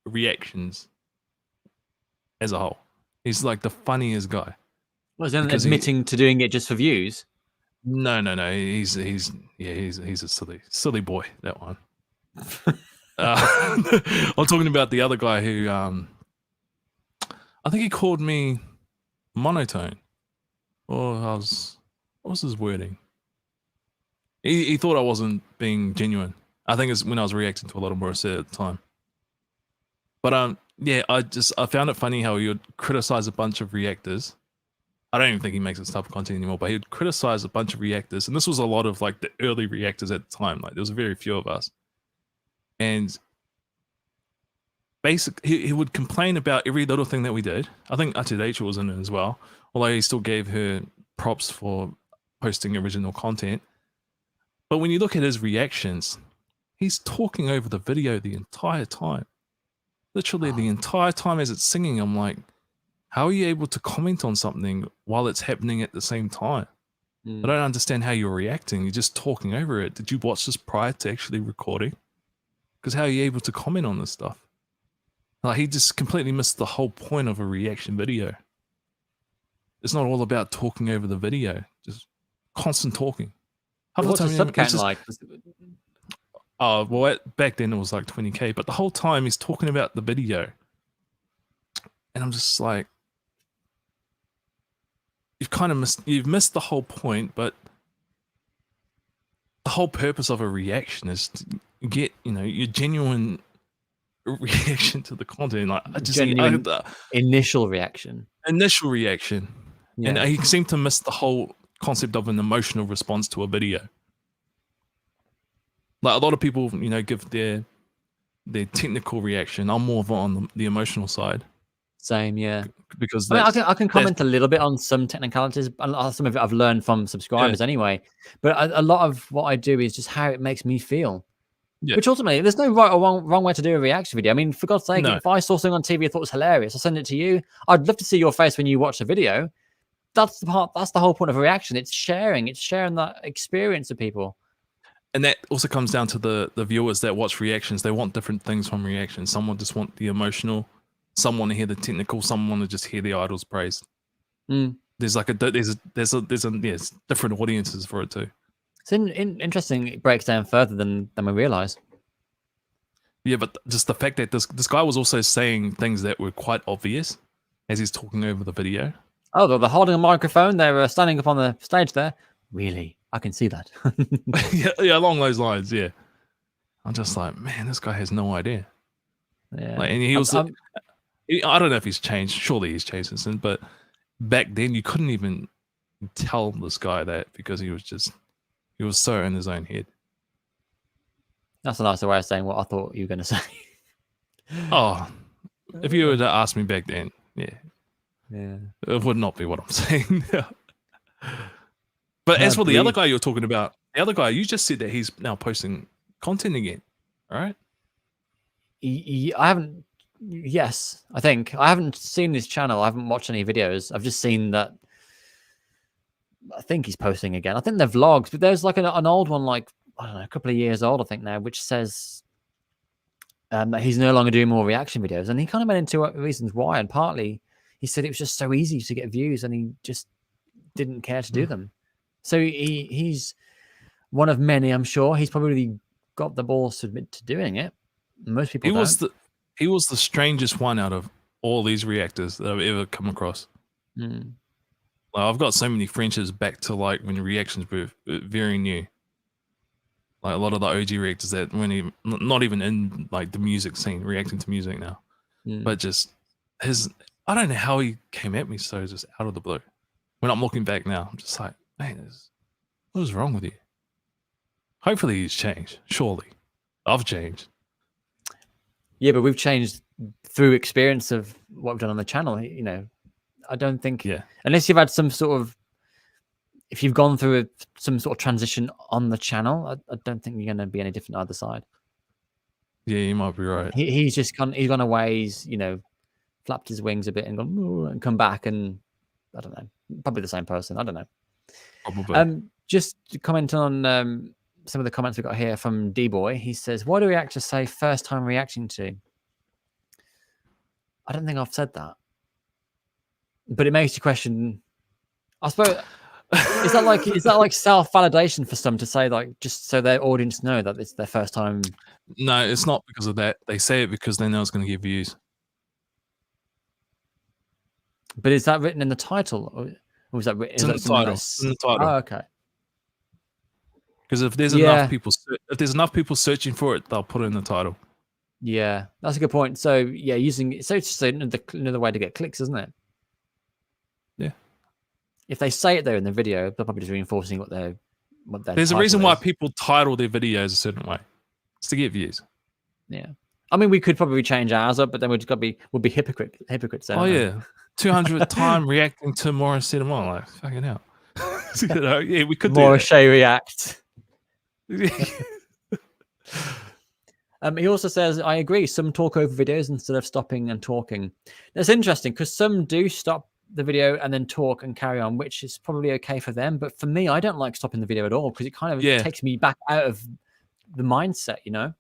Speaker 2: reactions as a whole. He's like the funniest guy.
Speaker 1: Was he admitting to doing it just for views?
Speaker 2: No. He's a silly boy. That one. I'm talking about the other guy who I think he called me monotone, or what was his wording? He thought I wasn't being genuine. I think it's when I was reacting to a lot of Morissette at the time. But yeah, I found it funny how he would criticize a bunch of reactors. I don't even think he makes this type of content anymore, but he would criticize a bunch of reactors, and this was a lot of like the early reactors at the time. Like there was very few of us, and basically he would complain about every little thing that we did. I think Rachel was in it as well, although he still gave her props for posting original content. But when you look at his reactions, he's talking over the video the entire time. Literally the entire time as it's singing. I'm like, how are you able to comment on something while it's happening at the same time? I don't understand how you're reacting. You're just talking over it. Did you watch this prior to actually recording? Because how are you able to comment on this stuff? Like, he just completely missed the whole point of a reaction video. It's not all about talking over the video, just constant talking.
Speaker 1: What's the sub count like?
Speaker 2: Well, back then it was like 20K, but the whole time he's talking about the video. And I'm just like, you've missed the whole point, but the whole purpose of a reaction is to get, your genuine reaction to the content. Like,
Speaker 1: initial reaction.
Speaker 2: Yeah. And he seemed to miss the whole concept of an emotional response to a video. Like, a lot of people, give their technical reaction. I'm more on the emotional side.
Speaker 1: Same, yeah.
Speaker 2: Because
Speaker 1: I can comment a little bit on some technicalities. Some of it I've learned from subscribers anyway. But a lot of what I do is just how it makes me feel. Yeah. Which ultimately, there's no right or wrong way to do a reaction video. I mean, for God's sake, if I saw something on TV I thought was hilarious, I'll send it to you. I'd love to see your face when you watch the video. That's the whole point of a reaction. It's sharing that experience with people.
Speaker 2: And that also comes down to the viewers that watch reactions. They want different things from reactions. Some just want the emotional. Some want to hear the technical. Some want to just hear the idols praised. There's different audiences for it too.
Speaker 1: It's interesting. It breaks down further than we realize.
Speaker 2: Yeah, but just the fact that this guy was also saying things that were quite obvious as he's talking over the video.
Speaker 1: Oh, they're holding a microphone. They're standing up on the stage there. Really? I can see that.
Speaker 2: yeah, along those lines, yeah. I'm just like, man, this guy has no idea.
Speaker 1: Yeah.
Speaker 2: Like, and he was... I don't know if he's changed. Surely he's changed since then. But back then, you couldn't even tell this guy that because he was so in his own head.
Speaker 1: That's a nicer way of saying what I thought you were going to say.
Speaker 2: Oh, if you were to ask me back then, yeah, it would not be what I'm saying. But as for the other guy you're talking about, you just said that he's now posting content again, all right?
Speaker 1: I haven't. Yes, I think I haven't seen his channel. I haven't watched any videos. I've just seen that. I think he's posting again. I think they're vlogs, but there's like an old one, like, I don't know, a couple of years old, I think now, which says that he's no longer doing more reaction videos. And he kind of went into reasons why. And partly he said it was just so easy to get views and he just didn't care to do them. So he's one of many, I'm sure. He's probably got the balls to admit to doing it. Most people don't.
Speaker 2: He was the strangest one out of all these reactors that I've ever come across.
Speaker 1: Mm.
Speaker 2: Like, I've got so many friendships back to like when reactions were very new. Like a lot of the OG reactors that weren't even, not even in like the music scene, reacting to music now. But just I don't know how he came at me so just out of the blue. When I'm looking back now, I'm just like, man, what is wrong with you? Hopefully he's changed. Surely. I've changed.
Speaker 1: Yeah, but we've changed through experience of what we've done on the channel. You know, I don't think, unless you've had some sort of, if you've gone through some sort of transition on the channel, I don't think you're going to be any different either side.
Speaker 2: Yeah, you might be right.
Speaker 1: He's gone away. He's, you know, flapped his wings a bit and gone and come back, and I don't know, probably the same person. I don't know.
Speaker 2: Probably.
Speaker 1: Just to comment on some of the comments we got here from D-Boy. He says, "Why do reactors say first time reacting to?" I don't think I've said that, but it makes you question. I suppose is that like self validation for some to say, like, just so their audience know that it's their first time?
Speaker 2: No, it's not because of that. They say it because they know it's going to get views.
Speaker 1: But is that written in the title, or was that written
Speaker 2: in the title? In the title.
Speaker 1: Oh, okay.
Speaker 2: Because if there's enough people searching for it, they'll put it in the title.
Speaker 1: Yeah, that's a good point. So yeah, it's just another way to get clicks, isn't it?
Speaker 2: Yeah.
Speaker 1: If they say it there in the video, they're probably just reinforcing what their
Speaker 2: There's a reason why people title their videos a certain way. It's to get views.
Speaker 1: Yeah. I mean, we could probably change ours up, but then we'll be hypocrites.
Speaker 2: Oh yeah, 200th time reacting to Morissette and more. Like, fucking hell. You know, yeah, we could do
Speaker 1: more Shay react. He also says, I agree, some talk over videos instead of stopping and talking. That's interesting because some do stop the video and then talk and carry on, which is probably okay for them. But for me, I don't like stopping the video at all because it kind of takes me back out of the mindset, you know?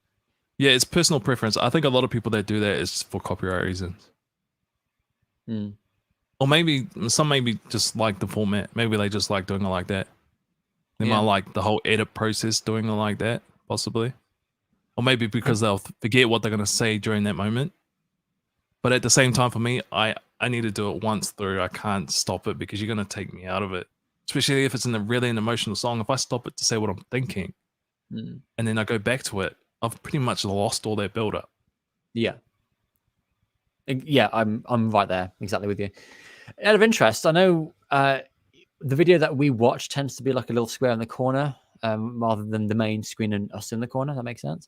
Speaker 2: Yeah, it's personal preference. I think a lot of people that do that is for copyright reasons. Or maybe some just like the format. Maybe they just like doing it like that. They might like the whole edit process doing it like that, possibly. Or maybe because they'll forget what they're going to say during that moment. But at the same time, for me, I need to do it once through. I can't stop it because you're going to take me out of it. Especially if it's really an emotional song. If I stop it to say what I'm thinking, and then I go back to it, I've pretty much lost all that build-up.
Speaker 1: Yeah. Yeah, I'm right there, exactly with you. Out of interest, I know the video that we watch tends to be like a little square in the corner, rather than the main screen and us in the corner. That makes sense.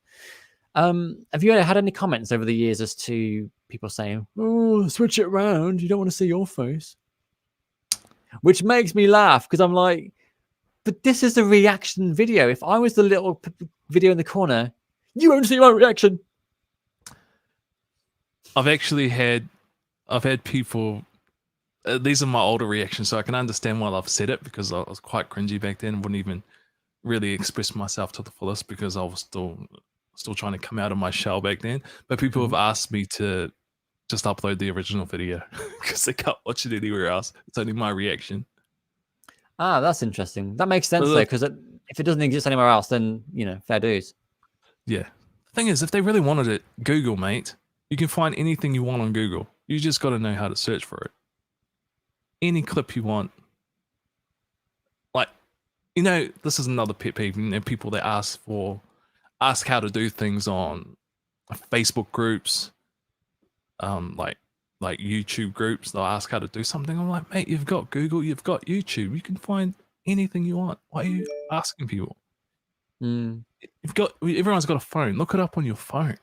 Speaker 1: Have you had any comments over the years as to people saying, "Oh, switch it around. You don't want to see your face," which makes me laugh because I'm like, but this is a reaction video. If I was the little video in the corner, you won't see my reaction.
Speaker 2: I've had people. These are my older reactions, so I can understand why I've said it because I was quite cringy back then. Wouldn't even really express myself to the fullest because I was still trying to come out of my shell back then. But people have asked me to just upload the original video because they can't watch it anywhere else. It's only my reaction.
Speaker 1: Ah, that's interesting. That makes sense though, because if it doesn't exist anywhere else, then fair dues.
Speaker 2: Yeah. The thing is, if they really wanted it, Google, mate, you can find anything you want on Google. You just got to know how to search for it. Any clip you want. Like, this is another pet peeve. People that ask how to do things on Facebook groups, like YouTube groups. They'll ask how to do something. I'm like, mate, you've got Google, you've got YouTube. You can find anything you want. Why are you asking people? Everyone's got a phone. Look it up on your phone.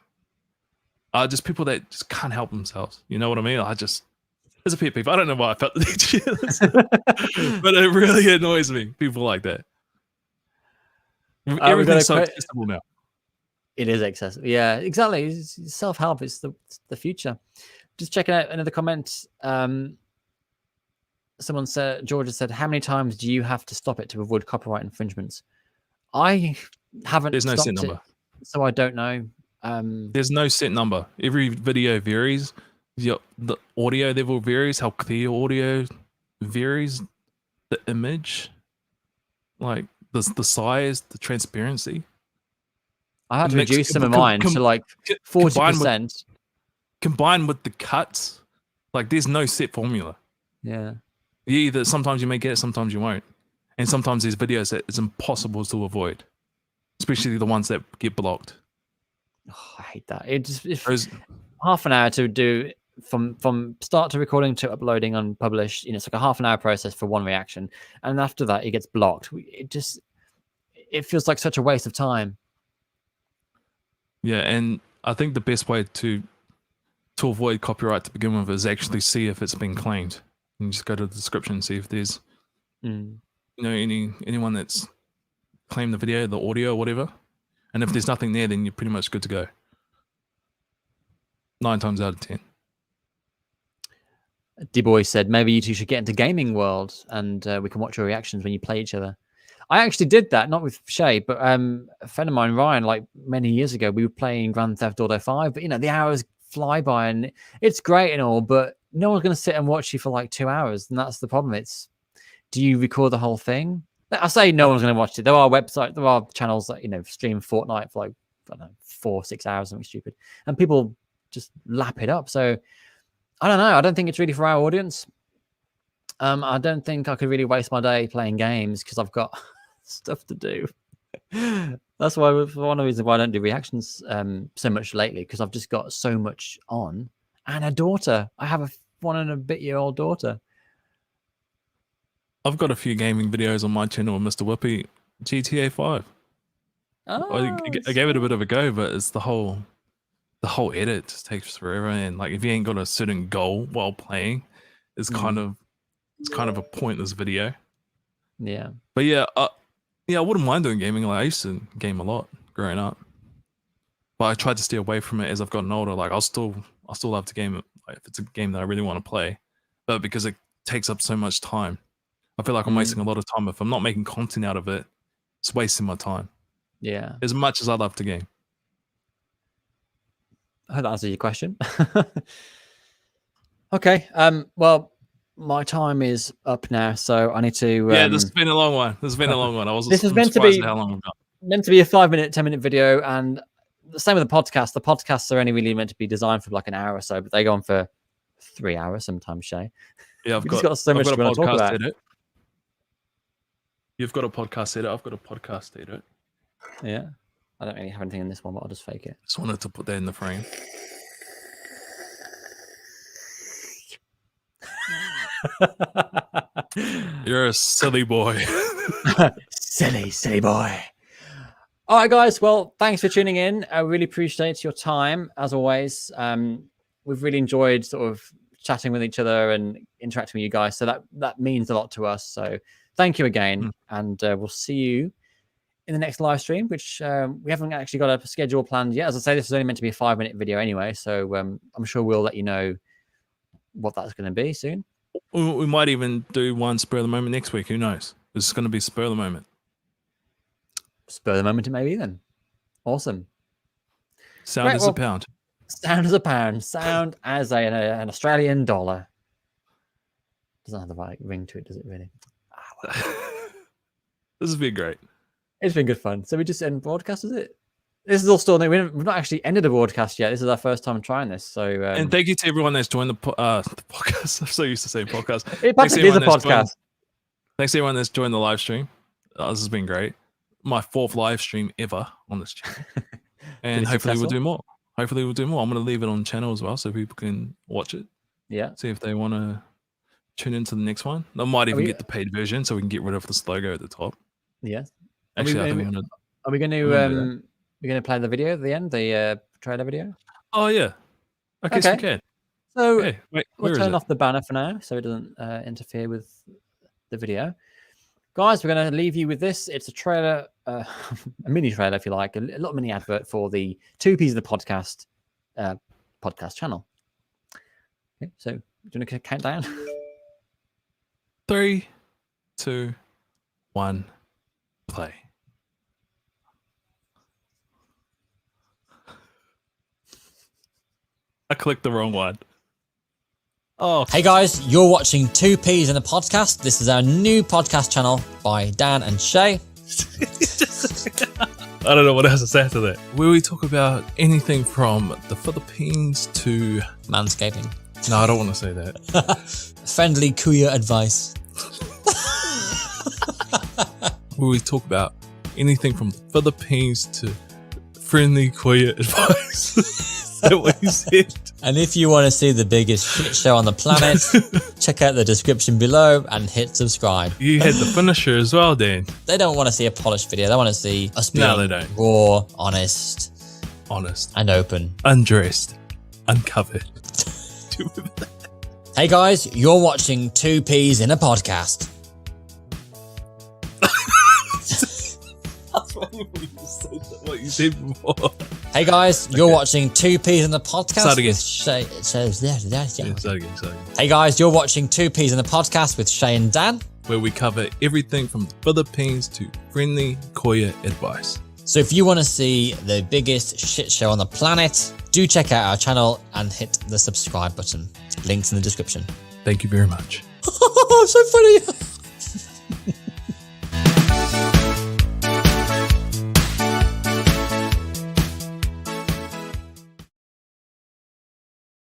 Speaker 2: Just people that just can't help themselves. You know what I mean? It's a pet peeve. I don't know why I felt the need to share this, but it really annoys me. People like that. Everything's so accessible now.
Speaker 1: It is accessible. Yeah, exactly. Self-help is the future. Just checking out another comment. Someone said, Georgia said, how many times do you have to stop it to avoid copyright infringements? I haven't.
Speaker 2: There's no set number.
Speaker 1: So I don't know.
Speaker 2: There's no set number. Every video varies. The audio level varies. How clear audio varies. The image. Like, the size, the transparency.
Speaker 1: I had to reduce some of mine to like 40%.
Speaker 2: Combined with the cuts, like there's no set formula.
Speaker 1: Yeah.
Speaker 2: Sometimes you may get it, sometimes you won't. And sometimes there's videos that it's impossible to avoid, especially the ones that get blocked.
Speaker 1: Oh, I hate that. It's half an hour to do from start to recording to uploading and publish. It's like a half an hour process for one reaction. And after that, it gets blocked. It feels like such a waste of time.
Speaker 2: Yeah, and I think the best way to avoid copyright to begin with is actually see if it's been claimed. And just go to the description and see if there's anyone that's claimed the video, the audio, or whatever. And if there's nothing there, then you're pretty much good to go. 9 times out of 10.
Speaker 1: D-Boy said, maybe you two should get into gaming world and we can watch your reactions when you play each other. I actually did that, not with Shay, but a friend of mine, Ryan, like many years ago, we were playing Grand Theft Auto 5, but the hours fly by and it's great and all, but no one's going to sit and watch you for like 2 hours. And that's the problem. Do you record the whole thing? I say no one's going to watch it. There are channels that, stream Fortnite for like, I don't know, 4-6 hours, something stupid. And people just lap it up. So I don't know. I don't think it's really for our audience. I don't think I could really waste my day playing games because I've got stuff to do. That's one of the reasons why I don't do reactions so much lately, because I've just got so much on. And a daughter. I have a 1-and-a-bit-year-old daughter.
Speaker 2: I've got a few gaming videos on my channel with Mr. Whippy, GTA 5. I gave it a bit of a go, but it's the whole edit just takes forever. And like if you ain't got a certain goal while playing, it's kind of a pointless video.
Speaker 1: Yeah.
Speaker 2: But yeah, I wouldn't mind doing gaming. Like I used to game a lot growing up, but I tried to stay away from it as I've gotten older. Like I'll still love to game it, like, if it's a game that I really want to play, but because it takes up so much time, I feel like I'm wasting a lot of time. If I'm not making content out of it, it's wasting my time.
Speaker 1: Yeah.
Speaker 2: As much as I love to game.
Speaker 1: I hope that answers your question. Okay. Well, my time is up now, so I need to.
Speaker 2: Yeah, this has been a long one. I wasn't.
Speaker 1: This is meant to be how long we've got. Meant to be a 5-minute, 10-minute video, and the same with the podcast. The podcasts are only really meant to be designed for like an hour or so, but they go on for 3 hours sometimes. Shay.
Speaker 2: Yeah,
Speaker 1: I've got so much to talk about.
Speaker 2: Edit. You've got a podcast edit. I've got a podcast edit.
Speaker 1: Yeah, I don't really have anything in this one, but I'll just fake it.
Speaker 2: Just wanted to put that in the frame. You're a silly boy.
Speaker 1: silly boy. All right, guys. Well, thanks for tuning in. I really appreciate your time, as always. We've really enjoyed sort of chatting with each other and interacting with you guys. So that means a lot to us. So thank you again. And we'll see you in the next live stream, which we haven't actually got a schedule planned yet. As I say, this is only meant to be a 5-minute video anyway. So I'm sure we'll let you know what that's going to be soon.
Speaker 2: We might even do one spur of the moment next week. Who knows? It's going to be spur of the moment.
Speaker 1: Spur of the moment, maybe then. Awesome.
Speaker 2: Sound as a pound.
Speaker 1: Sound as a pound. Sound as an Australian dollar. Doesn't have the right ring to it, does it really?
Speaker 2: This has been great.
Speaker 1: It's been good fun. So we just end broadcast, is it? This is all still new. We've not actually ended the broadcast yet. This is our first time trying this. So
Speaker 2: and thank you to everyone that's joined the podcast. I'm so used to saying podcast.
Speaker 1: It is a podcast.
Speaker 2: Thanks to everyone that's joined the live stream. This has been great. My 4th live stream ever on this channel. And hopefully we'll do more. I'm going to leave it on channel as well so people can watch it.
Speaker 1: Yeah.
Speaker 2: See if they want to tune into the next one. I might even get the paid version so we can get rid of this logo at the top.
Speaker 1: Yeah.
Speaker 2: Actually, I think
Speaker 1: are we going to we're going to play the video at the end, the trailer video?
Speaker 2: Oh, yeah. I guess we can.
Speaker 1: So
Speaker 2: okay. Wait,
Speaker 1: we'll turn off the banner for now so it doesn't interfere with the video. Guys, we're going to leave you with this. It's a trailer, a mini trailer, if you like, a little mini advert for the 2 Ps of the podcast channel. Okay, so do you want to count down?
Speaker 2: 3, 2, 1, play. I clicked the wrong one. Oh.
Speaker 3: Hey guys, you're watching 2 Ps in a podcast. This is our new podcast channel by Dan and Shay.
Speaker 2: I don't know what else to say to that. Where we talk about anything from the Philippines to...
Speaker 3: Manscaping.
Speaker 2: No, I don't want to say that.
Speaker 3: Friendly kuya advice.
Speaker 2: Where we talk about anything from the Philippines to friendly Koya advice. Is that what you said?
Speaker 3: And if you want to see the biggest shit show on the planet, check out the description below and hit subscribe.
Speaker 2: You had the finisher as well, Dan.
Speaker 3: They don't want to see a polished video. They want to see us being
Speaker 2: No, they don't.
Speaker 3: raw, honest, and open.
Speaker 2: Undressed, uncovered.
Speaker 3: Hey guys, you're watching Two Peas in a Podcast.
Speaker 2: That's what you said before.
Speaker 3: Hey guys, you're watching Two Peas in a Podcast.
Speaker 2: Start again.
Speaker 3: With Shay. It says, yeah.
Speaker 2: Start again.
Speaker 3: Hey guys, you're watching Two Peas in a Podcast with Shay and Dan.
Speaker 2: Where we cover everything from the Philippines to friendly Koya advice.
Speaker 3: So if you want to see the biggest shit show on the planet, do check out our channel and hit the subscribe button. Links in the description.
Speaker 2: Thank you very much.
Speaker 3: So funny.